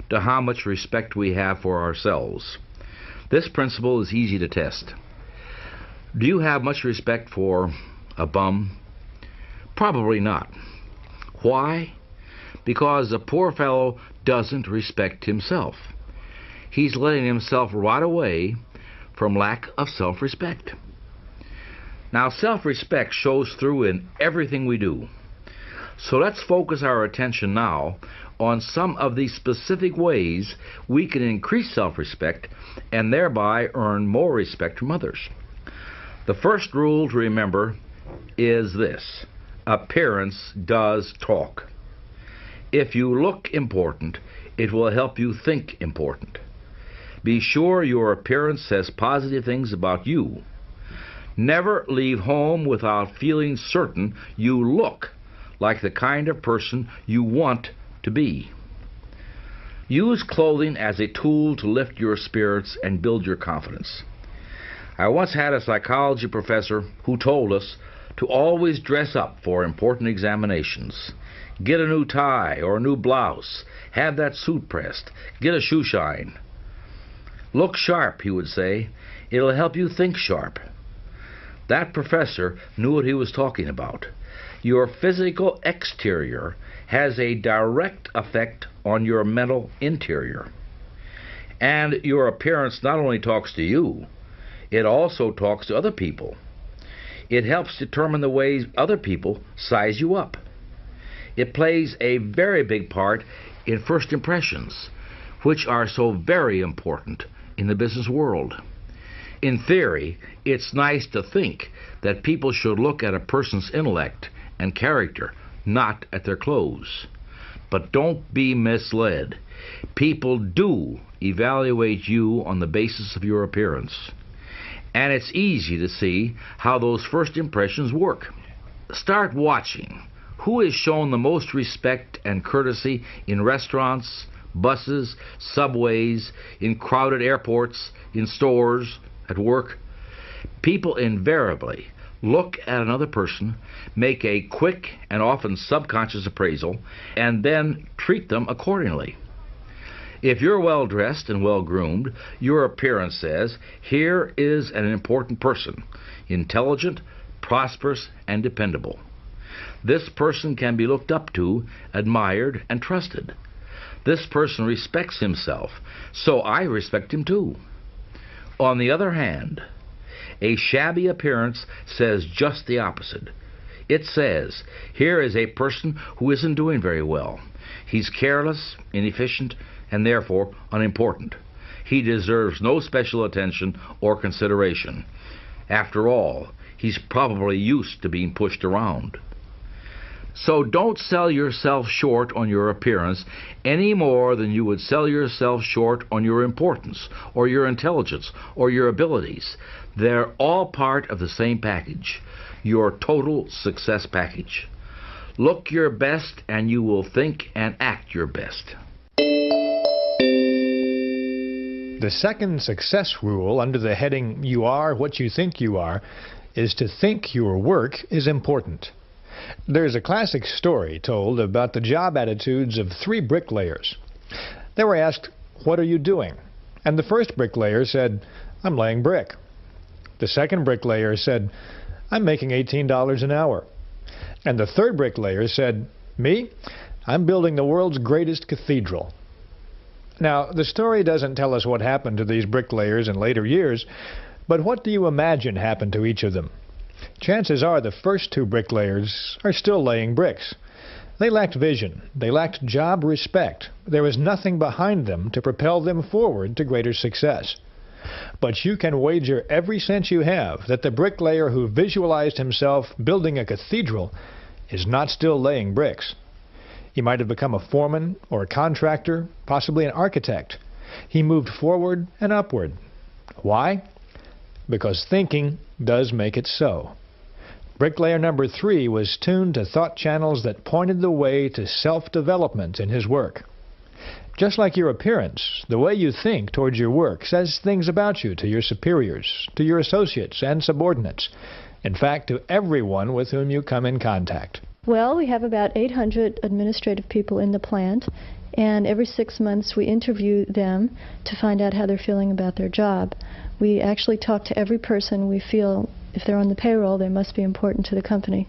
to how much respect we have for ourselves. This principle is easy to test. Do you have much respect for a bum? Probably not. Why? Because the poor fellow doesn't respect himself. He's letting himself rot away from lack of self-respect. Now, self-respect shows through in everything we do. So let's focus our attention now on some of these specific ways we can increase self-respect and thereby earn more respect from others. The first rule to remember is this: appearance does talk. If you look important, it will help you think important. Be sure your appearance says positive things about you. Never leave home without feeling certain you look like the kind of person you want to be. Use clothing as a tool to lift your spirits and build your confidence. I once had a psychology professor who told us to always dress up for important examinations. Get a new tie or a new blouse. Have that suit pressed. Get a shoe shine. Look sharp, he would say. It'll help you think sharp. That professor knew what he was talking about. Your physical exterior has a direct effect on your mental interior. And your appearance not only talks to you, it also talks to other people. It helps determine the ways other people size you up. It plays a very big part in first impressions, which are so very important in the business world. In theory, it's nice to think that people should look at a person's intellect and character, not at their clothes. But don't be misled. People do evaluate you on the basis of your appearance. And it's easy to see how those first impressions work. Start watching who is shown the most respect and courtesy in restaurants, buses, subways, in crowded airports, in stores, at work. People invariably look at another person, make a quick and often subconscious appraisal, and then treat them accordingly. If you're well-dressed and well-groomed, your appearance says, here is an important person, intelligent, prosperous, and dependable. This person can be looked up to, admired, and trusted. This person respects himself, so I respect him too. On the other hand, a shabby appearance says just the opposite. It says, here is a person who isn't doing very well. He's careless, inefficient, and therefore unimportant. He deserves no special attention or consideration. After all, he's probably used to being pushed around. So don't sell yourself short on your appearance any more than you would sell yourself short on your importance or your intelligence or your abilities. They're all part of the same package, your total success package. Look your best and you will think and act your best. The second success rule under the heading "You are what you think you are" is to think your work is important. There's a classic story told about the job attitudes of 3 bricklayers. They were asked, "What are you doing?" And the first bricklayer said, "I'm laying brick." The second bricklayer said, "I'm making $18 an hour." And the third bricklayer said, "Me? I'm building the world's greatest cathedral." Now, the story doesn't tell us what happened to these bricklayers in later years, but what do you imagine happened to each of them? Chances are the first two bricklayers are still laying bricks. They lacked vision. They lacked job respect. There was nothing behind them to propel them forward to greater success. But you can wager every cent you have that the bricklayer who visualized himself building a cathedral is not still laying bricks. He might have become a foreman or a contractor, possibly an architect. He moved forward and upward. Why? Because thinking does make it so. Bricklayer number 3 was tuned to thought channels that pointed the way to self-development in his work. Just like your appearance, the way you think towards your work says things about you to your superiors, to your associates and subordinates, in fact, to everyone with whom you come in contact. Well, we have about 800 administrative people in the plant, and every 6 months we interview them to find out how they're feeling about their job. We actually talk to every person we feel, if they're on the payroll, they must be important to the company.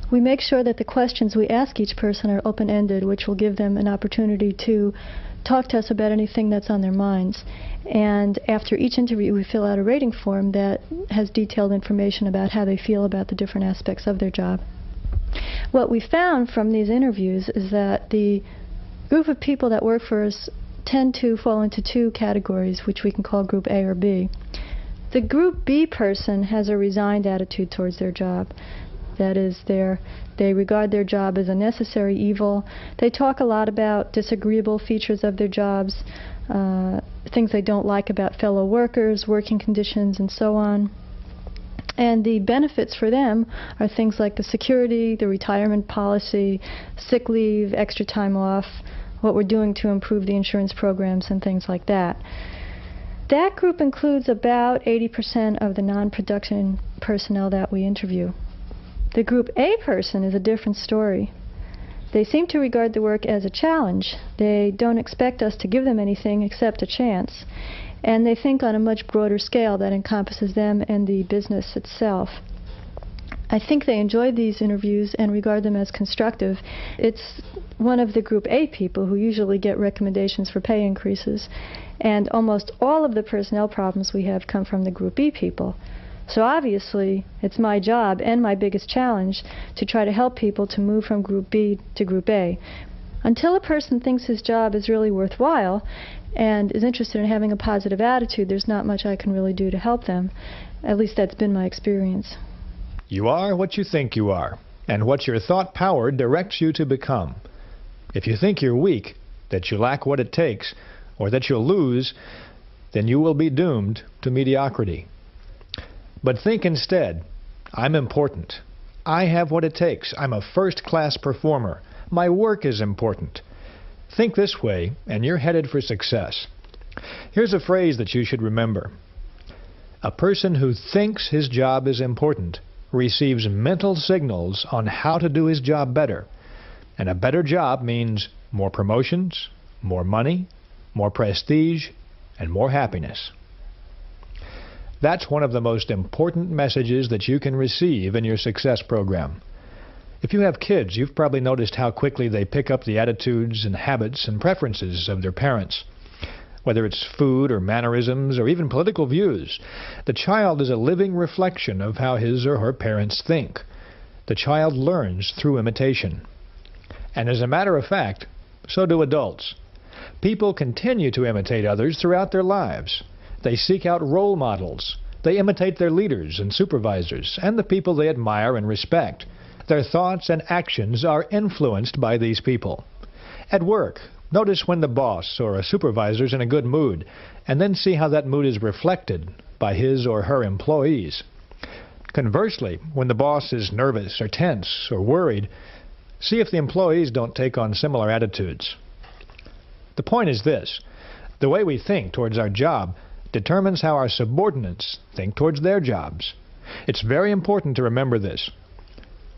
We make sure that the questions we ask each person are open-ended, which will give them an opportunity to talk to us about anything that's on their minds. And after each interview, we fill out a rating form that has detailed information about how they feel about the different aspects of their job. What we found from these interviews is that the group of people that work for us tend to fall into 2 categories, which we can call Group A or B. The Group B person has a resigned attitude towards their job. That is, they regard their job as a necessary evil. They talk a lot about disagreeable features of their jobs, things they don't like about fellow workers, working conditions, and so on. And the benefits for them are things like the security, the retirement policy, sick leave, extra time off, what we're doing to improve the insurance programs, and things like that. That group includes about 80% of the non-production personnel that we interview. The Group A person is a different story. They seem to regard the work as a challenge. They don't expect us to give them anything except a chance. And they think on a much broader scale that encompasses them and the business itself. I think they enjoyed these interviews and regard them as constructive. It's one of the Group A people who usually get recommendations for pay increases, and almost all of the personnel problems we have come from the Group B people. So obviously, it's my job and my biggest challenge to try to help people to move from Group B to Group A. Until a person thinks his job is really worthwhile and is interested in having a positive attitude, there's not much I can really do to help them. At least that's been my experience. You are what you think you are, and what your thought power directs you to become. If you think you're weak, that you lack what it takes, or that you'll lose, then you will be doomed to mediocrity. But think instead, I'm important. I have what it takes. I'm a first-class performer. My work is important. Think this way, and you're headed for success. Here's a phrase that you should remember. A person who thinks his job is important receives mental signals on how to do his job better. And a better job means more promotions, more money, more prestige, and more happiness. That's one of the most important messages that you can receive in your success program. If you have kids, you've probably noticed how quickly they pick up the attitudes and habits and preferences of their parents. Whether it's food or mannerisms or even political views, the child is a living reflection of how his or her parents think. The child learns through imitation. And as a matter of fact, so do adults. People continue to imitate others throughout their lives. They seek out role models. They imitate their leaders and supervisors and the people they admire and respect. Their thoughts and actions are influenced by these people. At work, notice when the boss or a supervisor is in a good mood, and then see how that mood is reflected by his or her employees. Conversely, when the boss is nervous or tense or worried, see if the employees don't take on similar attitudes. The point is this: the way we think towards our job determines how our subordinates think towards their jobs. It's very important to remember this.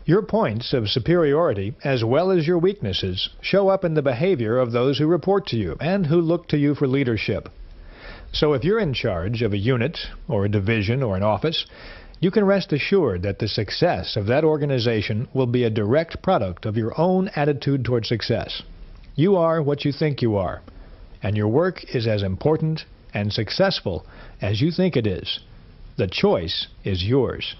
Your points of superiority, as well as your weaknesses, show up in the behavior of those who report to you and who look to you for leadership. So if you're in charge of a unit, or a division, or an office, you can rest assured that the success of that organization will be a direct product of your own attitude toward success. You are what you think you are, and your work is as important and successful as you think it is. The choice is yours.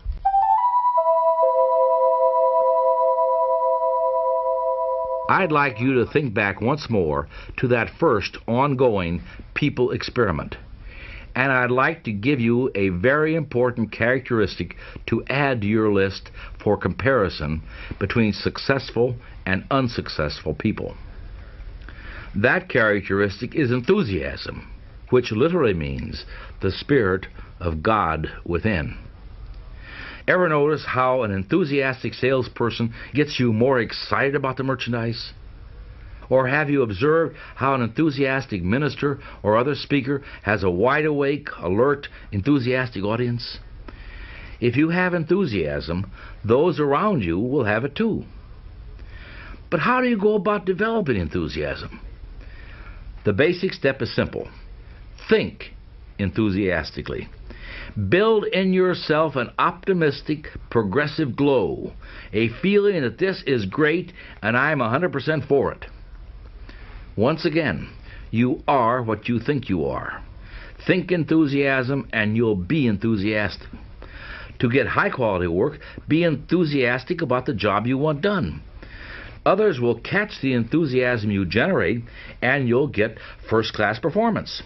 I'd like you to think back once more to that first ongoing people experiment. And I'd like to give you a very important characteristic to add to your list for comparison between successful and unsuccessful people. That characteristic is enthusiasm, which literally means the Spirit of God within. Ever notice how an enthusiastic salesperson gets you more excited about the merchandise? Or have you observed how an enthusiastic minister or other speaker has a wide-awake, alert, enthusiastic audience? If you have enthusiasm, those around you will have it too. But how do you go about developing enthusiasm? The basic step is simple. Think enthusiastically. Build in yourself an optimistic, progressive glow, a feeling that this is great and I'm 100% for it. Once again, you are what you think you are. Think enthusiasm and you'll be enthusiastic. To get high-quality work, be enthusiastic about the job you want done. Others will catch the enthusiasm you generate and you'll get first-class performance.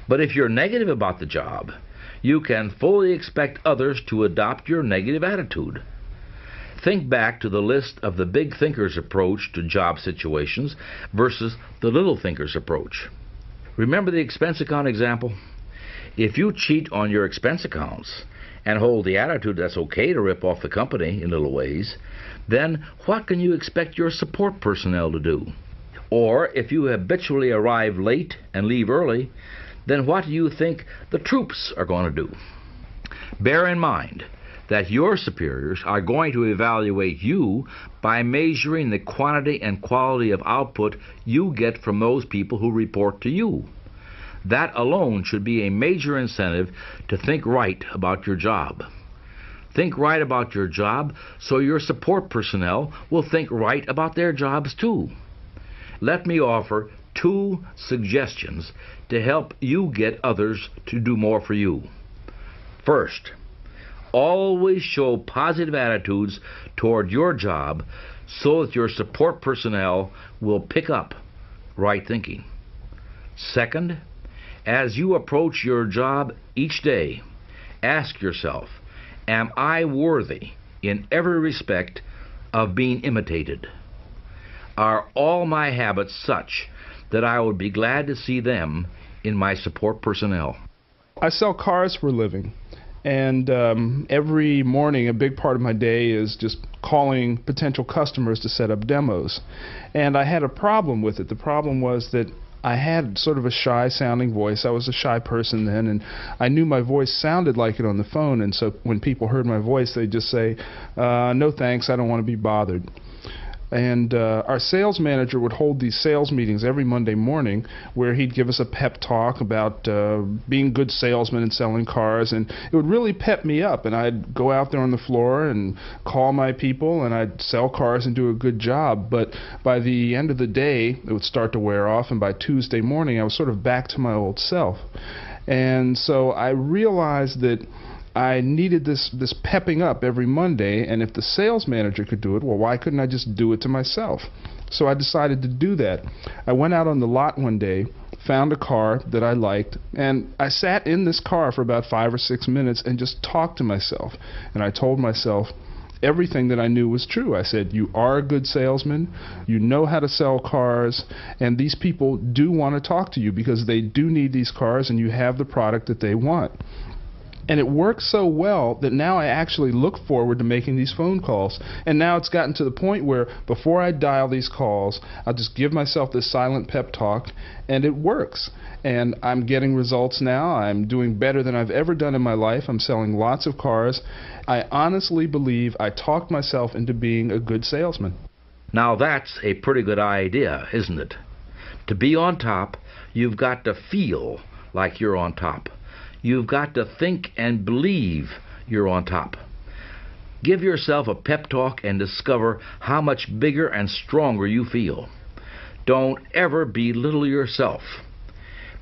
But if you're negative about the job, you can fully expect others to adopt your negative attitude. Think back to the list of the big thinkers' approach to job situations versus the little thinkers' approach. Remember the expense account example? If you cheat on your expense accounts and hold the attitude that's okay to rip off the company in little ways, then what can you expect your support personnel to do? Or if you habitually arrive late and leave early, then what do you think the troops are going to do? Bear in mind that your superiors are going to evaluate you by measuring the quantity and quality of output you get from those people who report to you. That alone should be a major incentive to think right about your job. Think right about your job so your support personnel will think right about their jobs too. Let me offer 2 suggestions to help you get others to do more for you. First, always show positive attitudes toward your job so that your support personnel will pick up right thinking. Second, as you approach your job each day, ask yourself, am I worthy in every respect of being imitated? Are all my habits such that I would be glad to see them in my support personnel? I sell cars for a living. And every morning, a big part of my day is just calling potential customers to set up demos. And I had a problem with it. The problem was that I had sort of a shy-sounding voice. I was a shy person then, and I knew my voice sounded like it on the phone. And so when people heard my voice, they'd just say, no thanks, I don't want to be bothered. And our sales manager would hold these sales meetings every Monday morning where he'd give us a pep talk about being good salesmen and selling cars, and it would really pep me up. And I'd go out there on the floor and call my people, and I'd sell cars and do a good job. But by the end of the day, it would start to wear off, and by Tuesday morning, I was sort of back to my old self. And so I realized that I needed this pepping up every Monday, and if the sales manager could do it, well, why couldn't I just do it to myself? So I decided to do that. I went out on the lot one day, found a car that I liked, and I sat in this car for about 5 or 6 minutes and just talked to myself. And I told myself everything that I knew was true. I said, you are a good salesman, you know how to sell cars, and these people do want to talk to you because they do need these cars and you have the product that they want. And it works so well that now I actually look forward to making these phone calls. And now it's gotten to the point where before I dial these calls, I'll just give myself this silent pep talk, and it works. And I'm getting results now. I'm doing better than I've ever done in my life. I'm selling lots of cars. I honestly believe I talked myself into being a good salesman. Now that's a pretty good idea, isn't it? To be on top, you've got to feel like you're on top. You've got to think and believe you're on top. Give yourself a pep talk and discover how much bigger and stronger you feel. Don't ever belittle yourself.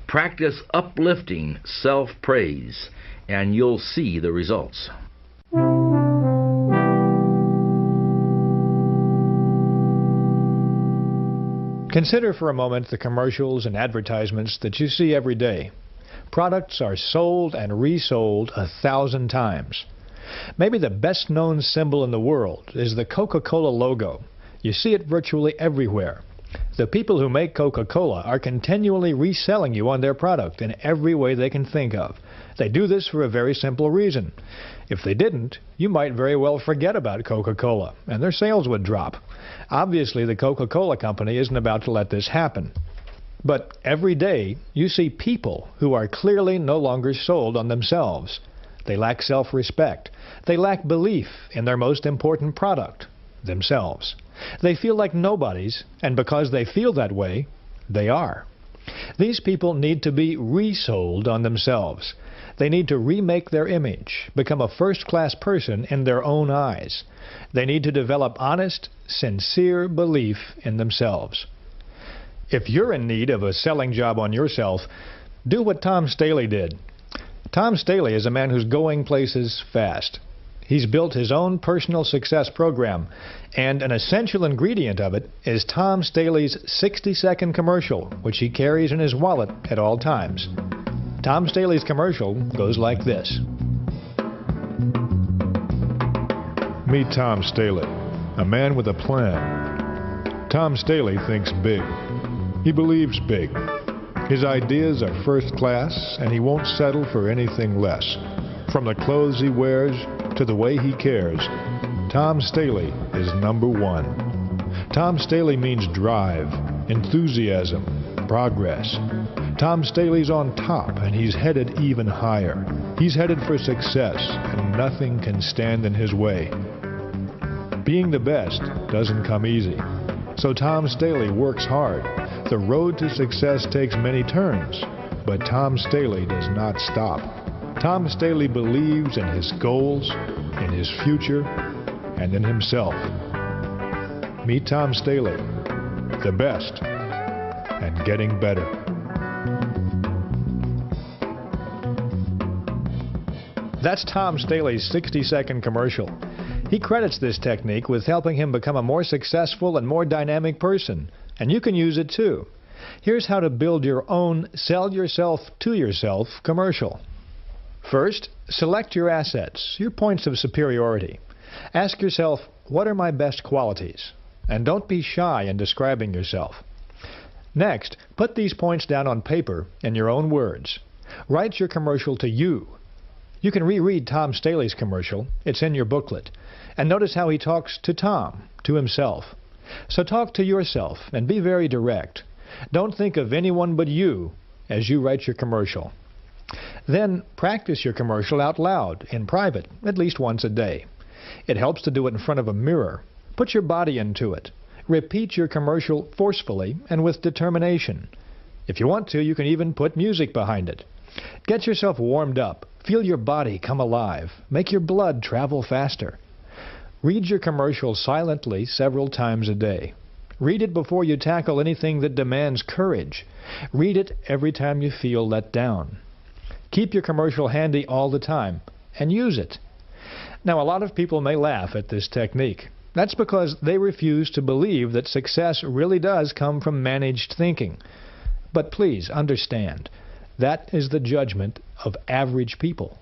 Practice uplifting self-praise, and you'll see the results. Consider for a moment the commercials and advertisements that you see every day. Products are sold and resold 1,000 times. Maybe the best-known symbol in the world is the Coca-Cola logo. You see it virtually everywhere. The people who make Coca-Cola are continually reselling you on their product in every way they can think of. They do this for a very simple reason. If they didn't, you might very well forget about Coca-Cola, and their sales would drop. Obviously, the Coca-Cola company isn't about to let this happen. But every day, you see people who are clearly no longer sold on themselves. They lack self-respect. They lack belief in their most important product, themselves. They feel like nobodies, and because they feel that way, they are. These people need to be resold on themselves. They need to remake their image, become a first-class person in their own eyes. They need to develop honest, sincere belief in themselves. If you're in need of a selling job on yourself, do what Tom Staley did. Tom Staley is a man who's going places fast. He's built his own personal success program, and an essential ingredient of it is Tom Staley's 60-second commercial, which he carries in his wallet at all times. Tom Staley's commercial goes like this. Meet Tom Staley, a man with a plan. Tom Staley thinks big. He believes big. His ideas are first class, and he won't settle for anything less. From the clothes he wears to the way he cares, Tom Staley is #1. Tom Staley means drive, enthusiasm, progress. Tom Staley's on top, and he's headed even higher. He's headed for success, and nothing can stand in his way. Being the best doesn't come easy, so Tom Staley works hard. The road to success takes many turns, but Tom Staley does not stop. Tom Staley believes in his goals, in his future, and in himself. Meet Tom Staley, the best, and getting better. That's Tom Staley's 60-second commercial. He credits this technique with helping him become a more successful and more dynamic person, and you can use it too. Here's how to build your own sell yourself to yourself commercial. First, select your assets, your points of superiority. Ask yourself, what are my best qualities? And don't be shy in describing yourself. Next, put these points down on paper in your own words. Write your commercial to you. You can reread Tom Staley's commercial. It's in your booklet. And notice how he talks to Tom, to himself. So talk to yourself and be very direct. Don't think of anyone but you as you write your commercial. Then practice your commercial out loud, in private, at least once a day. It helps to do it in front of a mirror. Put your body into it. Repeat your commercial forcefully and with determination. If you want to, you can even put music behind it. Get yourself warmed up. Feel your body come alive. Make your blood travel faster. Read your commercial silently several times a day. Read it before you tackle anything that demands courage. Read it every time you feel let down. Keep your commercial handy all the time, and use it. Now, a lot of people may laugh at this technique. That's because they refuse to believe that success really does come from managed thinking. But please understand, that is the judgment of average people.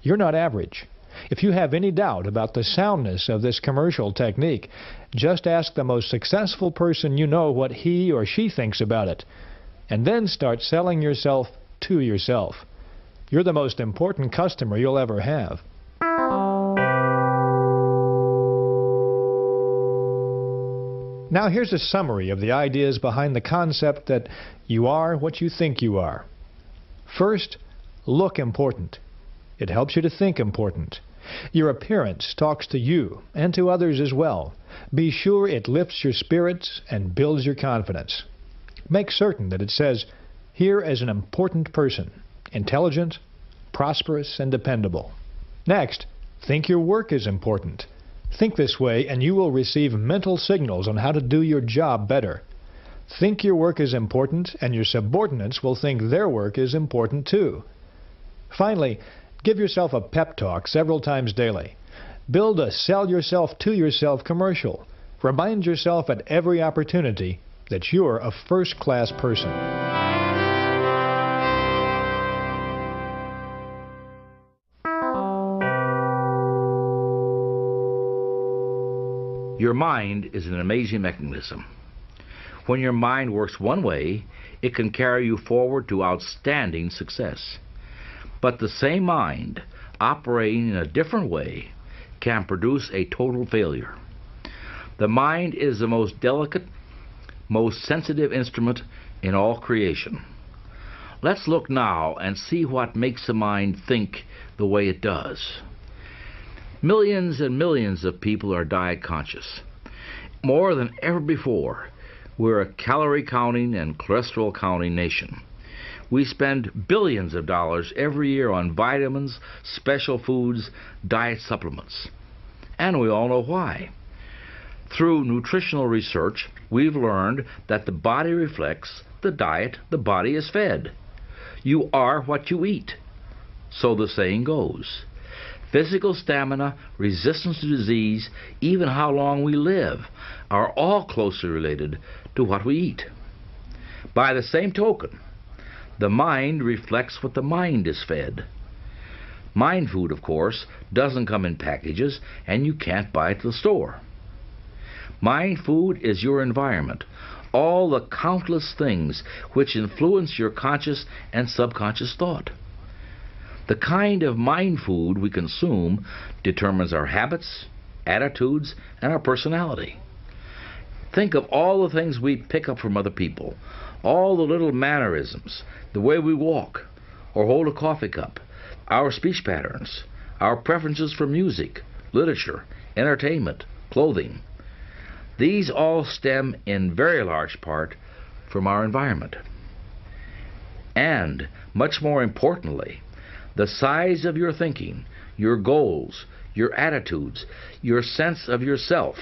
You're not average. If you have any doubt about the soundness of this commercial technique, just ask the most successful person you know what he or she thinks about it, and then start selling yourself to yourself. You're the most important customer you'll ever have. Now here's a summary of the ideas behind the concept that you are what you think you are. First, look important. It helps you to think important. Your appearance talks to you and to others as well. Be sure it lifts your spirits and builds your confidence. Make certain that it says, here is an important person, intelligent, prosperous and dependable. Next, think your work is important. Think this way and you will receive mental signals on how to do your job better. Think your work is important and your subordinates will think their work is important too. Finally, give yourself a pep talk several times daily. Build a sell yourself to yourself commercial. Remind yourself at every opportunity that you're a first-class person. Your mind is an amazing mechanism. When your mind works one way, it can carry you forward to outstanding success. But the same mind, operating in a different way, can produce a total failure. The mind is the most delicate, most sensitive instrument in all creation. Let's look now and see what makes the mind think the way it does. Millions and millions of people are diet conscious. More than ever before, we're a calorie counting and cholesterol counting nation. We spend billions of dollars every year on vitamins, special foods, diet supplements. And we all know why. Through nutritional research, we've learned that the body reflects the diet the body is fed. You are what you eat. So the saying goes. Physical stamina, resistance to disease, even how long we live, are all closely related to what we eat. By the same token, the mind reflects what the mind is fed. Mind food, of course, doesn't come in packages, and you can't buy it at the store. Mind food is your environment, all the countless things which influence your conscious and subconscious thought. The kind of mind food we consume determines our habits, attitudes, and our personality. Think of all the things we pick up from other people, all the little mannerisms, the way we walk or hold a coffee cup, our speech patterns, our preferences for music, literature, entertainment, clothing. These all stem in very large part from our environment. And, much more importantly, the size of your thinking, your goals, your attitudes, your sense of yourself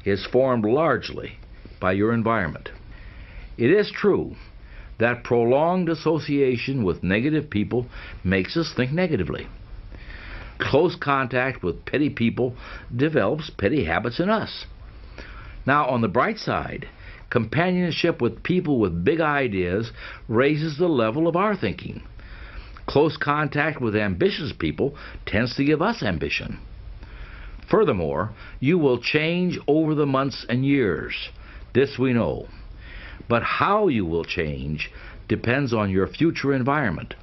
is formed largely by your environment. It is true that prolonged association with negative people makes us think negatively. Close contact with petty people develops petty habits in us. Now, on the bright side, companionship with people with big ideas raises the level of our thinking. Close contact with ambitious people tends to give us ambition. Furthermore, you will change over the months and years. This we know. But how you will change depends on your future environment.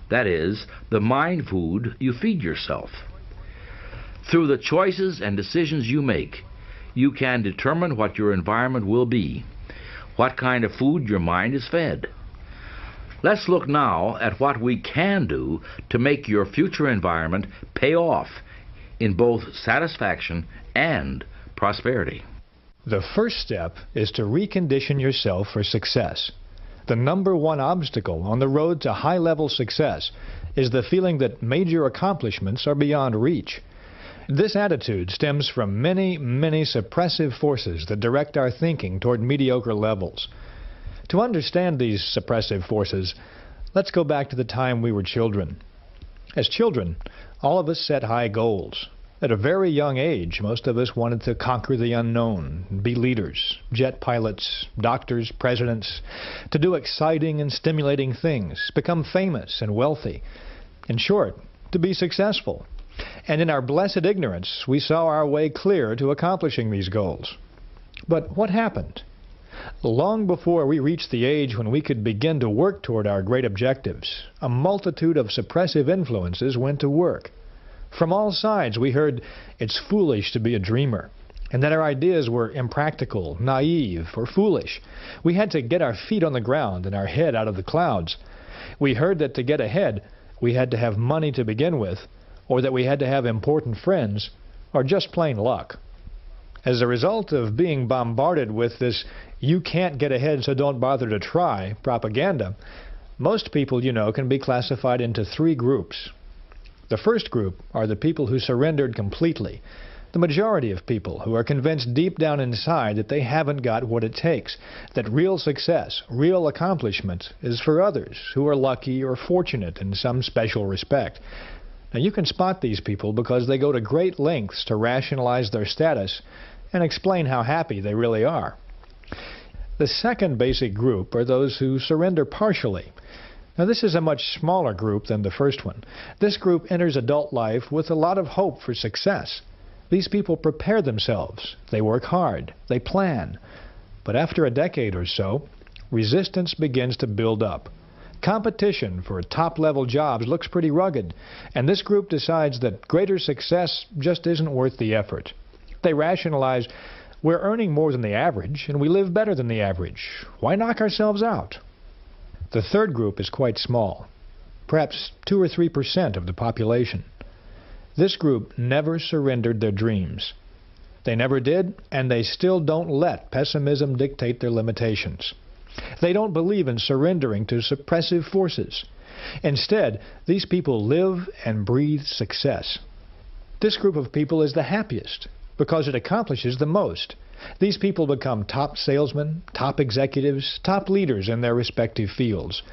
That is, the mind food you feed yourself. Through the choices and decisions you make, you can determine what your environment will be, what kind of food your mind is fed. Let's look now at what we can do to make your future environment pay off in both satisfaction and prosperity. The first step is to recondition yourself for success. The number one obstacle on the road to high-level success is the feeling that major accomplishments are beyond reach. This attitude stems from many, many suppressive forces that direct our thinking toward mediocre levels. To understand these suppressive forces, let's go back to the time we were children. As children, all of us set high goals. At a very young age, most of us wanted to conquer the unknown, be leaders, jet pilots, doctors, presidents, to do exciting and stimulating things, become famous and wealthy. In short, to be successful. And in our blessed ignorance, we saw our way clear to accomplishing these goals. But what happened? Long before we reached the age when we could begin to work toward our great objectives, a multitude of suppressive influences went to work. From all sides we heard it's foolish to be a dreamer, and that our ideas were impractical, naive, or foolish. We had to get our feet on the ground and our head out of the clouds. We heard that to get ahead, we had to have money to begin with, or that we had to have important friends, or just plain luck. As a result of being bombarded with this "you can't get ahead so don't bother to try" propaganda, Most people, you know, can be classified into three groups. The first group are the people who surrendered completely. The majority of people who are convinced deep down inside that they haven't got what it takes, that real success, real accomplishment is for others who are lucky or fortunate in some special respect. Now, you can spot these people because they go to great lengths to rationalize their status and explain how happy they really are. The second basic group are those who surrender partially. Now, this is a much smaller group than the first one. This group enters adult life with a lot of hope for success. These people prepare themselves. They work hard. They plan. But after a decade or so, resistance begins to build up. Competition for top-level jobs looks pretty rugged, and this group decides that greater success just isn't worth the effort. They rationalize, we're earning more than the average, and we live better than the average. Why knock ourselves out? The third group is quite small, perhaps 2 or 3% of the population. This group never surrendered their dreams. They never did, and they still don't let pessimism dictate their limitations. They don't believe in surrendering to suppressive forces. Instead, these people live and breathe success. This group of people is the happiest because it accomplishes the most. These people become top salesmen, top executives, top leaders in their respective fields.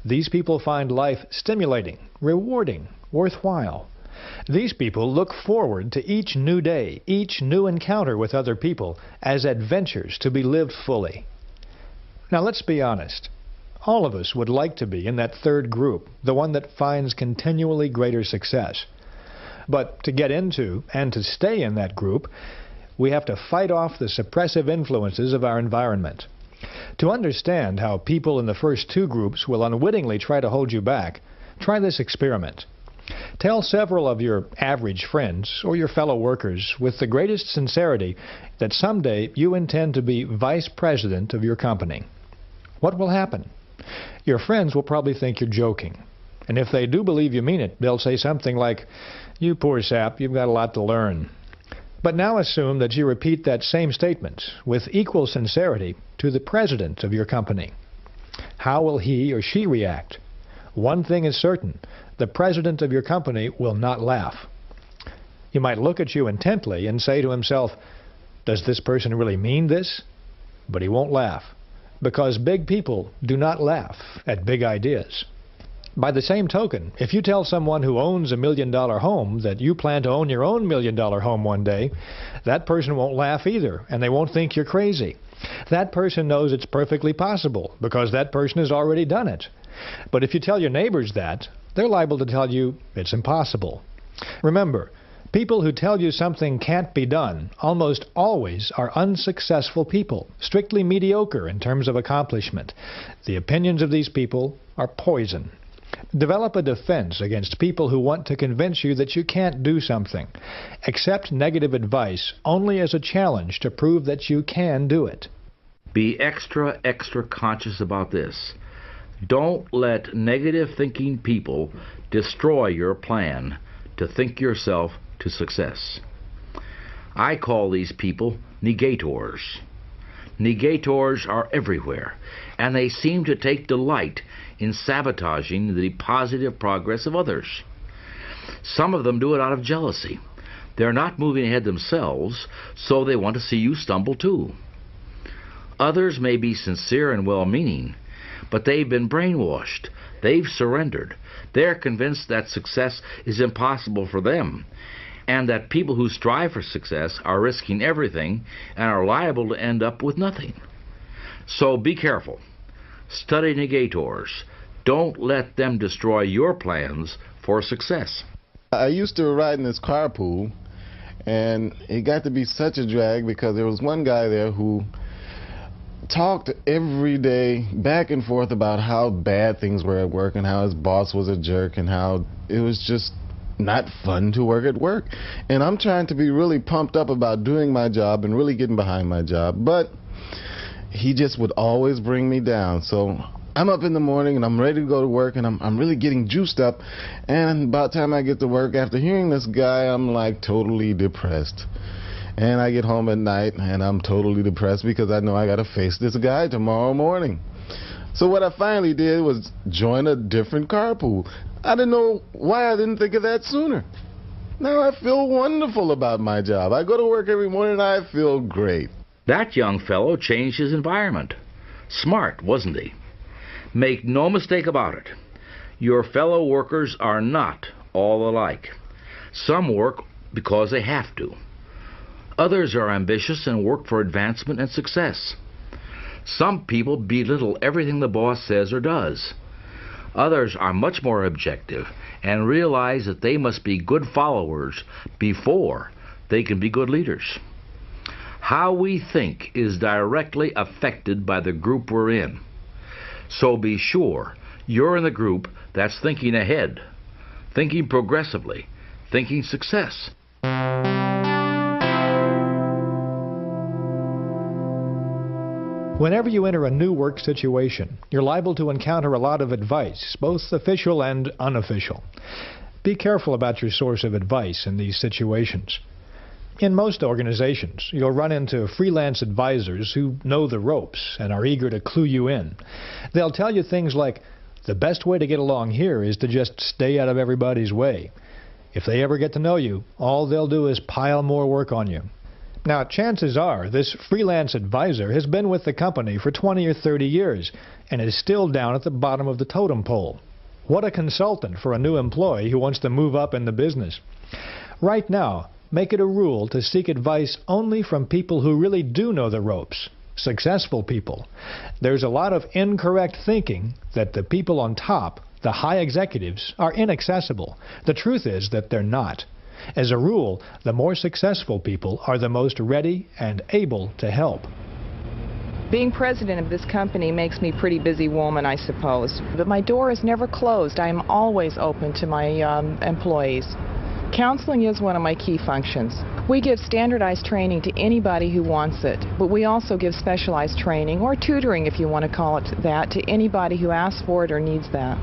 These people find life stimulating, rewarding, worthwhile. These people look forward to each new day, each new encounter with other people, as adventures to be lived fully. Now, let's be honest. All of us would like to be in that third group, the one that finds continually greater success. But to get into and to stay in that group, we have to fight off the suppressive influences of our environment. To understand how people in the first two groups will unwittingly try to hold you back, try this experiment. Tell several of your average friends or your fellow workers with the greatest sincerity that someday you intend to be vice president of your company. What will happen? Your friends will probably think you're joking. And if they do believe you mean it, they'll say something like, "You poor sap, you've got a lot to learn." But now assume that you repeat that same statement with equal sincerity to the president of your company. How will he or she react? One thing is certain. The president of your company will not laugh. He might look at you intently and say to himself, "Does this person really mean this?" But he won't laugh, because big people do not laugh at big ideas. By the same token, if you tell someone who owns $1 million home that you plan to own your own $1 million home one day, that person won't laugh either, and they won't think you're crazy. That person knows it's perfectly possible, because that person has already done it. But if you tell your neighbors that, they're liable to tell you it's impossible. Remember, people who tell you something can't be done almost always are unsuccessful people, strictly mediocre in terms of accomplishment. The opinions of these people are poison. Develop a defense against people who want to convince you that you can't do something. Accept negative advice only as a challenge to prove that you can do it. Be extra conscious about this. Don't let negative thinking people destroy your plan to think yourself to success. I call these people negators. Negators are everywhere, and they seem to take delight in sabotaging the positive progress of others. Some of them do it out of jealousy. They're not moving ahead themselves, so they want to see you stumble too. Others may be sincere and well-meaning, but they've been brainwashed. They've surrendered. They're convinced that success is impossible for them, and that people who strive for success are risking everything and are liable to end up with nothing. So be careful. Study negators. Don't let them destroy your plans for success. I used to ride in this carpool, and it got to be such a drag because there was one guy there who talked every day back and forth about how bad things were at work and how his boss was a jerk and how it was just not fun to work at work. And I'm trying to be really pumped up about doing my job and really getting behind my job, but he just would always bring me down. So I'm up in the morning and I'm ready to go to work, and I'm really getting juiced up, and about the time I get to work, after hearing this guy, I'm like totally depressed. And I get home at night and I'm totally depressed because I know I got to face this guy tomorrow morning. So what I finally did was join a different carpool. I didn't know why I didn't think of that sooner. Now I feel wonderful about my job. I go to work every morning and I feel great. That young fellow changed his environment. Smart, wasn't he? Make no mistake about it. Your fellow workers are not all alike. Some work because they have to. Others are ambitious and work for advancement and success. Some people belittle everything the boss says or does. Others are much more objective and realize that they must be good followers before they can be good leaders. How we think is directly affected by the group we're in. So be sure you're in the group that's thinking ahead, thinking progressively, thinking success. Whenever you enter a new work situation, you're liable to encounter a lot of advice, both official and unofficial. Be careful about your source of advice in these situations. In most organizations, you'll run into freelance advisors who know the ropes and are eager to clue you in. They'll tell you things like, the best way to get along here is to just stay out of everybody's way. If they ever get to know you, all they'll do is pile more work on you. Now, chances are this freelance advisor has been with the company for 20 or 30 years and is still down at the bottom of the totem pole. What a consultant for a new employee who wants to move up in the business. Right now, make it a rule to seek advice only from people who really do know the ropes, successful people. There's a lot of incorrect thinking that the people on top, the high executives, are inaccessible. The truth is that they're not. As a rule, the more successful people are the most ready and able to help. Being president of this company makes me a pretty busy woman, I suppose. But my door is never closed. I am always open to my employees. Counseling is one of my key functions. We give standardized training to anybody who wants it, but we also give specialized training, or tutoring if you want to call it that, to anybody who asks for it or needs that.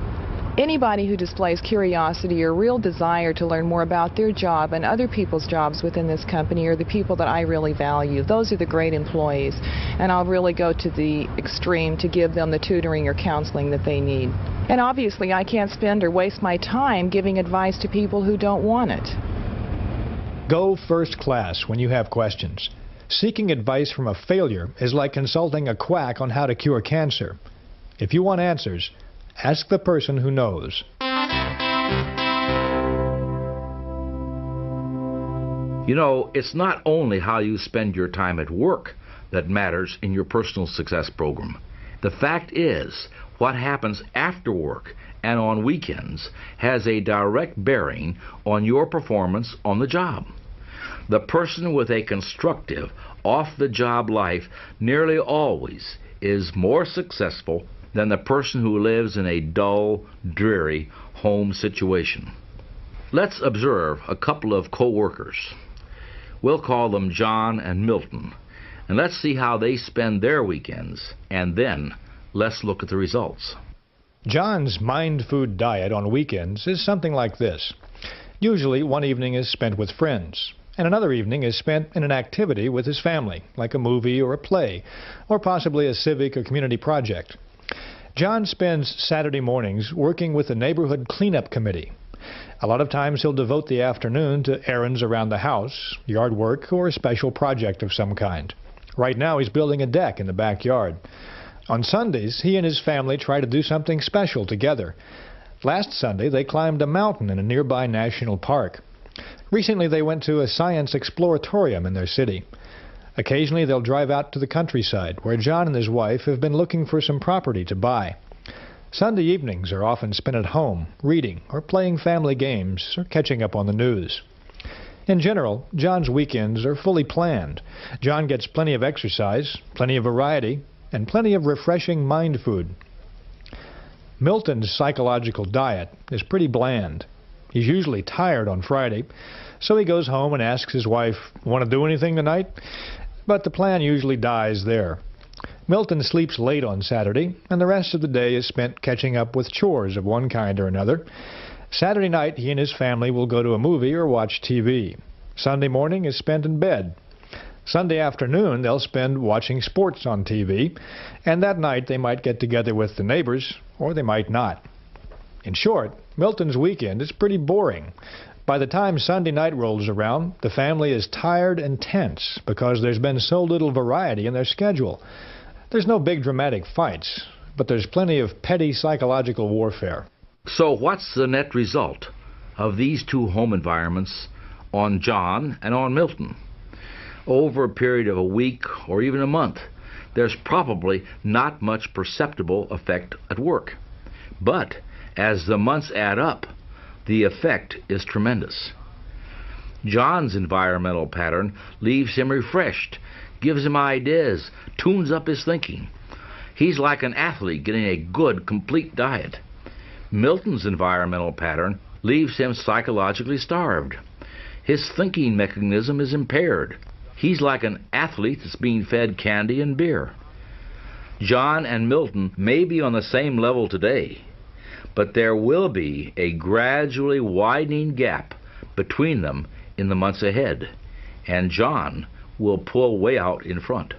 Anybody who displays curiosity or real desire to learn more about their job and other people's jobs within this company are the people that I really value. Those are the great employees, and I'll really go to the extreme to give them the tutoring or counseling that they need. And obviously I can't spend or waste my time giving advice to people who don't want it. Go first class when you have questions. Seeking advice from a failure is like consulting a quack on how to cure cancer. If you want answers, ask the person who knows. You know, it's not only how you spend your time at work that matters in your personal success program. The fact is, what happens after work and on weekends has a direct bearing on your performance on the job. The person with a constructive, off-the-job life nearly always is more successful than the person who lives in a dull, dreary home situation. Let's observe a couple of co-workers. We'll call them John and Milton, and let's see how they spend their weekends, and then let's look at the results. John's mind food diet on weekends is something like this. Usually one evening is spent with friends, and another evening is spent in an activity with his family, like a movie or a play, or possibly a civic or community project. John spends Saturday mornings working with the neighborhood cleanup committee. A lot of times he'll devote the afternoon to errands around the house, yard work, or a special project of some kind. Right now he's building a deck in the backyard. On Sundays, he and his family try to do something special together. Last Sunday, they climbed a mountain in a nearby national park. Recently, they went to a science exploratorium in their city. Occasionally, they'll drive out to the countryside, where John and his wife have been looking for some property to buy. Sunday evenings are often spent at home, reading, or playing family games, or catching up on the news. In general, John's weekends are fully planned. John gets plenty of exercise, plenty of variety, and plenty of refreshing mind food. Milton's psychological diet is pretty bland. He's usually tired on Friday, so he goes home and asks his wife, "Want to do anything tonight?" But the plan usually dies there. Milton sleeps late on Saturday, and the rest of the day is spent catching up with chores of one kind or another. Saturday night, he and his family will go to a movie or watch TV. Sunday morning is spent in bed. Sunday afternoon, they'll spend watching sports on TV, and that night they might get together with the neighbors, or they might not. In short, Milton's weekend is pretty boring. By the time Sunday night rolls around, the family is tired and tense because there's been so little variety in their schedule. There's no big dramatic fights, but there's plenty of petty psychological warfare. So what's the net result of these two home environments on John and on Milton? Over a period of a week or even a month, there's probably not much perceptible effect at work. But as the months add up, the effect is tremendous. John's environmental pattern leaves him refreshed, gives him ideas, tunes up his thinking. He's like an athlete getting a good, complete diet. Milton's environmental pattern leaves him psychologically starved. His thinking mechanism is impaired. He's like an athlete that's being fed candy and beer. John and Milton may be on the same level today, but there will be a gradually widening gap between them in the months ahead, and John will pull way out in front.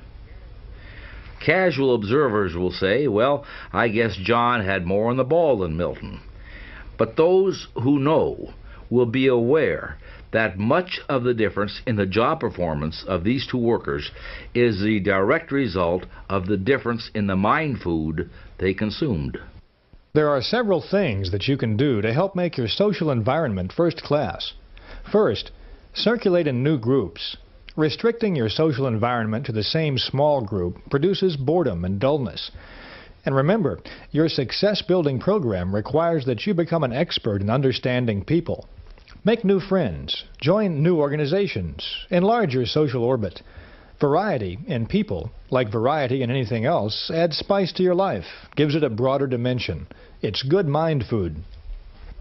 Casual observers will say, well, I guess John had more on the ball than Milton. But those who know will be aware that much of the difference in the job performance of these two workers is the direct result of the difference in the mind food they consumed. There are several things that you can do to help make your social environment first class. First, circulate in new groups. Restricting your social environment to the same small group produces boredom and dullness. And remember, your success-building program requires that you become an expert in understanding people. Make new friends, join new organizations, enlarge your social orbit. Variety in people, like variety in anything else, adds spice to your life, gives it a broader dimension. It's good mind food.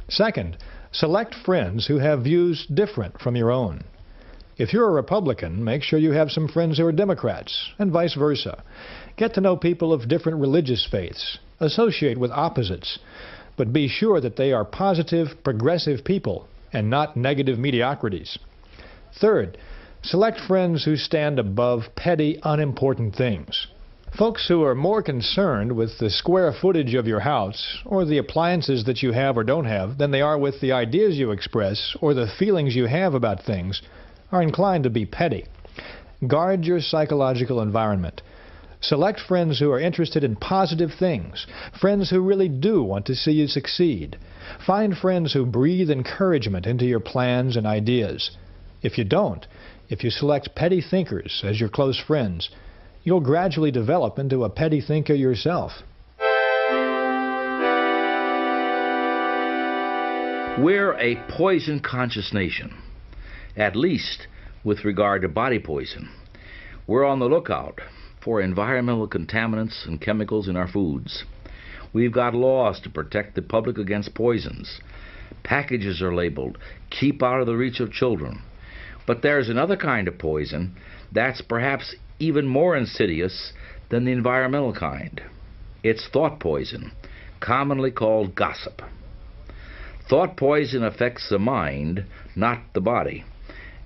Second, select friends who have views different from your own. If you're a Republican, make sure you have some friends who are Democrats, and vice versa. Get to know people of different religious faiths. Associate with opposites. But be sure that they are positive, progressive people, and not negative mediocrities. Third, select friends who stand above petty, unimportant things. Folks who are more concerned with the square footage of your house, or the appliances that you have or don't have, than they are with the ideas you express, or the feelings you have about things, are inclined to be petty. Guard your psychological environment. Select friends who are interested in positive things, friends who really do want to see you succeed. Find friends who breathe encouragement into your plans and ideas. If you don't, if you select petty thinkers as your close friends, you'll gradually develop into a petty thinker yourself. We're a poison-conscious nation, at least with regard to body poison. We're on the lookout for environmental contaminants and chemicals in our foods. We've got laws to protect the public against poisons. Packages are labeled, keep out of the reach of children. But there's another kind of poison that's perhaps even more insidious than the environmental kind. It's thought poison, commonly called gossip. Thought poison affects the mind, not the body,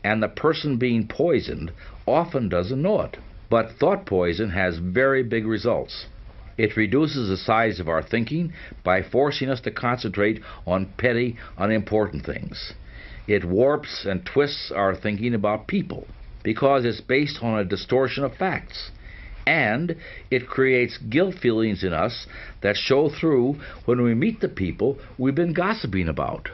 and the person being poisoned often doesn't know it. But thought poison has very big results. It reduces the size of our thinking by forcing us to concentrate on petty, unimportant things. It warps and twists our thinking about people because it's based on a distortion of facts. And it creates guilt feelings in us that show through when we meet the people we've been gossiping about.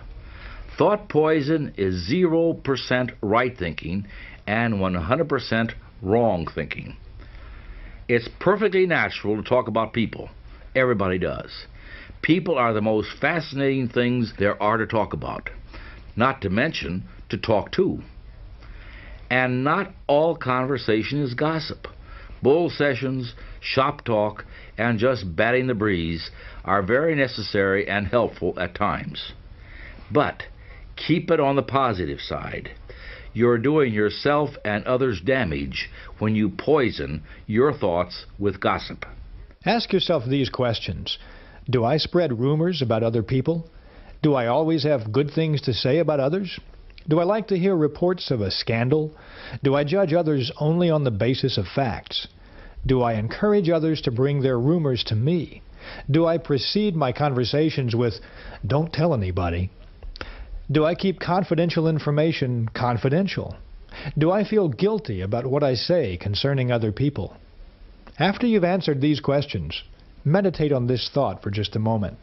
Thought poison is 0% right thinking and 100% wrong thinking. It's perfectly natural to talk about people. Everybody does. People are the most fascinating things there are to talk about, not to mention to talk to. And not all conversation is gossip. Bull sessions, shop talk, and just batting the breeze are very necessary and helpful at times. But keep it on the positive side. You're doing yourself and others damage when you poison your thoughts with gossip. Ask yourself these questions. Do I spread rumors about other people? Do I always have good things to say about others? Do I like to hear reports of a scandal? Do I judge others only on the basis of facts? Do I encourage others to bring their rumors to me? Do I precede my conversations with, "Don't tell anybody"? Do I keep confidential information confidential? Do I feel guilty about what I say concerning other people? After you've answered these questions, meditate on this thought for just a moment.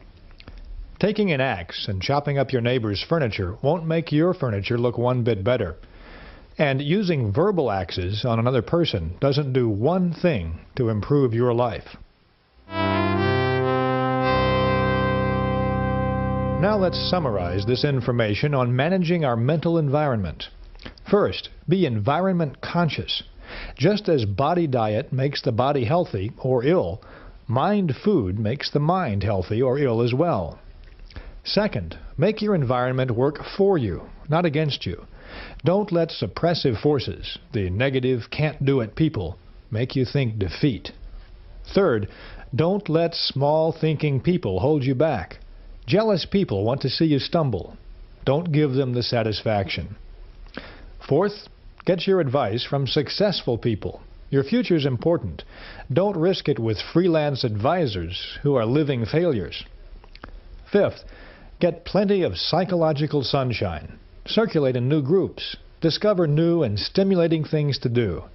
Taking an axe and chopping up your neighbor's furniture won't make your furniture look one bit better. And using verbal axes on another person doesn't do one thing to improve your life. Now let's summarize this information on managing our mental environment. First, be environment conscious. Just as body diet makes the body healthy or ill, mind food makes the mind healthy or ill as well. Second, make your environment work for you, not against you. Don't let suppressive forces, the negative, can't-do-it people, make you think defeat. Third, don't let small-thinking people hold you back. Jealous people want to see you stumble. Don't give them the satisfaction. Fourth, get your advice from successful people. Your future's important. Don't risk it with freelance advisors who are living failures. Fifth, get plenty of psychological sunshine. Circulate in new groups. Discover new and stimulating things to do.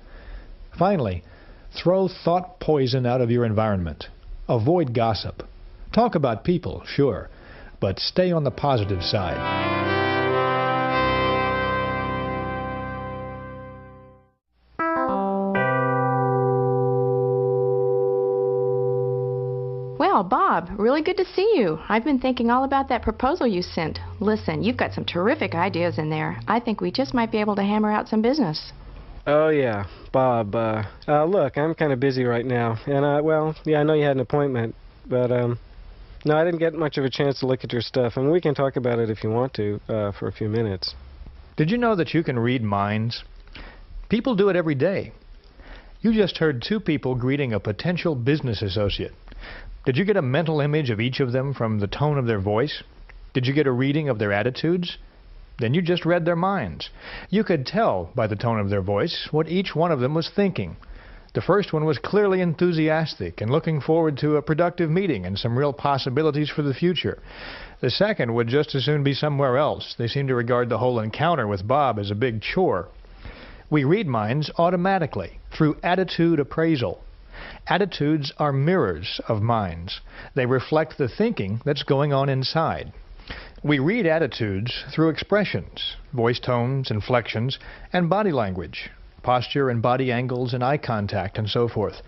Finally, throw thought poison out of your environment. Avoid gossip. Talk about people, sure, but stay on the positive side. Well, Bob, really good to see you. I've been thinking all about that proposal you sent. Listen, you've got some terrific ideas in there. I think we just might be able to hammer out some business. Oh, yeah, Bob. Look, I'm kind of busy right now. And, well, yeah, I know you had an appointment. But, no, I didn't get much of a chance to look at your stuff. I mean, we can talk about it if you want to, for a few minutes. Did you know that you can read minds? People do it every day. You just heard two people greeting a potential business associate. Did you get a mental image of each of them from the tone of their voice? Did you get a reading of their attitudes? Then you just read their minds. You could tell by the tone of their voice what each one of them was thinking. The first one was clearly enthusiastic and looking forward to a productive meeting and some real possibilities for the future. The second would just as soon be somewhere else. They seemed to regard the whole encounter with Bob as a big chore. We read minds automatically through attitude appraisal. Attitudes are mirrors of minds. They reflect the thinking that's going on inside. We read attitudes through expressions, voice tones, inflections, and body language, posture and body angles and eye contact and so forth.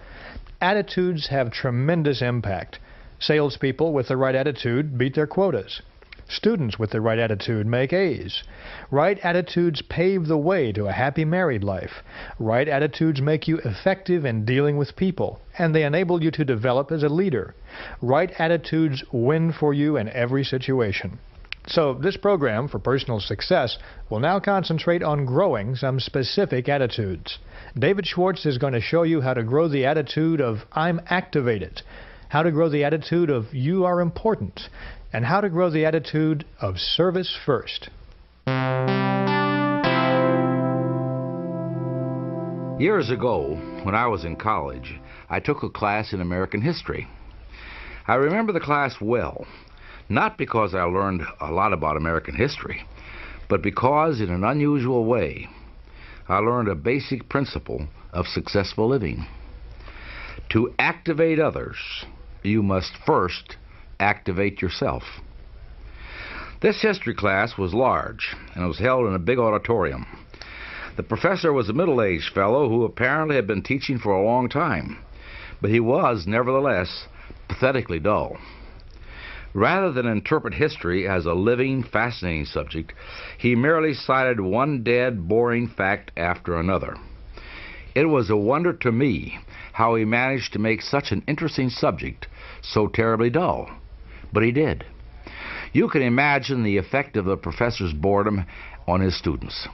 Attitudes have tremendous impact. Salespeople with the right attitude beat their quotas. Students with the right attitude make A's. Right attitudes pave the way to a happy married life. Right attitudes make you effective in dealing with people, and they enable you to develop as a leader. Right attitudes win for you in every situation. So this program for personal success will now concentrate on growing some specific attitudes. David Schwartz is going to show you how to grow the attitude of I'm activated, how to grow the attitude of you are important, and how to grow the attitude of service first. Years ago, when I was in college, I took a class in American history. I remember the class well, not because I learned a lot about American history, but because, in an unusual way, I learned a basic principle of successful living. To activate others, you must first activate yourself. This history class was large, and it was held in a big auditorium. The professor was a middle-aged fellow who apparently had been teaching for a long time, but he was, nevertheless, pathetically dull. Rather than interpret history as a living, fascinating subject, he merely cited one dead, boring fact after another. It was a wonder to me how he managed to make such an interesting subject so terribly dull. But he did. You can imagine the effect of the professor's boredom on his students.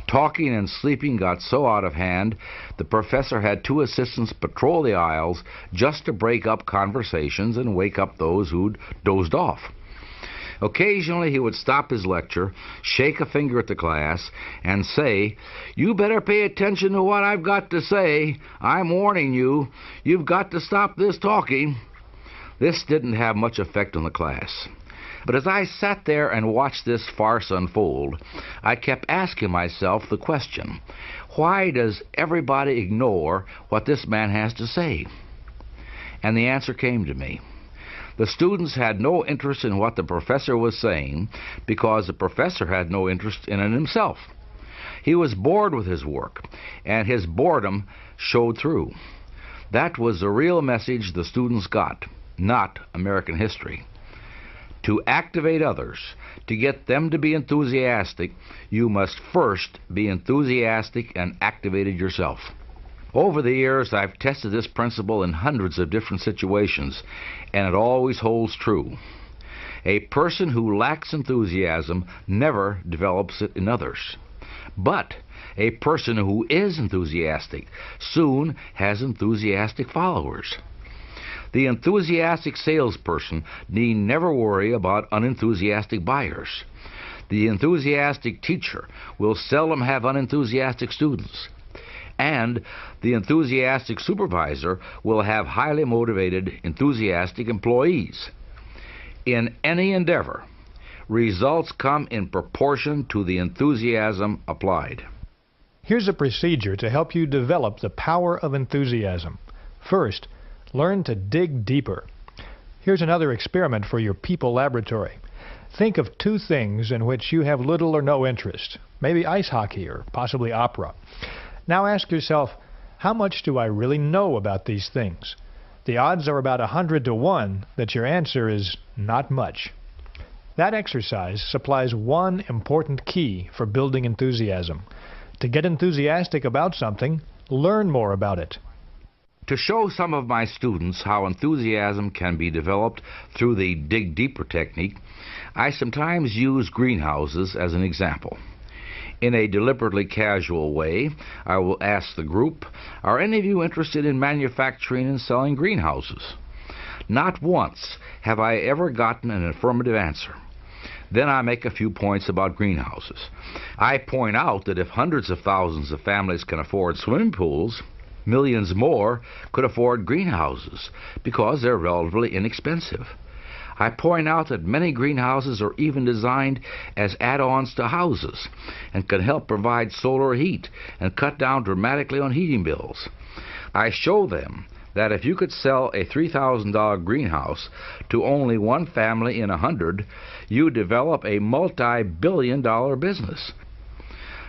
Talking and sleeping got so out of hand, the professor had two assistants patrol the aisles just to break up conversations and wake up those who'd dozed off. Occasionally he would stop his lecture, shake a finger at the class, and say, "You better pay attention to what I've got to say. I'm warning you. You've got to stop this talking." This didn't have much effect on the class. But as I sat there and watched this farce unfold, I kept asking myself the question, why does everybody ignore what this man has to say? And the answer came to me. The students had no interest in what the professor was saying because the professor had no interest in it himself. He was bored with his work, and his boredom showed through. That was the real message the students got, not American history. To activate others, to get them to be enthusiastic, you must first be enthusiastic and activated yourself. Over the years, I've tested this principle in hundreds of different situations, and it always holds true. A person who lacks enthusiasm never develops it in others. But a person who is enthusiastic soon has enthusiastic followers. The enthusiastic salesperson need never worry about unenthusiastic buyers. The enthusiastic teacher will seldom have unenthusiastic students. And the enthusiastic supervisor will have highly motivated, enthusiastic employees. In any endeavor, results come in proportion to the enthusiasm applied. Here's a procedure to help you develop the power of enthusiasm. First, learn to dig deeper. Here's another experiment for your people laboratory. Think of two things in which you have little or no interest, maybe ice hockey or possibly opera. Now ask yourself, how much do I really know about these things? The odds are about 100 to 1 that your answer is not much. That exercise supplies one important key for building enthusiasm. To get enthusiastic about something, learn more about it. To show some of my students how enthusiasm can be developed through the dig deeper technique, I sometimes use greenhouses as an example. In a deliberately casual way, I will ask the group, are any of you interested in manufacturing and selling greenhouses? Not once have I ever gotten an affirmative answer. Then I make a few points about greenhouses. I point out that if hundreds of thousands of families can afford swimming pools, millions more could afford greenhouses because they're relatively inexpensive. I point out that many greenhouses are even designed as add-ons to houses and can help provide solar heat and cut down dramatically on heating bills. I show them that if you could sell a $3,000 greenhouse to only one family in 100, you develop a multi-billion-dollar business.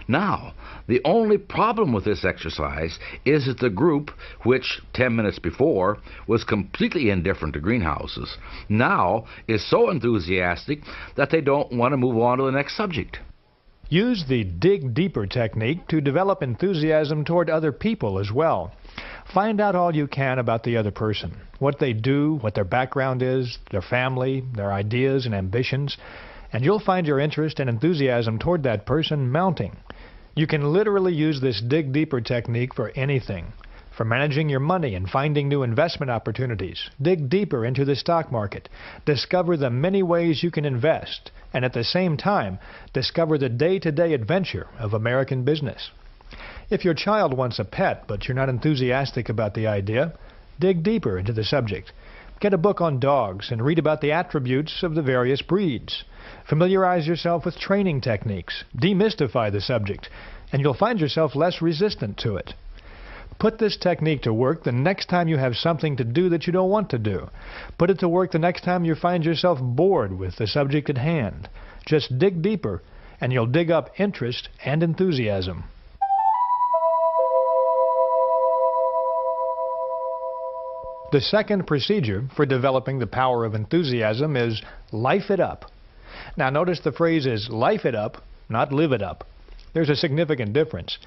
Now, the only problem with this exercise is that the group, which 10 minutes before was completely indifferent to greenhouses, now is so enthusiastic that they don't want to move on to the next subject. Use the dig deeper technique to develop enthusiasm toward other people as well. Find out all you can about the other person, what they do, what their background is, their family, their ideas and ambitions, and you'll find your interest and enthusiasm toward that person mounting. You can literally use this dig deeper technique for anything. For managing your money and finding new investment opportunities, dig deeper into the stock market. Discover the many ways you can invest, and at the same time, discover the day-to-day adventure of American business. If your child wants a pet, but you're not enthusiastic about the idea, dig deeper into the subject. Get a book on dogs and read about the attributes of the various breeds. Familiarize yourself with training techniques. Demystify the subject, and you'll find yourself less resistant to it. Put this technique to work the next time you have something to do that you don't want to do. Put it to work the next time you find yourself bored with the subject at hand. Just dig deeper, and you'll dig up interest and enthusiasm. The second procedure for developing the power of enthusiasm is life it up. Now notice the phrase is life it up, not live it up. There's a significant difference.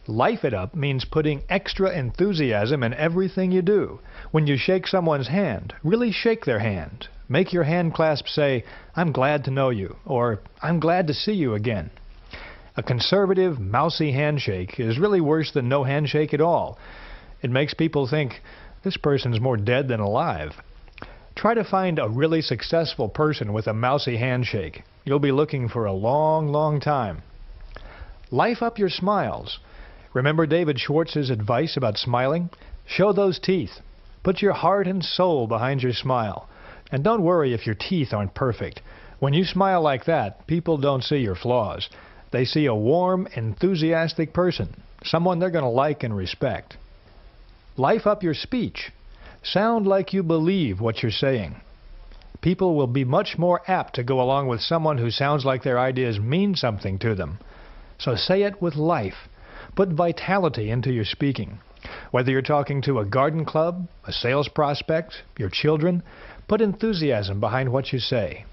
Life it up means putting extra enthusiasm in everything you do. When you shake someone's hand, really shake their hand. Make your hand clasp say, "I'm glad to know you," or "I'm glad to see you again." A conservative, mousy handshake is really worse than no handshake at all. It makes people think, this person's more dead than alive. Try to find a really successful person with a mousy handshake. You'll be looking for a long, long time. Life up your smiles. Remember David Schwartz's advice about smiling? Show those teeth. Put your heart and soul behind your smile. And don't worry if your teeth aren't perfect. When you smile like that, people don't see your flaws. They see a warm, enthusiastic person, someone they're going to like and respect. Life up your speech. Sound like you believe what you're saying. People will be much more apt to go along with someone who sounds like their ideas mean something to them. So say it with life. Put vitality into your speaking. Whether you're talking to a garden club, a sales prospect, your children, put enthusiasm behind what you say.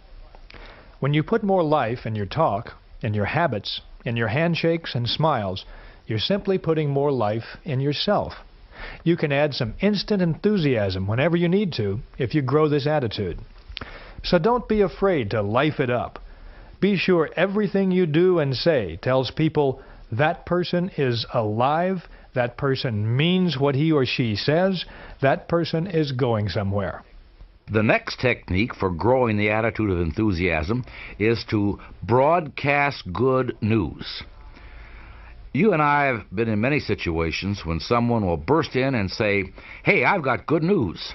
When you put more life in your talk, in your habits, in your handshakes and smiles, you're simply putting more life in yourself. You can add some instant enthusiasm whenever you need to if you grow this attitude. So don't be afraid to life it up. Be sure everything you do and say tells people that person is alive, that person means what he or she says, that person is going somewhere. The next technique for growing the attitude of enthusiasm is to broadcast good news. You and I have been in many situations when someone will burst in and say, "Hey, I've got good news."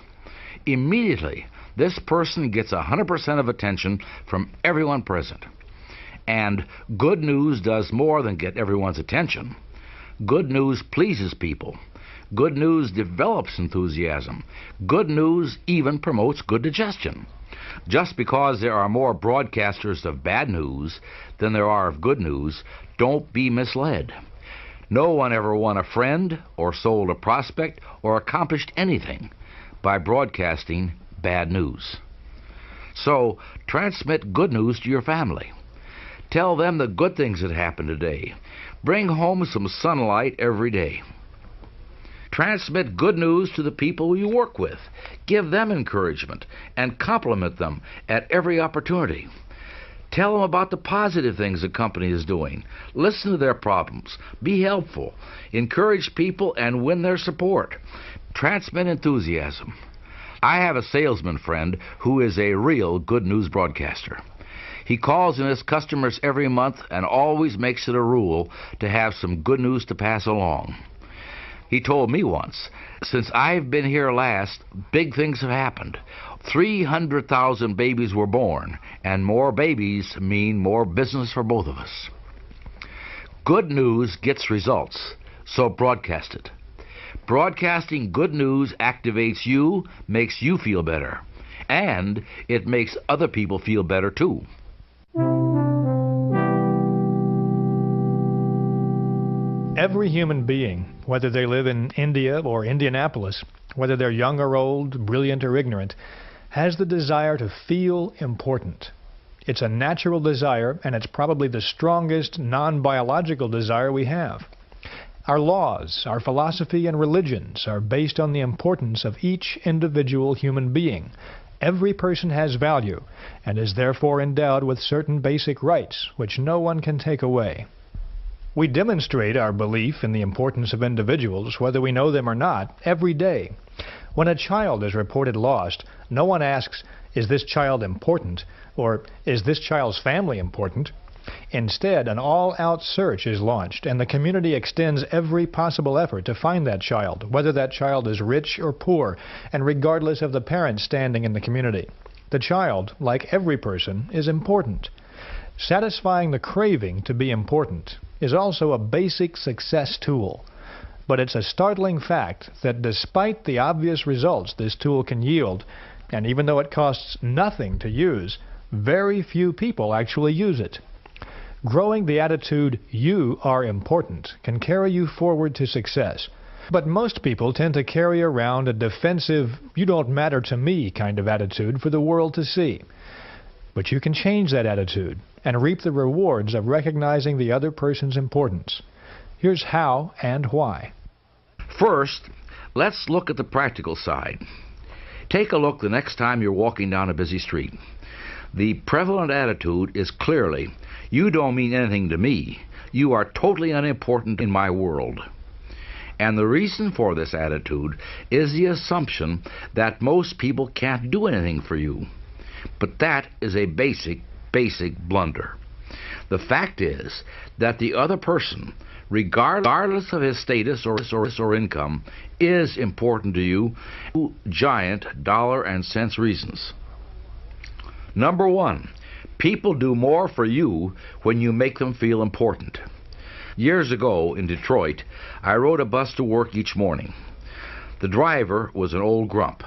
Immediately, this person gets 100% of attention from everyone present. And good news does more than get everyone's attention. Good news pleases people. Good news develops enthusiasm. Good news even promotes good digestion. Just because there are more broadcasters of bad news than there are of good news, don't be misled. No one ever won a friend or sold a prospect or accomplished anything by broadcasting bad news. So, transmit good news to your family. Tell them the good things that happened today. Bring home some sunlight every day. Transmit good news to the people you work with. Give them encouragement and compliment them at every opportunity. Tell them about the positive things the company is doing. Listen to their problems. Be helpful. Encourage people and win their support. Transmit enthusiasm. I have a salesman friend who is a real good news broadcaster. He calls in his customers every month and always makes it a rule to have some good news to pass along. He told me once, "Since I've been here last, big things have happened. 300,000 babies were born, and more babies mean more business for both of us." Good news gets results, so broadcast it. Broadcasting good news activates you, makes you feel better, and it makes other people feel better too. Every human being, whether they live in India or Indianapolis, whether they're young or old, brilliant or ignorant, has the desire to feel important. It's a natural desire, and it's probably the strongest non-biological desire we have. Our laws, our philosophy, and religions are based on the importance of each individual human being. Every person has value, and is therefore endowed with certain basic rights, which no one can take away. We demonstrate our belief in the importance of individuals, whether we know them or not, every day. When a child is reported lost, no one asks, "Is this child important?" or "Is this child's family important?" Instead, an all-out search is launched, and the community extends every possible effort to find that child, whether that child is rich or poor, and regardless of the parent's standing in the community. The child, like every person, is important. Satisfying the craving to be important is also a basic success tool. But it's a startling fact that despite the obvious results this tool can yield, and even though it costs nothing to use, very few people actually use it. Growing the attitude, "you are important," can carry you forward to success. But most people tend to carry around a defensive, "you don't matter to me" kind of attitude for the world to see. But you can change that attitude and reap the rewards of recognizing the other person's importance. Here's how and why. First, let's look at the practical side. Take a look the next time you're walking down a busy street. The prevalent attitude is clearly, "You don't mean anything to me. You are totally unimportant in my world." And the reason for this attitude is the assumption that most people can't do anything for you. But that is a basic blunder. The fact is that the other person, regardless of his status or income, is important to you for giant dollar and cents reasons. Number one, people do more for you when you make them feel important. Years ago in Detroit, I rode a bus to work each morning. The driver was an old grump.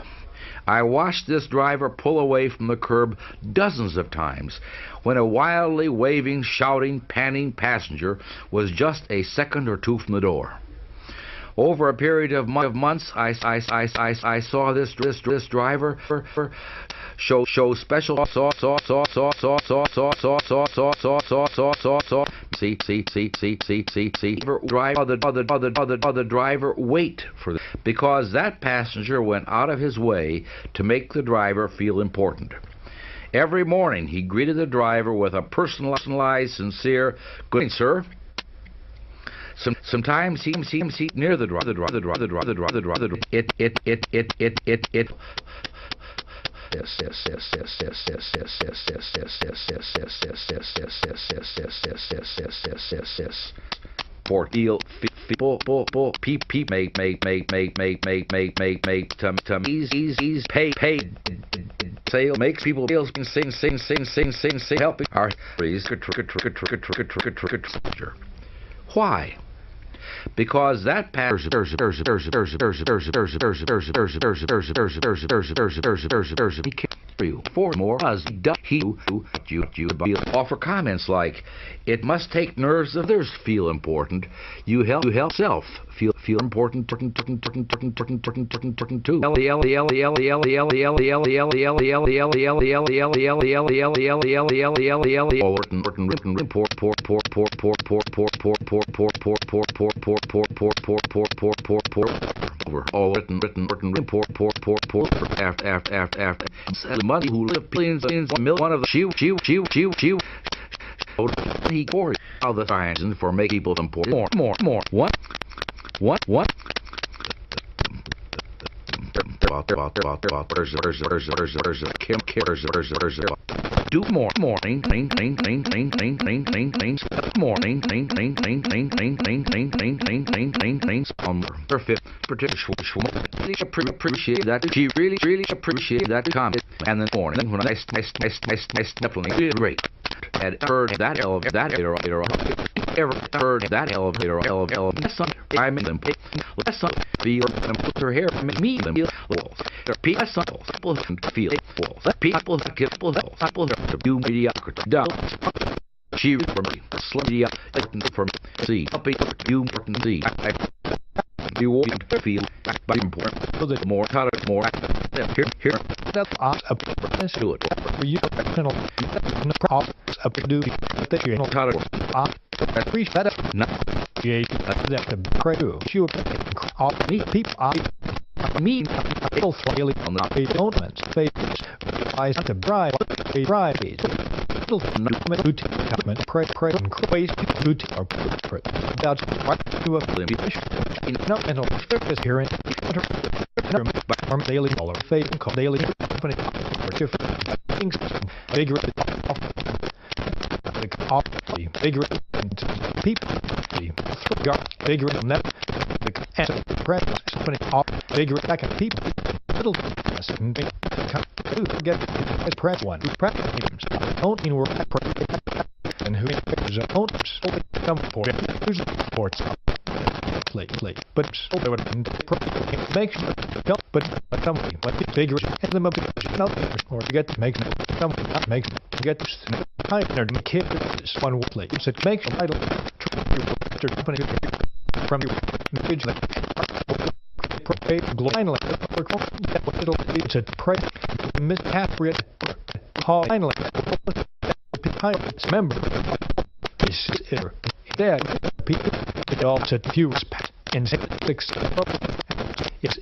I watched this driver pull away from the curb dozens of times when a wildly waving, shouting, panting passenger was just a second or two from the door. Over a period of months, I saw this driver show special other driver wait for this, because that passenger went out of his way to make the driver feel important. Every morning he greeted the driver with a personalized, sincere, "Good morning, sir." Sometimes he near the driver. For people pay sale makes people sing helping our why? Because that for more he offer comments like, "It must take nerves of others feel important. You help self feel important too." Money who live billions one of the he for how the science for make people important more what do more morning appreciate that she really appreciate that comment. And then morning when I definitely great. Had heard that elevator ever heard that elevator I made them less feel them put her hair me them walls. People feel walls. People to do mediocrity. She for me slowly for me see you see you want to feel but important so that more here that's let's do it for you personal up to do that you know appreciate that not that the pray to you all me people me people really on the don't face I to bribe pray and crazy boot or that's what to a not mental surface here in daily dollar face and call daily company or different things bigger bigger people bigger than that the press bigger second people little get press one practice don't mean we're and who is owners come for who's supports play but so they would make sure don't but a company like bigger and them a big or to get to make something not make to get this kind of kid this one play so it makes a title company from your page like globally it's a price misappropriate how finally its member is dead people it all said few in 6 it's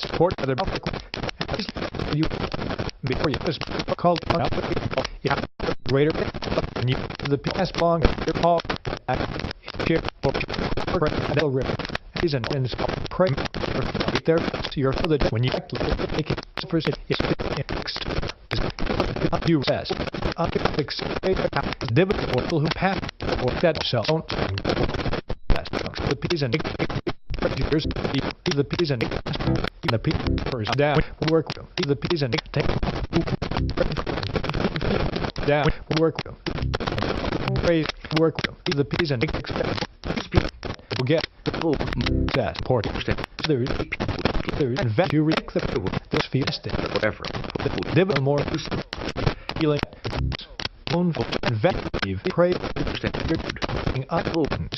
support other you before you just called yeah greater and you the past long call share season and pray there you're for the when you make it first it's you rest dividend people who pass or that cell don't the peas and years the peas and the peas down work the peas and take down work raise work the peas and will get full that port there's value react this fiesta whatever dividend more healing own value pray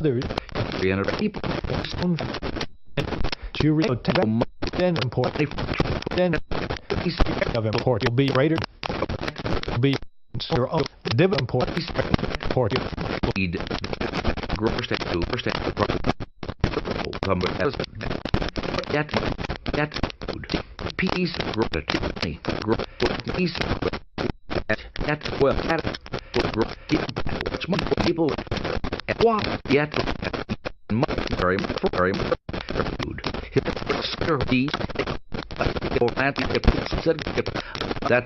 there's 300 people to read then import then of import will be greater be your own dividend import need grower step 2% that food peas grow peas at well at people what yet very food these that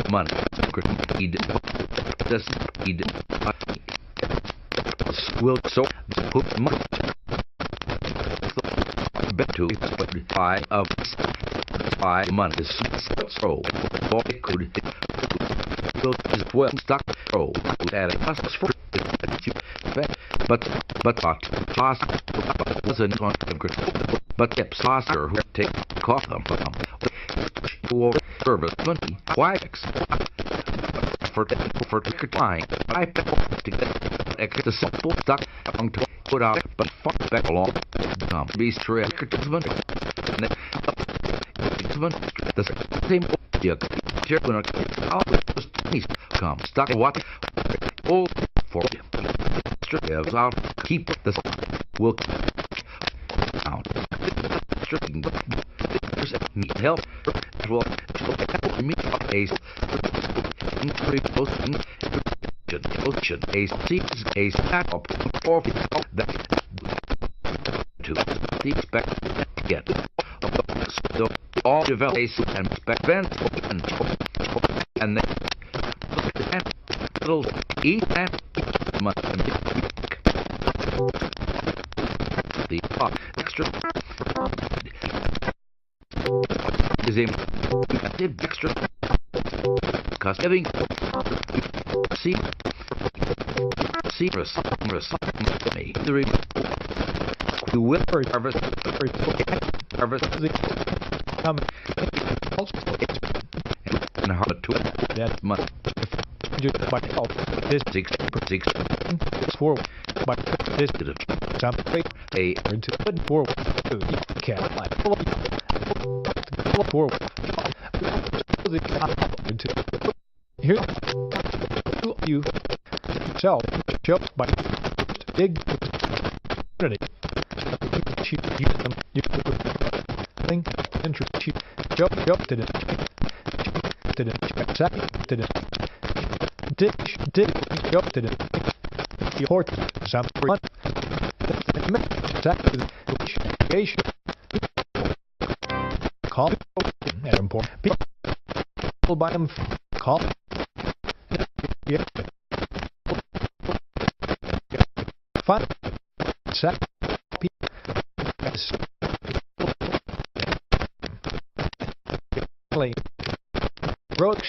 money need this need will so put money bet to buy of buy money so boy could build as well stock oh that it must for but toss wasn't on but tips tosser who take cough them for service money why for ticket time I to get the simple stuck on to put out but fuck back along be straight the same come stuck what all for strips out keep this will out need help will me a ocean a stack up or that to expect get so all develop and expect and then little eat and the extra is a extra cost having see me the will harvest the and how to that much by this 6 4 by this something a into 4 can't like 4 into here you sell jump by big you them you think interest jump to the did jump to the port something call at important people by them call yeah fine set people road